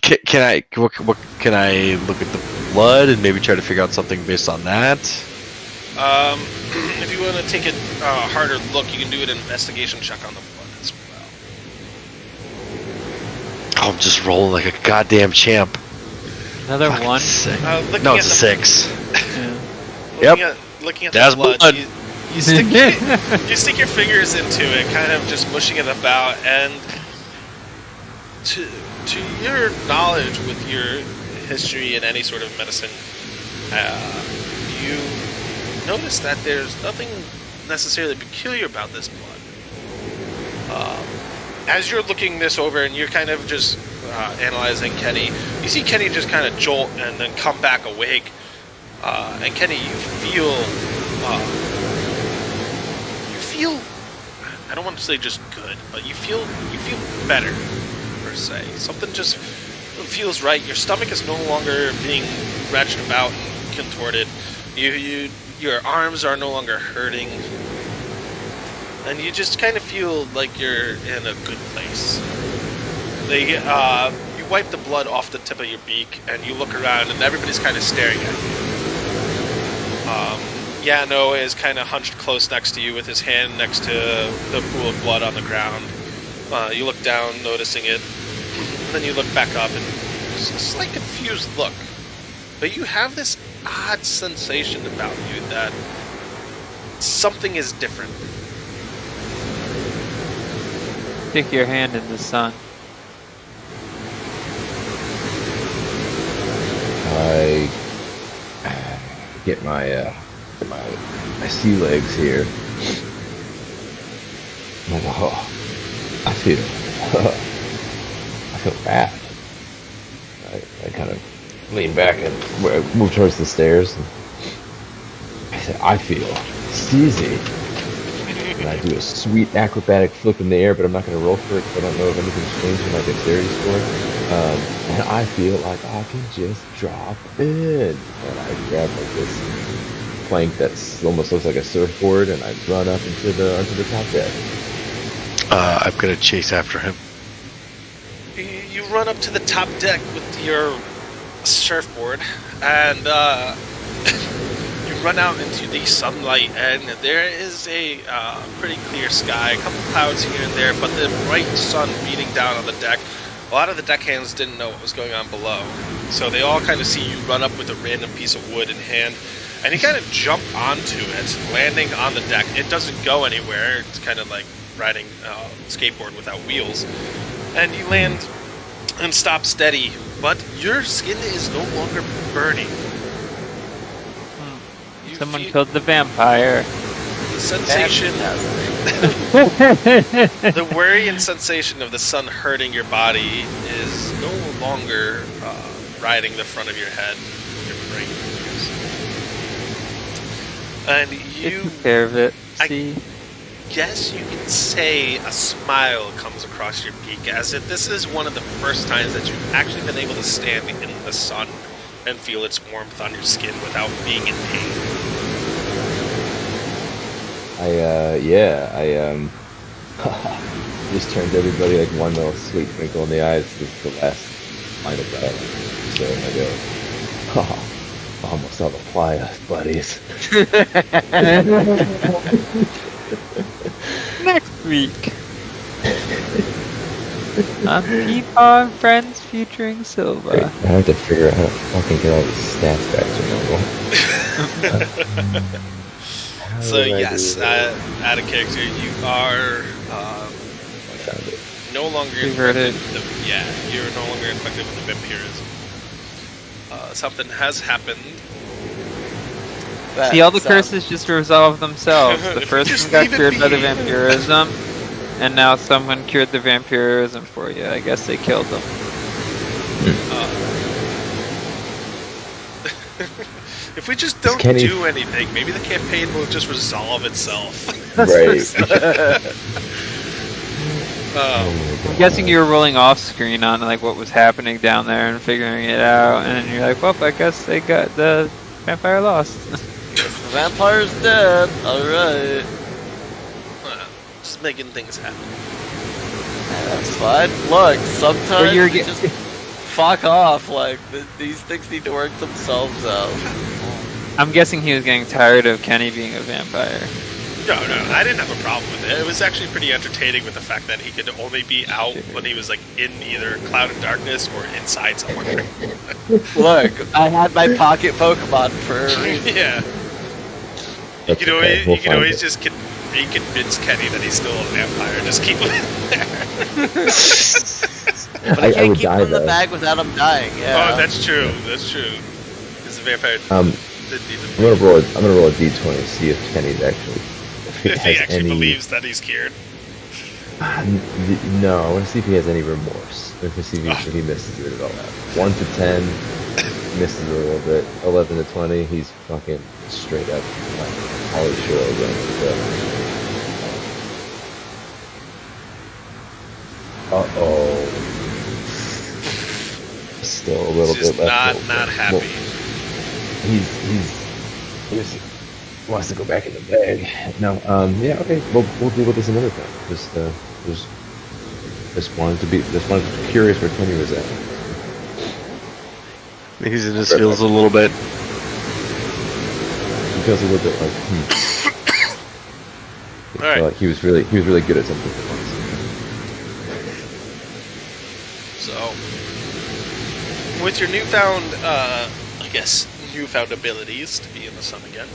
D: Can I can I look at the blood and maybe try to figure out something based on that?
B: If you want to take a harder look, you can do an investigation check on the blood as well.
D: Oh, I'm just rolling like a goddamn champ.
E: Another
D: Fucking
E: one.
D: sick.
B: Looking
D: No,
B: at
D: it's a
B: the-
D: 6.
E: Yeah.
B: Looking at
D: That's
B: the blood,
D: blood.
B: You stick your fingers into it, kind of just mushing it about, and to your knowledge with your history in any sort of medicine, you notice that there's nothing necessarily peculiar about this blood. As you're looking this over and you're kind of just analyzing Kenny, you see Kenny just kind of jolt and then come back awake. And Kenny, you feel, I don't want to say just good, but you feel better, per se. Something just feels right. Your stomach is no longer being wrenched about and contorted. Your arms are no longer hurting. And you just kind of feel like you're in a good place. You wipe the blood off the tip of your beak, and you look around, and everybody's kind of staring at you. Yano is kind of hunched close next to you with his hand next to the pool of blood on the ground. You look down, noticing it, and then you look back up, and there's a slight confused look. But you have this odd sensation about you that something is different.
E: Stick your hand in the sun.
C: I get my sea legs here. I'm like, oh, I feel bad. I kind of lean back and move towards the stairs. And I said, I feel seizing. And I do a sweet acrobatic flip in the air, but I'm not going to roll for it because I don't know if anything's changed in my dexterity score. And I feel like I can just drop in. And I grab like this plank that's almost looks like a surfboard, and I run up onto the top deck.
D: I'm gonna chase after him.
B: You run up to the top deck with your surfboard, and you run out into the sunlight, and there is a pretty clear sky, a couple clouds here and there, but the bright sun beating down on the deck. A lot of the deckhands didn't know what was going on below, so they all kind of see you run up with a random piece of wood in hand, and you kind of jump onto it, landing on the deck. It doesn't go anywhere. It's kind of like riding a skateboard without wheels. And you land and stop steady, but your skin is no longer burning. You
E: Someone
B: feel
E: killed the vampire.
B: the sensation, the worry and sensation of the sun hurting your body is no longer riding the front of your head, your brain. And you
E: Take care of it.
B: I-
E: See?
B: guess you can say a smile comes across your beak, as if this is one of the first times that you've actually been able to stand in the sun and feel its warmth on your skin without being in pain.
C: I just turned everybody like one little sweet twinkle in the eyes. This is the last line of dialogue. So I go, almost all the playa, buddies.
E: Next week. On Peepaw and Friends featuring
C: Great.
E: Silva.
C: I have to figure out how to fucking get all these stats back to normal. How
B: So
C: did I
B: yes,
C: do that?
B: add a character. You are
C: I found it.
B: no longer
E: Converted.
B: infected with the, yeah, you're no longer infected with the vampirism. Something has happened.
E: See, all the
A: That sounds-
E: curses just resolve themselves. The
B: If you
E: first
B: just
E: one got
B: leave it
E: cured by the
B: be.
E: vampirism, and now someone cured the vampirism for you. I guess they killed them.
B: If we just don't
C: Kenny-
B: do anything, maybe the campaign will just resolve itself.
C: Right.
E: I'm guessing you were rolling off screen on like what was happening down there and figuring it out, and then you're like, well, I guess they got the vampire lost.
A: The vampire's dead. Alright.
B: Just making things happen.
A: That's fine. Look, sometimes
E: you're
A: you just fuck off. Like, these things need to work themselves out.
E: I'm guessing he was getting tired of Kenny being a vampire.
B: No, I didn't have a problem with it. It was actually pretty entertaining with the fact that he could only be out when he was like in either cloud of darkness or inside somewhere.
A: Look, I had my pocket Pokemon for a reason.
B: Yeah.
C: That's
B: You can
C: okay,
B: always,
C: we'll
B: you can
C: find
B: always
C: it.
B: just convince Kenny that he's still a vampire. Just keep him there.
A: But I
C: I
A: can't
C: would
A: keep
C: die
A: him in the
C: though.
A: bag without him dying. Yeah.
B: Oh, that's true. That's true. Because the vampire didn't even.
C: I'm gonna roll a d20 see if Kenny's actually
B: If he
C: has
B: actually
C: any.
B: believes that he's cured.
C: No, I want to see if he has any remorse. I want to see if he misses it at all. 1 to 10, misses it a little bit. 11 to 20, he's fucking straight up like Holly Shore again. Uh-oh. Still a little
B: He's
C: bit
B: just
C: left.
B: not happy.
C: He's wants to go back in the bag. No, yeah, okay. We'll deal with this another time. Just wanted to be curious where Kenny was at.
D: He's in his feels a little bit.
C: He feels a little bit like, I
B: All right.
C: feel like he was really good at something for once.
B: So, with your newfound, I guess, newfound abilities to be in the sun again,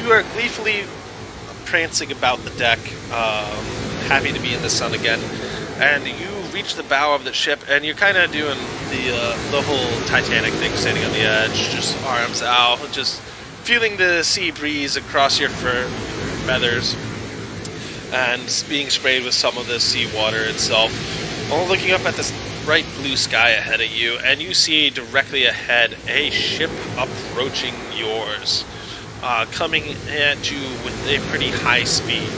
B: you are gleefully prancing about the deck, happy to be in the sun again, and you reach the bow of the ship, and you're kind of doing the whole Titanic thing, standing on the edge, just arms out, just feeling the sea breeze across your feathers, and being sprayed with some of the seawater itself. While looking up at this bright blue sky ahead of you, and you see directly ahead a ship approaching yours, coming at you with a pretty high speed.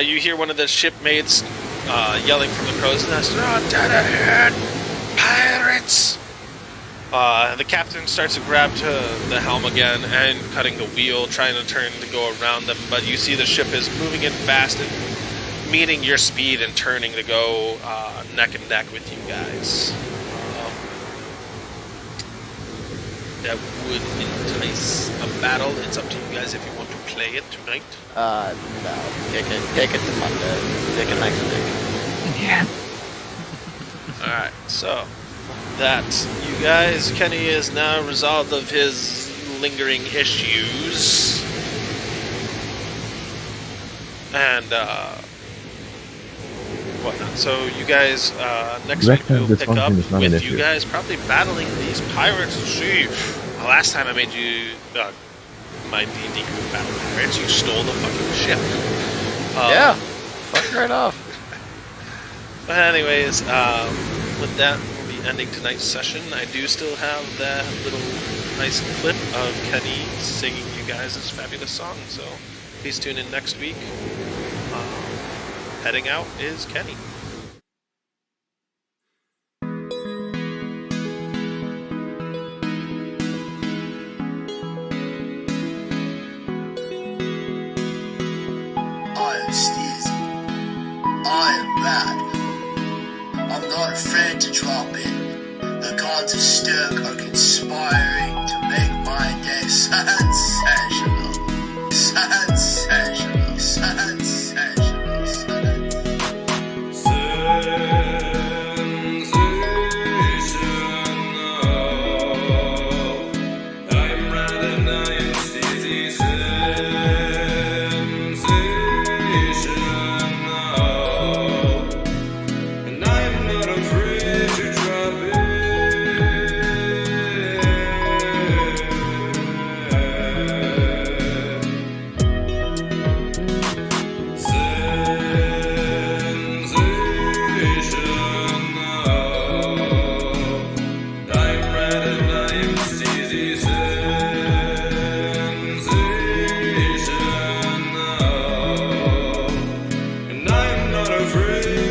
B: You hear one of the shipmates yelling from the crow's nest, "Oh, dead ahead! Pirates!" The captain starts to grab to the helm again and cutting the wheel, trying to turn to go around them, but you see the ship is moving in fast and meeting your speed and turning to go neck and neck with you guys. That would entice a battle. It's up to you guys if you want to play it tonight.
A: No. Take it to Monday. Take it next week.
E: Yeah.
B: Alright, so that you guys, Kenny is now resolved of his lingering issues. And whatnot. So you guys next week
C: Erectile
B: we'll pick up
C: dysfunction is not an
B: with you
C: issue.
B: guys probably battling these pirates. See, last time I made you my D&D group battle pirates, you stole the fucking ship.
A: Yeah. Fuck right off.
B: But anyways, with that, we'll be ending tonight's session. I do still have that little nice clip of Kenny singing you guys this fabulous song, so please tune in next week. Heading out is Kenny.
G: I am mad. I'm not afraid to drop it. The gods of Stirk are conspiring to make my day sensational. Sensational. Sensational.
H: And I'm not afraid.